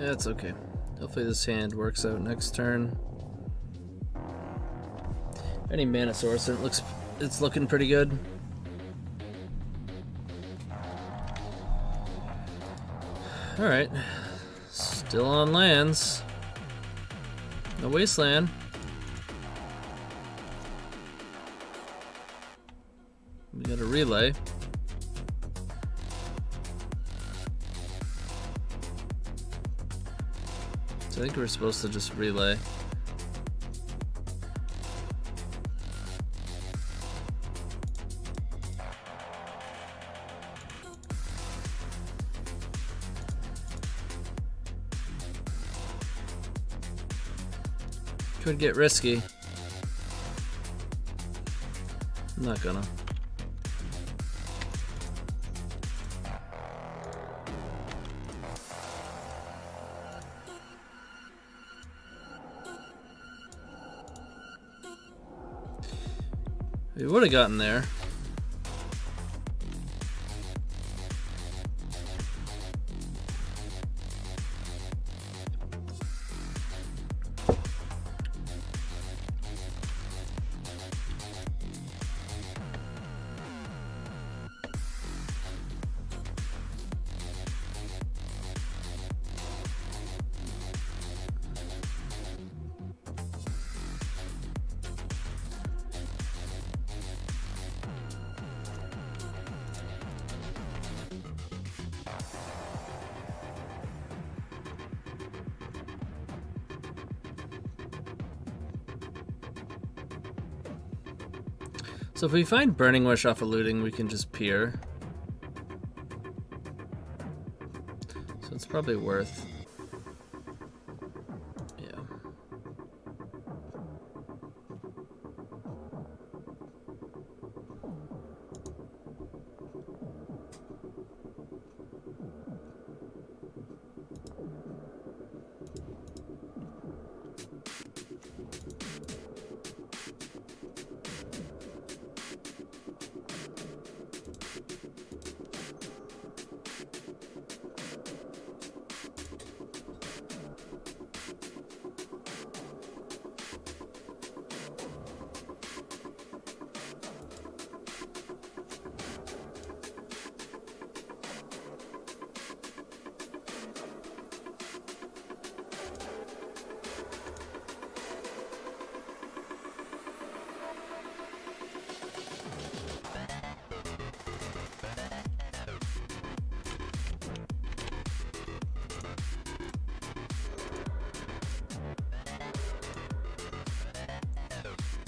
Yeah, it's okay. Hopefully this hand works out next turn. Any mana source, it's looking pretty good. Alright. Still on lands. No wasteland. We got a relay. So I think we're supposed to just relay. Could get risky. I'm not gonna. We would have gotten there. So if we find Burning Wish off of looting, we can just peer. So it's probably worth. Yeah.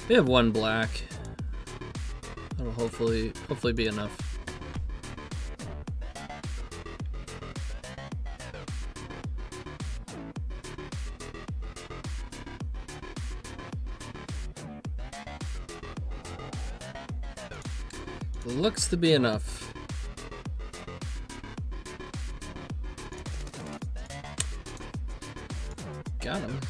We have one black. That'll hopefully be enough. Looks to be enough. Got him.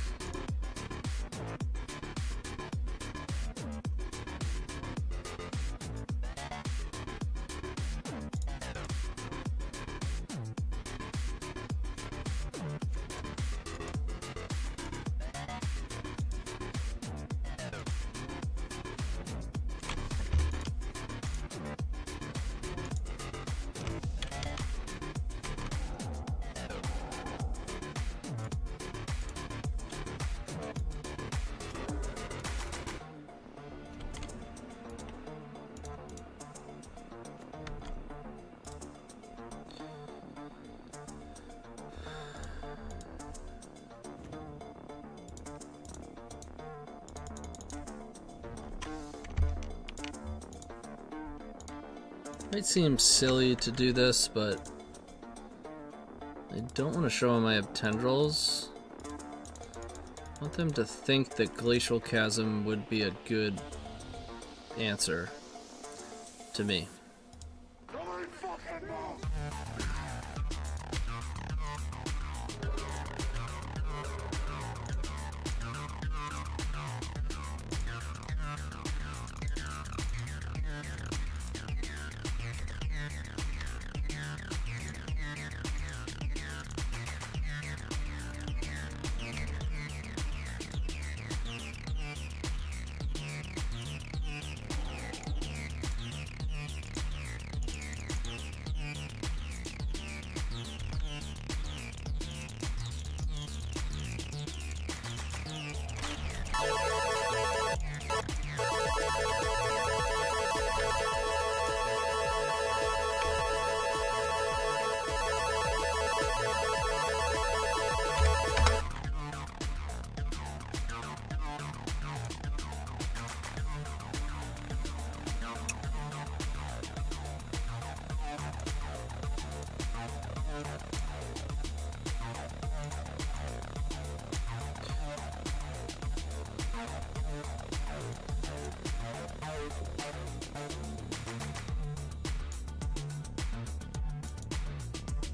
Might seem silly to do this, but I don't want to show them I have tendrils. I want them to think that Glacial Chasm would be a good answer to me.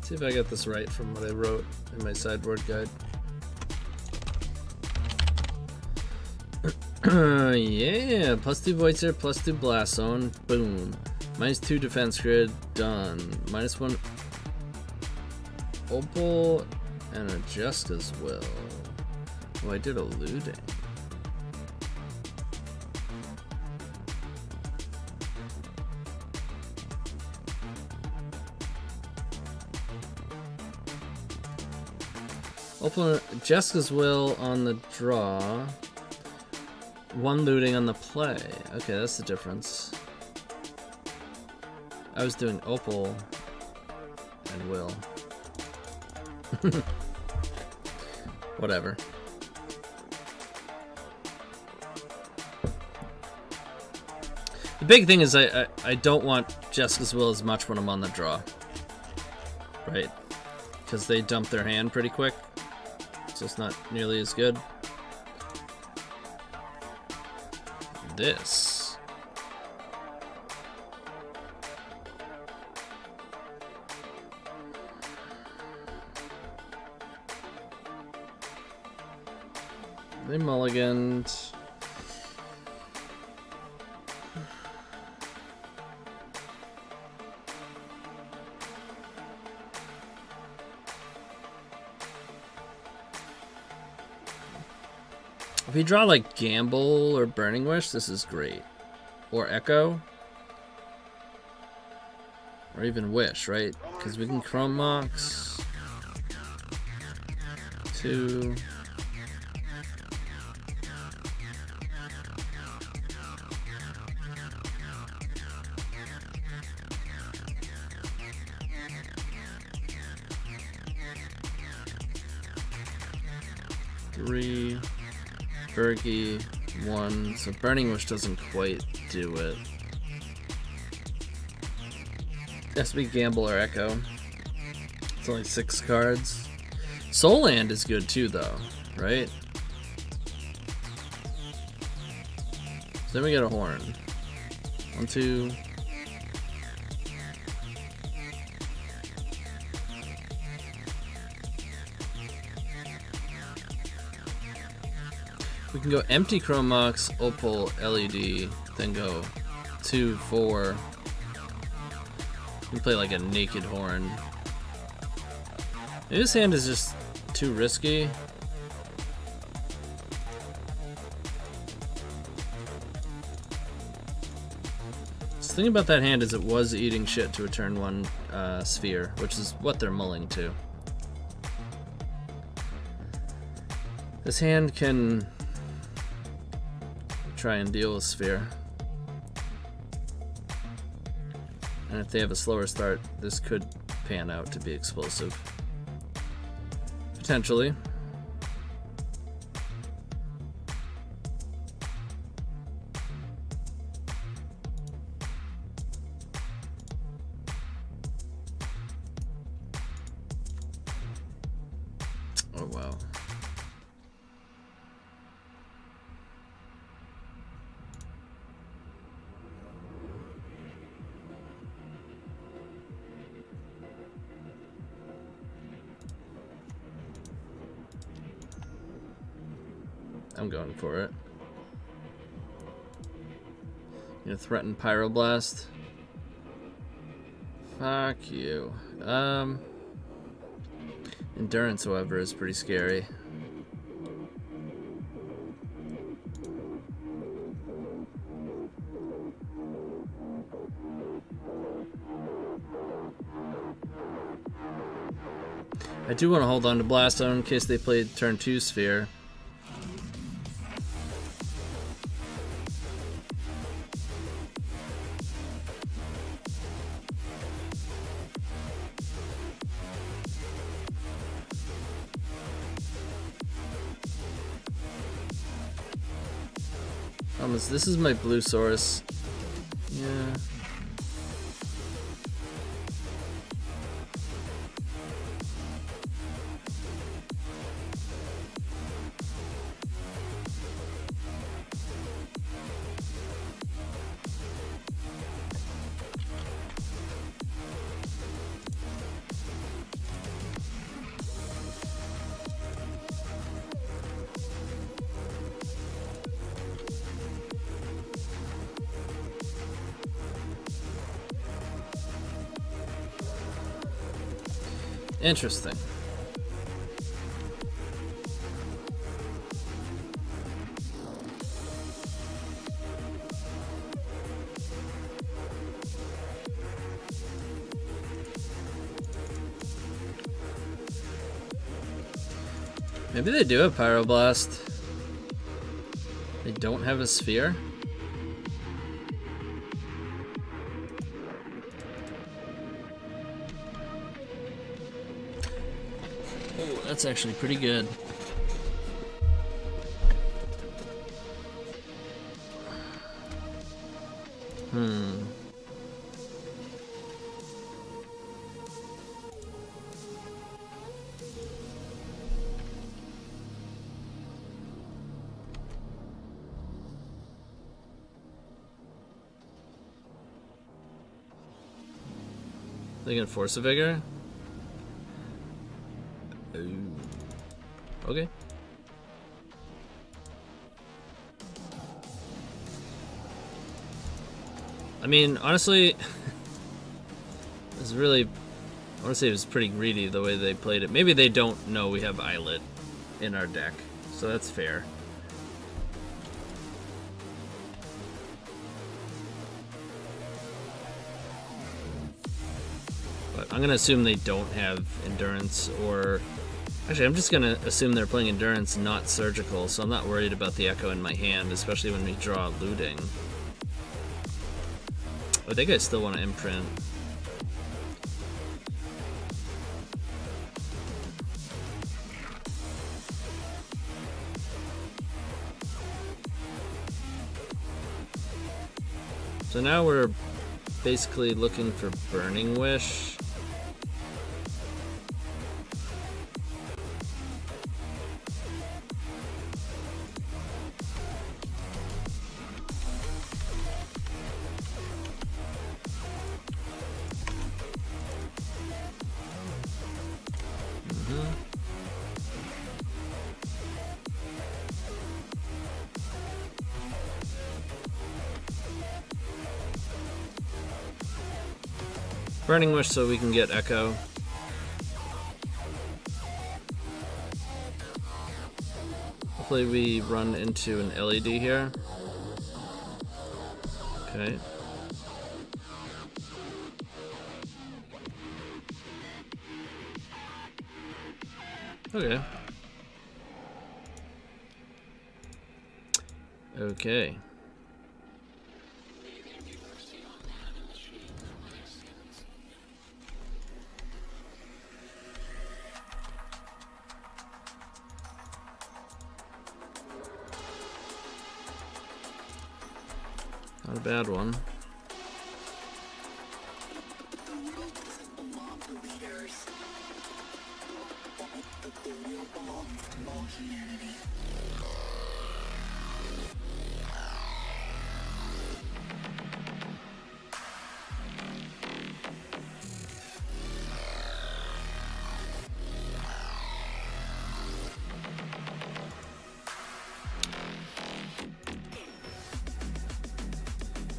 See if I got this right from what I wrote in my sideboard guide. Yeah, +2 Voidster, +2 Blast Zone, boom. -2 Defense Grid, done. -1 Opal and a Jessica's Will. Oh, I did a looting. Open Jessica's Will on the draw. 1 looting on the play. Okay, that's the difference. I was doing Opal and Will. Whatever. The big thing is I don't want Jessica's Will as much when I'm on the draw. Right? Because they dump their hand pretty quick. So it's not nearly as good. This. They mulliganed. If you draw like Gamble or Burning Wish, this is great. Or Echo. Or even Wish, right? Because we can Chrome Mox. 2. Three. Bergie, 1. So Burning Wish doesn't quite do it. Has to be Gamble or Echo. It's only 6 cards. Soul Land is good too, though, right? So then we get a Horn. 1, 2, We can go empty Chrome Mox, Opal, LED, then go 2, 4. We can play like a naked horn. Maybe this hand is just too risky. The thing about that hand is it was eating shit to a turn 1 sphere, which is what they're mulling to. This hand can try and deal with sphere. And if they have a slower start, this could pan out to be explosive. Potentially. Oh wow. I'm going for it. You know, threaten Pyroblast. Fuck you. Endurance, however, is pretty scary. I do want to hold on to Blast Zone in case they play turn 2 sphere. This is my blue source. Yeah. Interesting. Maybe they do have Pyroblast. They don't have a sphere? Oh, that's actually pretty good. They can force a vigor? Ooh. Okay. I mean, honestly, it's really, I want to say it was pretty greedy the way they played it. Maybe they don't know we have Islet in our deck, so that's fair. But I'm going to assume they don't have Endurance, or actually I'm just going to assume they're playing Endurance, not Surgical, so I'm not worried about the Echo in my hand, especially when we draw Looting. I think I still want to imprint. So now we're basically looking for Burning Wish. Burning Wish so we can get Echo. Hopefully we run into an LED here. Okay. Okay. Okay. Not a bad one.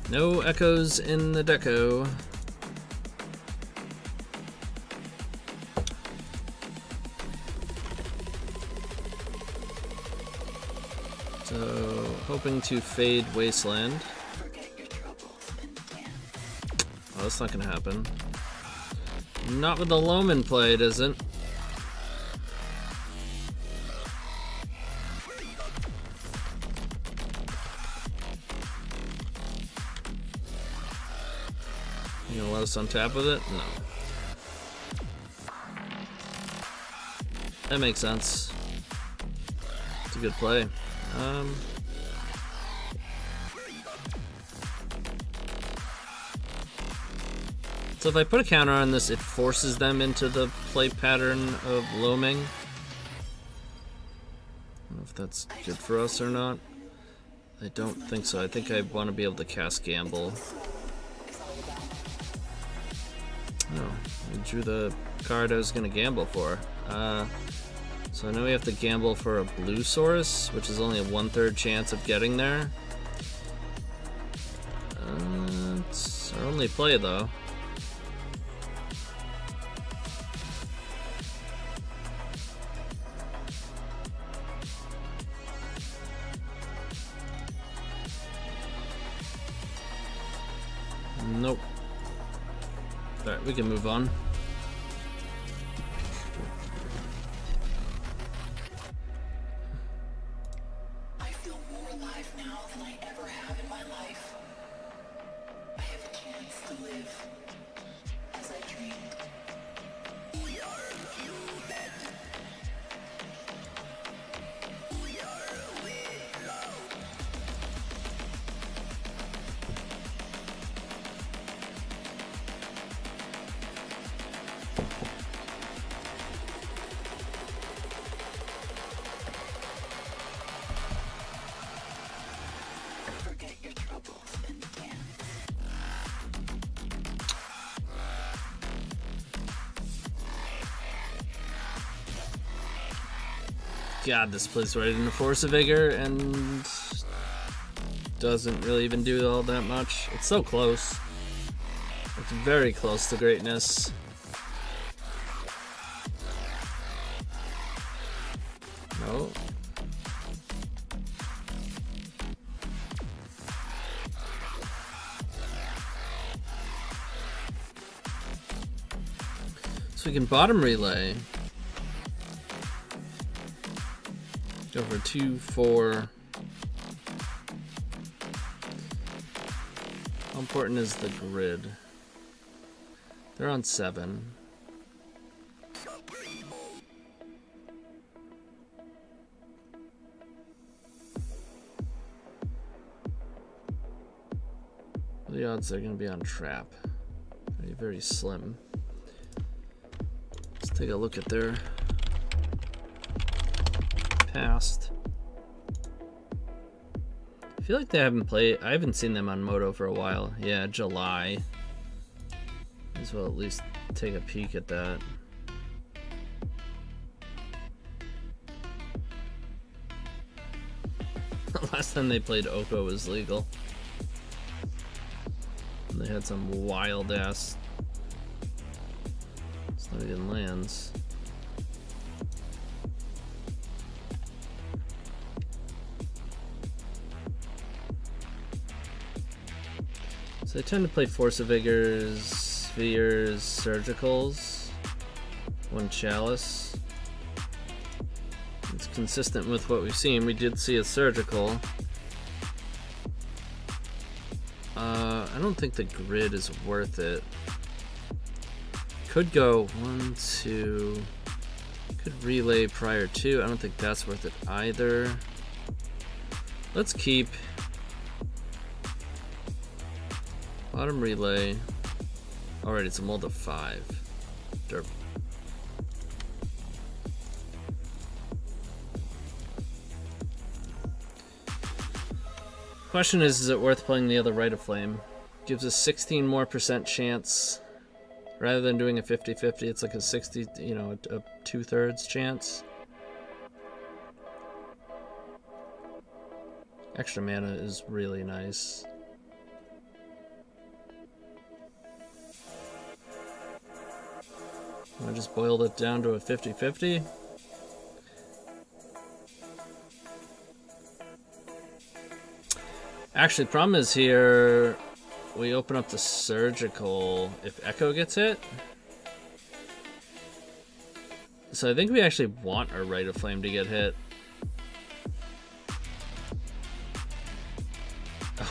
No echoes in the deco. So, hoping to fade Wasteland. Oh, that's not gonna happen. Not with the Loman play, it isn't. You gonna let us on tap with it? No. That makes sense. It's a good play. So if I put a counter on this, it forces them into the play pattern of loaming. I don't know if that's good for us or not. I don't think so. I think I want to be able to cast Gamble. Oh, I drew the card I was going to gamble for. So I know we have to gamble for a blue source, which is only a 1/3 chance of getting there. It's our only play though. Nope. Alright, we can move on. I feel more alive now than I ever have in my life. I have a chance to live as I dreamed. We are human. We are love. Forget your troubles and dance. God, this plays right into Force of Vigor and doesn't really even do all that much. It's so close. It's very close to greatness. No. So we can bottom relay. Go for 2, 4. How important is the grid? They're on 7. What are the odds they're going to be on trap? Very, very slim. Let's take a look at their past. I feel like they haven't played. I haven't seen them on Moto for a while. Yeah, July. Might as well at least take a peek at that. Last time they played Oko was legal. And they had some wild ass Not even lands. So I tend to play Force of Vigors, Spheres, Surgicals, one Chalice. It's consistent with what we've seen. We did see a Surgical. I don't think the grid is worth it. Could go 1, 2. Could relay prior to. I don't think that's worth it either. Let's keep bottom relay. Alright, it's a mold of 5. Derp. Question is it worth playing the other Rite of Flame? Gives us 16% more chance. Rather than doing a 50-50, it's like a 60, you know, a 2/3 chance. Extra mana is really nice. I just boiled it down to a 50-50. Actually, the problem is here, we open up the Surgical if Echo gets hit. So I think we actually want our Rite of Flame to get hit.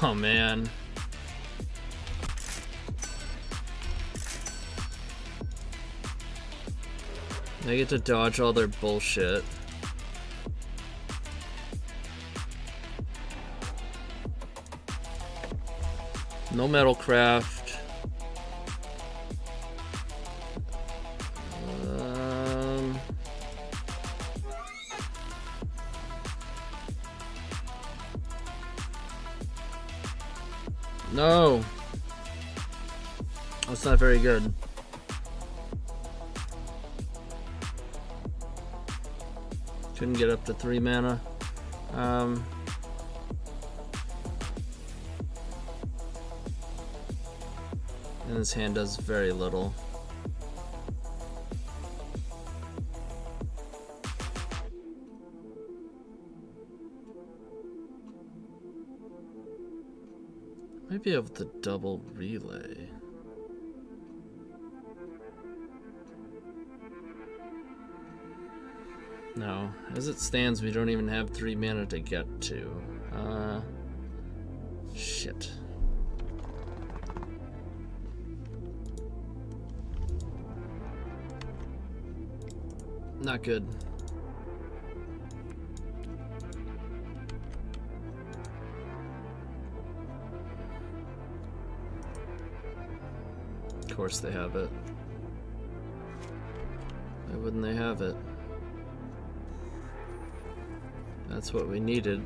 Oh man. They get to dodge all their bullshit. No Metalcraft. No. That's not very good. Couldn't get up to 3 mana. And his hand does very little. Might be able to double relay. No, as it stands, we don't even have 3 mana to get to. Shit. Not good. Of course they have it. Why wouldn't they have it? That's what we needed.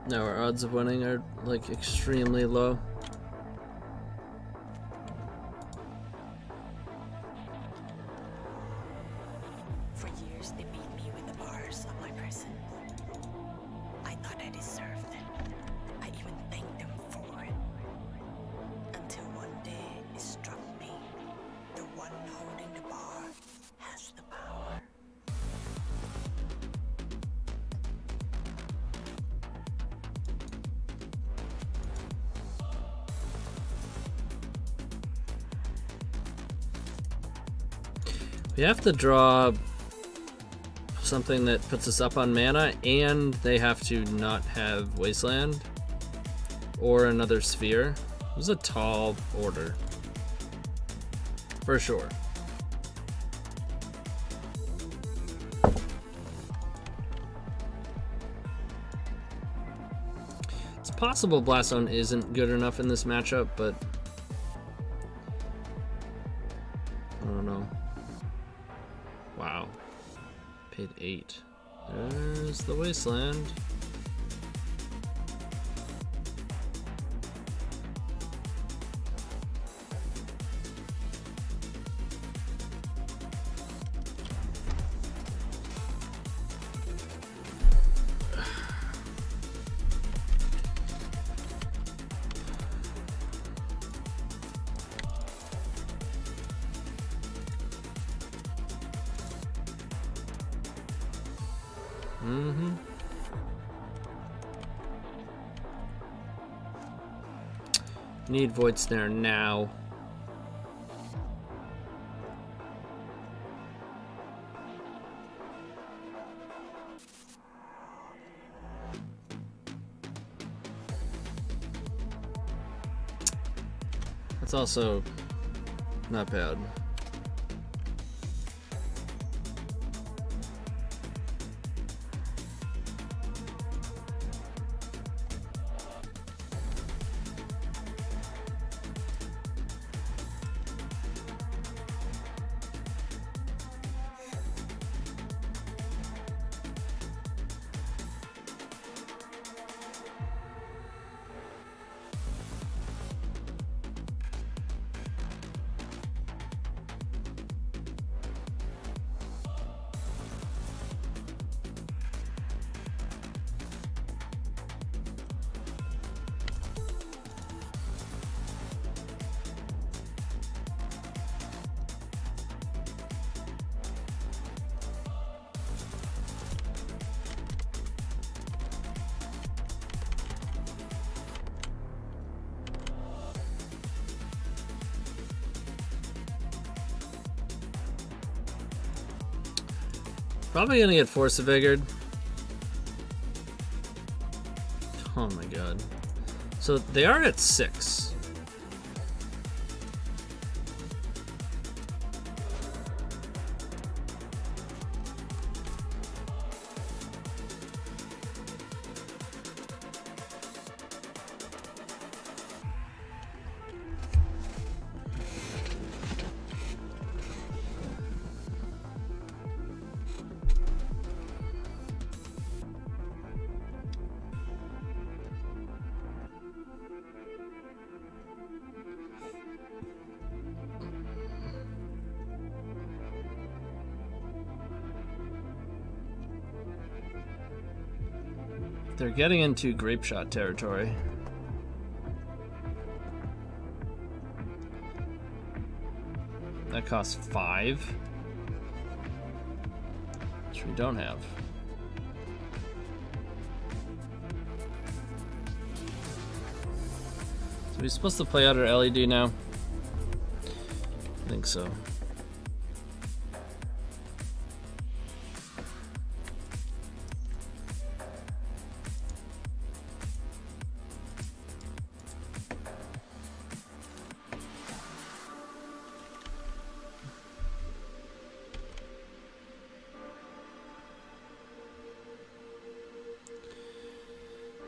Now our odds of winning are like extremely low. For years, they beat me with the bars of my prison. I thought I deserved it. I even thanked them for it. Until one day, it struck me. The one holding the bar has the power. We have to draw something that puts us up on mana, and they have to not have Wasteland or another Sphere. This is a tall order. For sure. It's possible Blast Zone isn't good enough in this matchup, but I don't know. Wow. Paid 8. There's the Wasteland. Mm-hmm. Need Void Snare now. That's also not bad. Probably gonna get Force of Vigor. Oh my god. So they are at 6. They're getting into grape shot territory. That costs 5, which we don't have. So we're supposed to play out our LED now? I think so.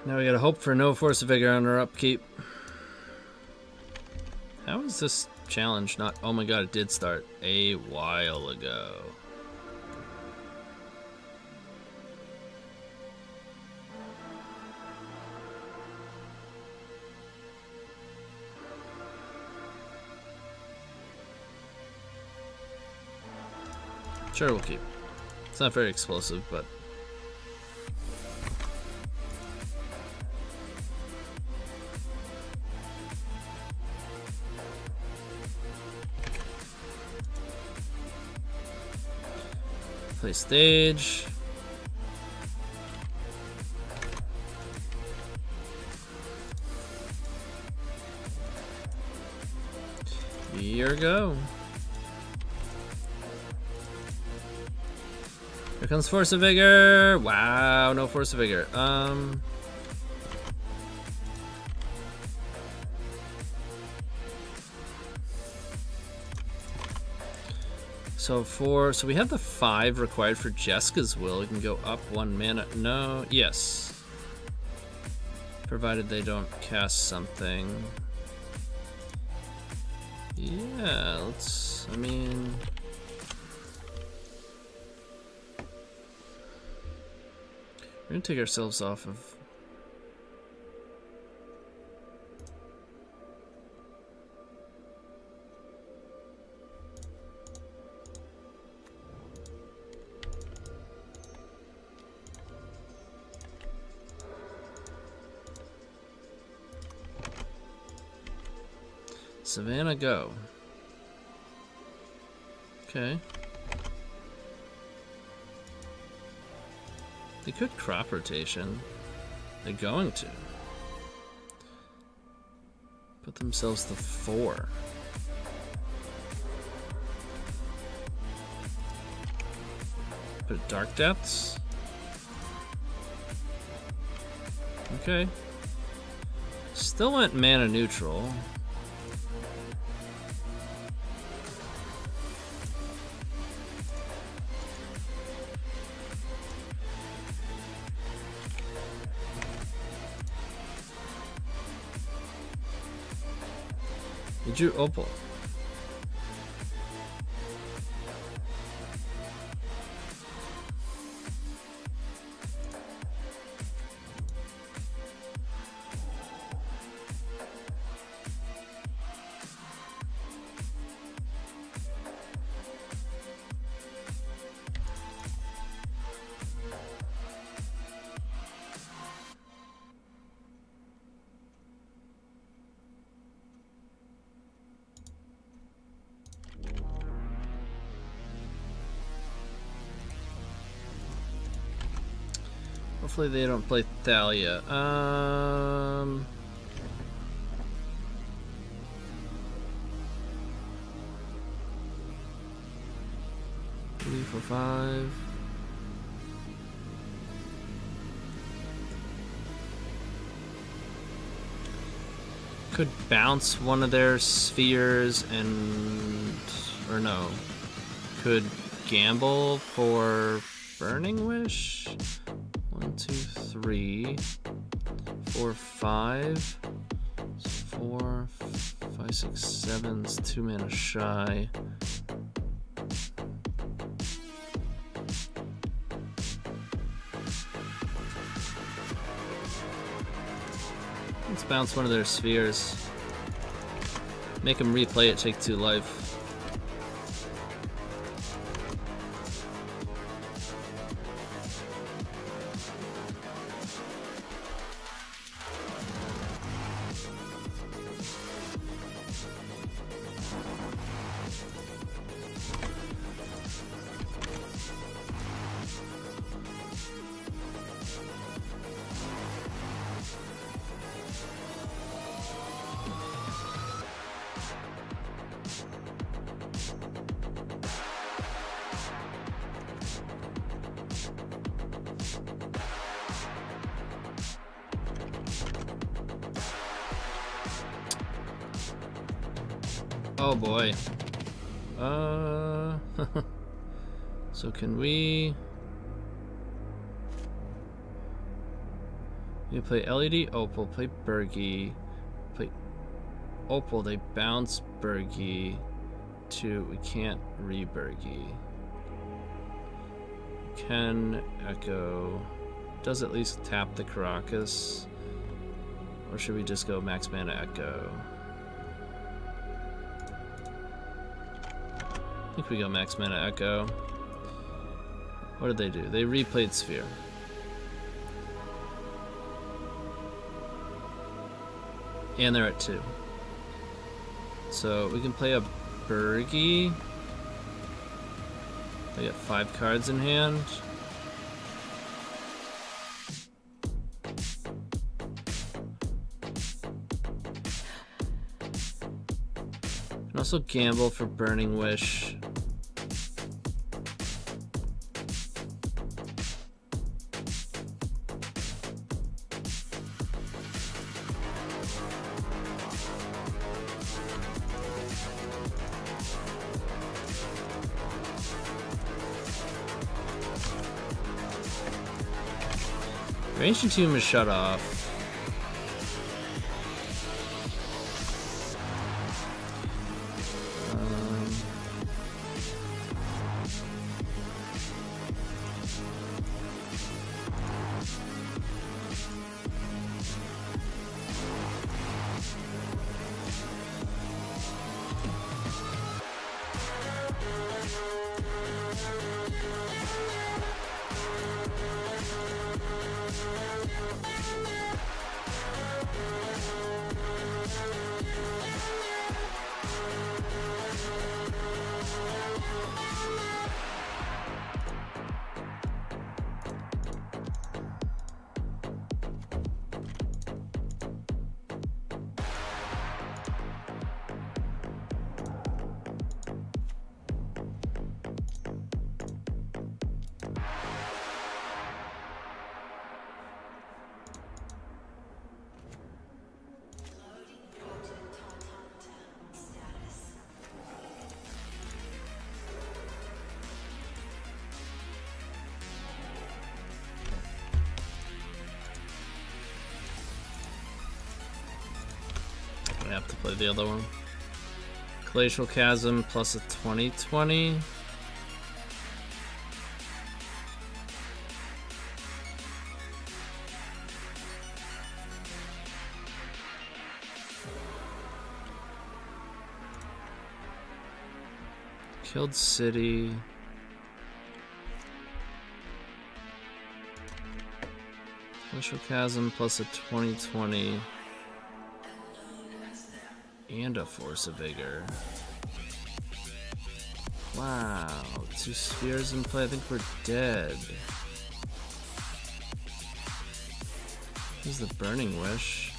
Now we gotta hope for no Force of Vigor on our upkeep. How is this challenge not... Oh my god, it did start a while ago. Sure, we'll keep. It's not very explosive, but... Play stage. Here go. Here comes Force of Vigor. Wow, no Force of Vigor. So we have the 5 required for Jeska's Will. We can go up 1 mana. No, yes. Provided they don't cast something. Yeah, let's, I mean... We're gonna take ourselves off of... Savannah, go. Okay. They could crop rotation. They're going to. Put themselves to 4. Put Dark Depths. Okay. Still went mana neutral. You drew Opal. Hopefully they don't play Thalia. 3, 4, 5. Could bounce one of their spheres and... or no. Could gamble for Burning Wish? 1, 2, 3, 4, 5. 4, 5, 6, 7. It's 2 mana shy. Let's bounce one of their spheres. Make them replay it, take 2 life. Oh boy. So can we play LED, Opal, play Bergie, play Opal, they bounce Bergie to, we can't re-Bergie. Can Echo, does at least tap the Caracas, or should we just go max mana Echo? I think we go max mana Echo. What did they do? They replayed Sphere. And they're at 2. So we can play a Bergie. They got 5 cards in hand. Can also gamble for Burning Wish. Your Ancient Tomb is shut off. have to play the other one. Glacial Chasm plus a 20/20. Killed City. Glacial Chasm plus a 20/20. And a Force of Vigor. Wow, 2 spheres in play. I think we're dead. Here's the Burning Wish.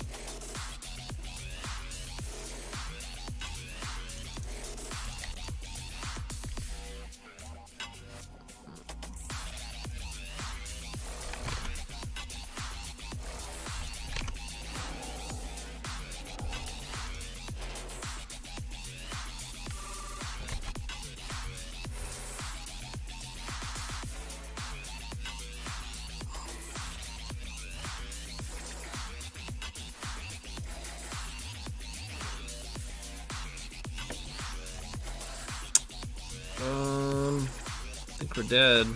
I think we're dead.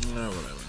Whatever.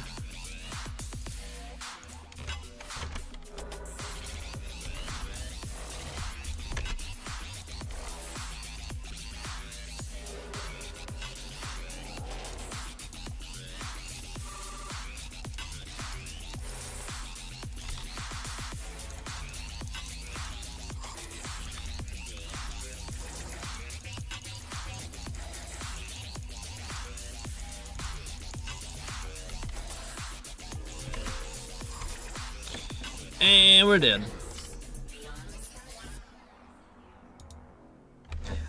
And we're dead.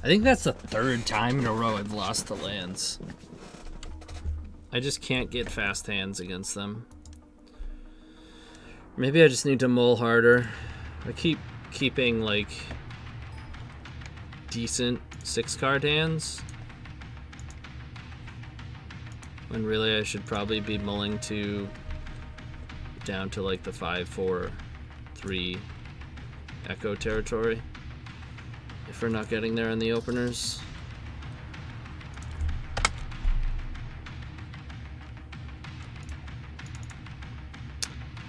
I think that's the 3rd time in a row I've lost to lands. I just can't get fast hands against them. Maybe I just need to mull harder. I keep keeping like decent 6-card hands, when really I should probably be mulling to down to like the 5-4-3 Echo territory if we're not getting there in the openers.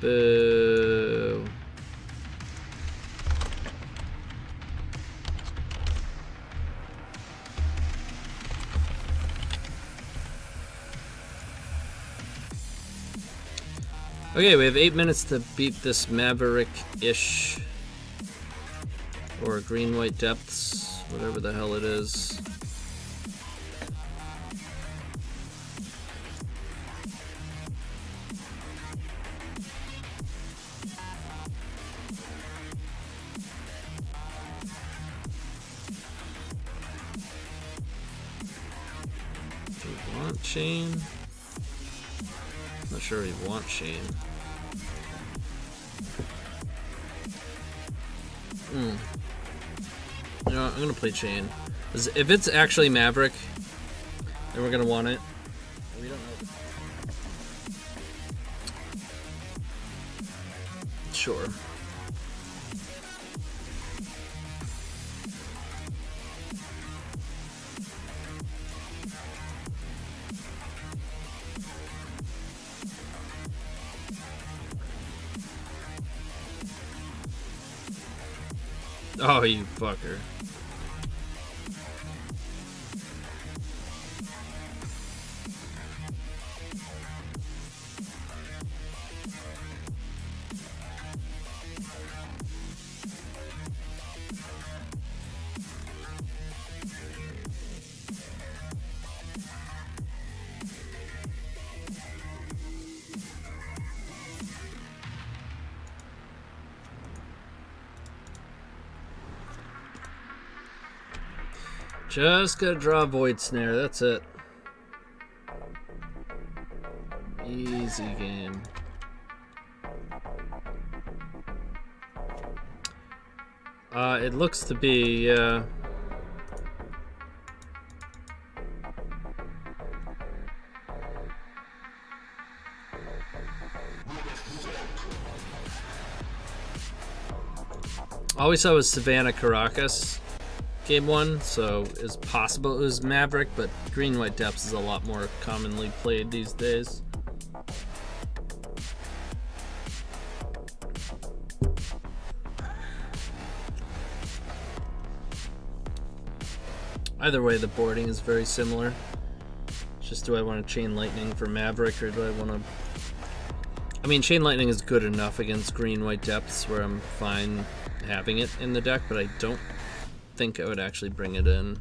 Boo. Okay, we have 8 minutes to beat this Maverick-ish, or Green-White Depths, whatever the hell it is. Do we want Chain? Not sure we want Chain. You know what, I'm gonna play Chain. 'Cause if it's actually Maverick, then we're gonna want it. We don't know. Sure. Oh, you fucker. Just gotta draw a Void Snare, that's it. Easy game. It looks to be, all we saw was Savannah Caracas. Game 1, so it's possible it was Maverick, but green-white depths is a lot more commonly played these days. Either way, the boarding is very similar. It's just, do I want to Chain Lightning for Maverick, or do I want to... I mean, Chain Lightning is good enough against green-white depths where I'm fine having it in the deck, but I don't think I would actually bring it in.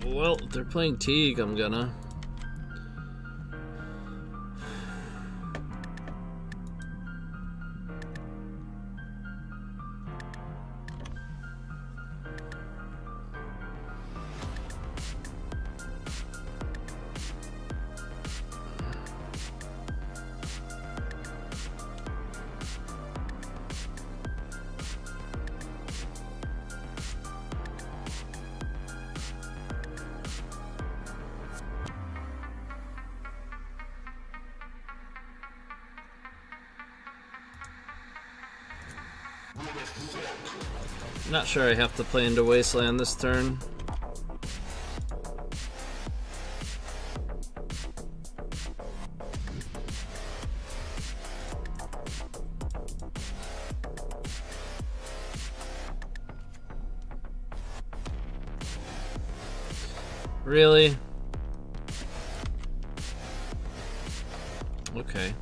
Well, if they're playing Teague, I'm gonna. Not sure I have to play into Wasteland this turn. Really? Okay.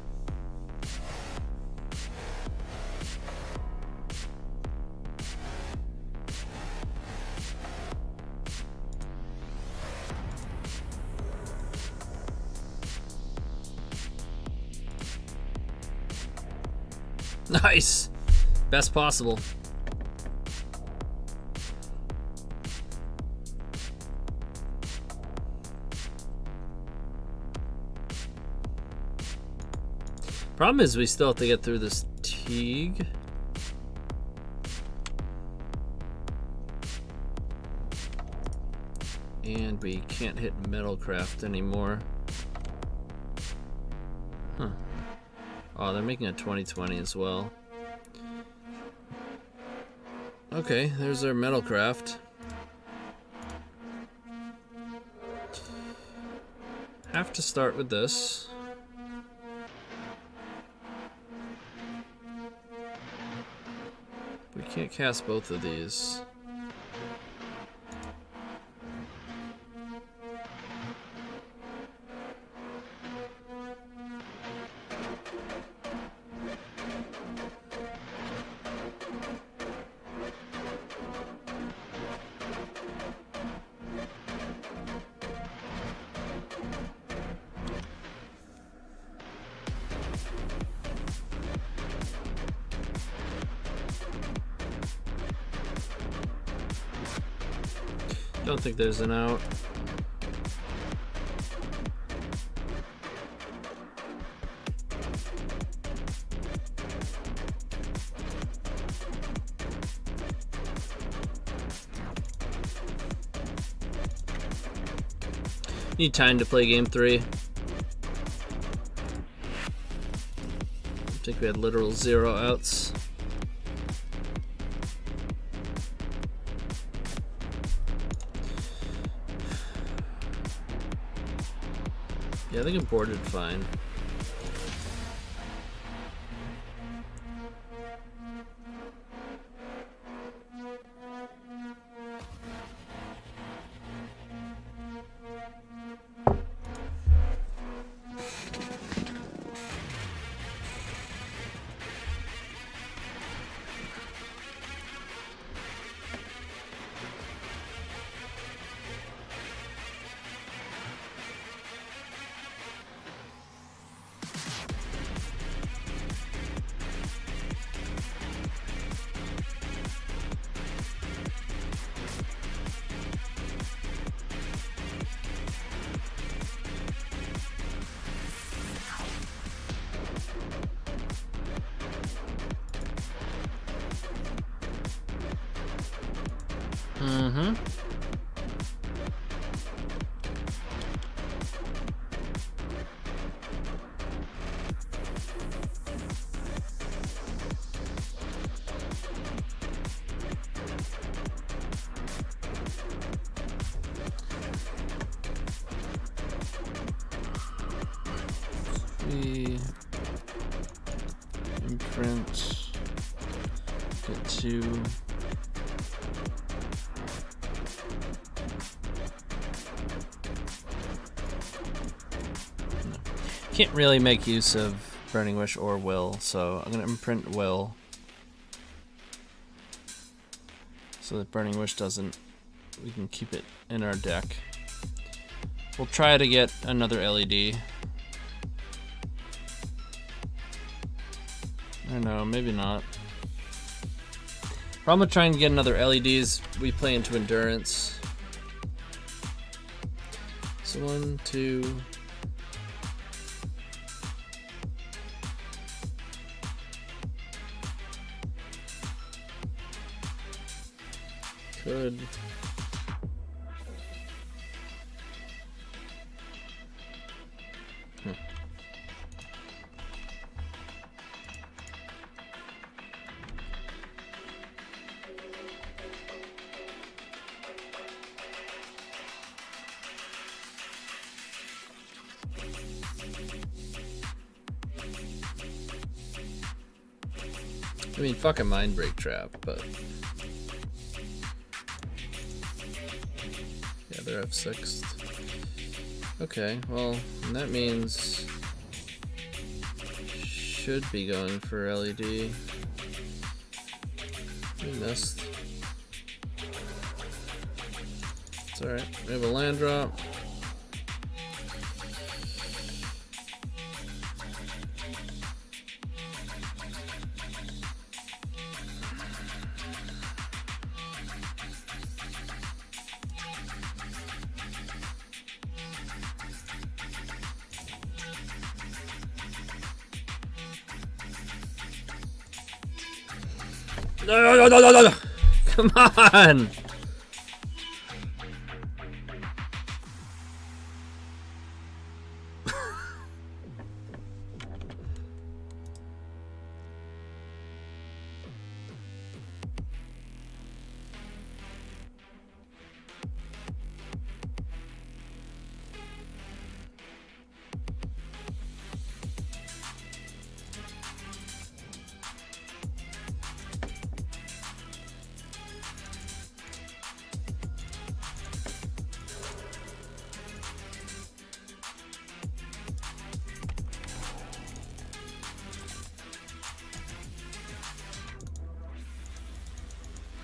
Nice! Best possible. Problem is we still have to get through this Teague. And we can't hit Metalcraft anymore. Huh. Oh, they're making a 2020 as well. Okay, there's our Metalcraft. Have to start with this. We can't cast both of these. Don't think there's an out. Need time to play game 3. I think we had literal 0 outs. Yeah, I think it boarded fine. Mm-hmm. We imprint, get 2. Can't really make use of Burning Wish or Will, so I'm going to imprint Will so that Burning Wish doesn't, we can keep it in our deck. We'll try to get another LED. I don't know, maybe not. Problem with trying to get another LED is we play into Endurance. So 1, 2... Could. I mean, fucking Mind Break Trap, but... Yeah, they're F6'd. Okay, well, that means... Should be going for LED. We missed. It's alright. We have a land drop. No. Come on!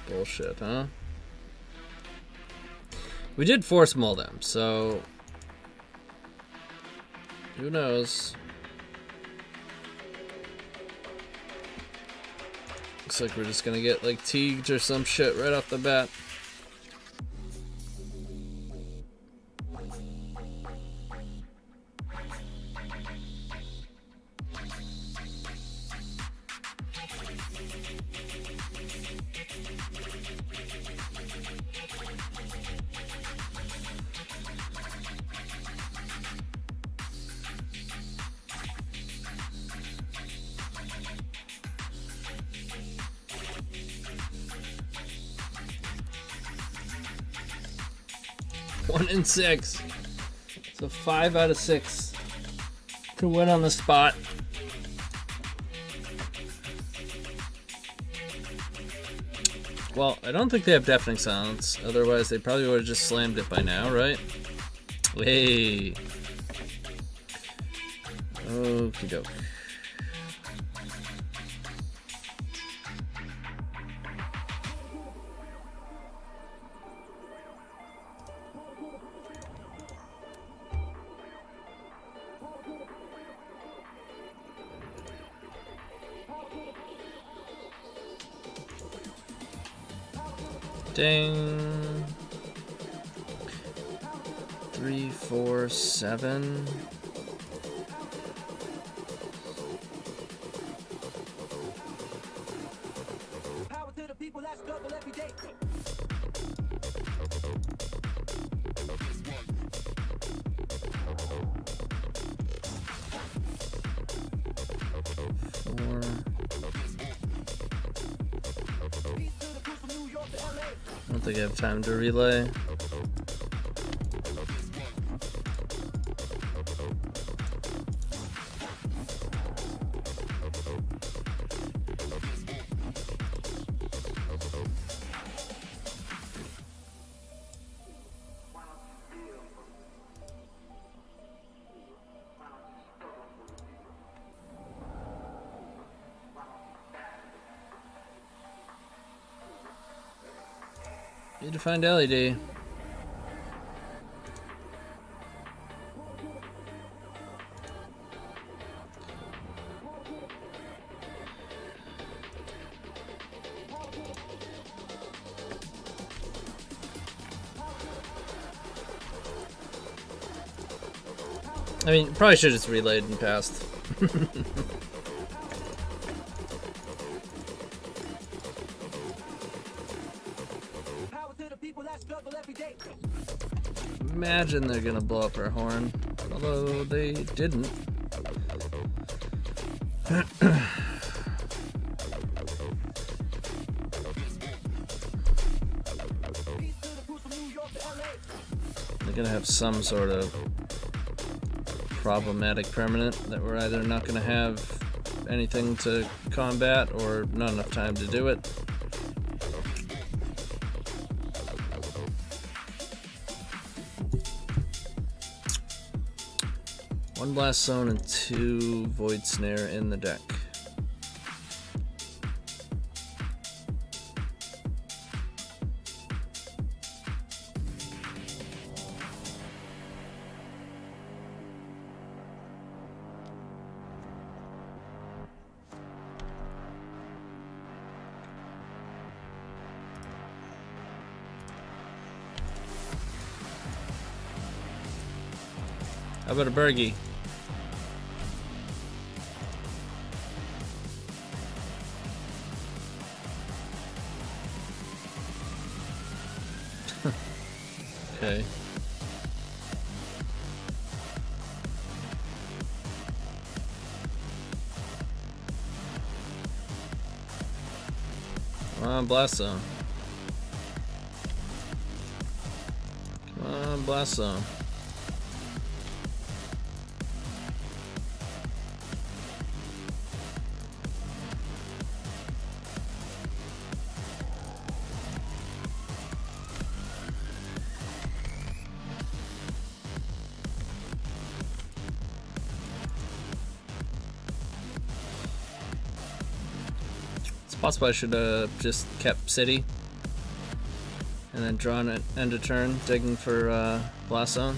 Bullshit, huh? We did force mull them, so who knows? Looks like we're just gonna get like teaged or some shit right off the bat. 1 in 6. So 5 out of 6 to win on the spot. Well, I don't think they have deafening silence. Otherwise, they probably would have just slammed it by now, right? Hey. Okie doke. Ding. 3, 4, 7. Power to the people that struggle every day. Four. I don't think I have time to relay. Need to find LED. I mean, probably should have just relayed and passed. Imagine they're gonna blow up our horn, although they didn't. They're gonna have some sort of problematic permanent that we're either not gonna have anything to combat or not enough time to do it. One blast zone and 2 void snare in the deck. How about a Bergie? Okay. Come on, blast zone. Come on, blast zone. Possibly I should have just kept city and then drawn it end of turn, digging for blast zone.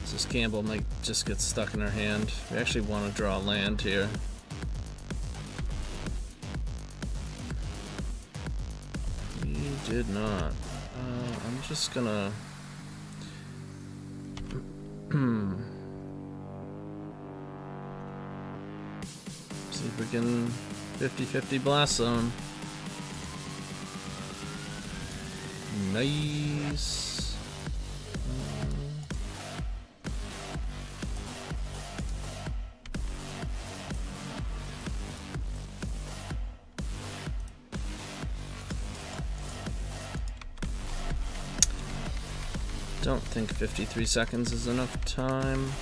So this Campbell might just get stuck in our hand. We actually want to draw land here. We did not. I'm just gonna. See if we can 50-50 blast zone. Nice. don't think 53 seconds is enough time.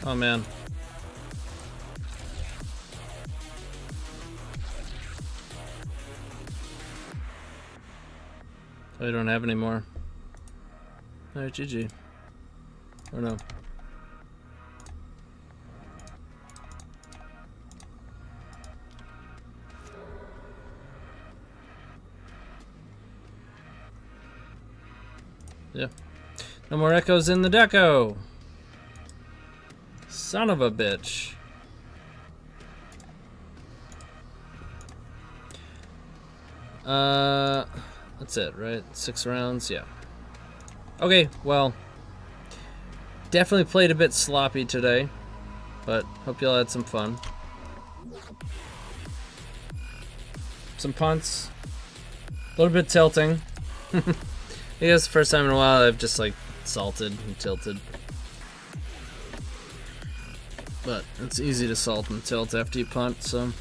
Oh man. I don't have any more. Alright, GG. Or no. Yeah. No more echoes in the deco. Son of a bitch. That's it, right? 6 rounds, yeah. Okay, well, definitely played a bit sloppy today, but hope y'all had some fun. Some punts, a little bit tilting. I guess the first time in a while I've just like salted and tilted. But it's easy to salt and tilt after you punt, so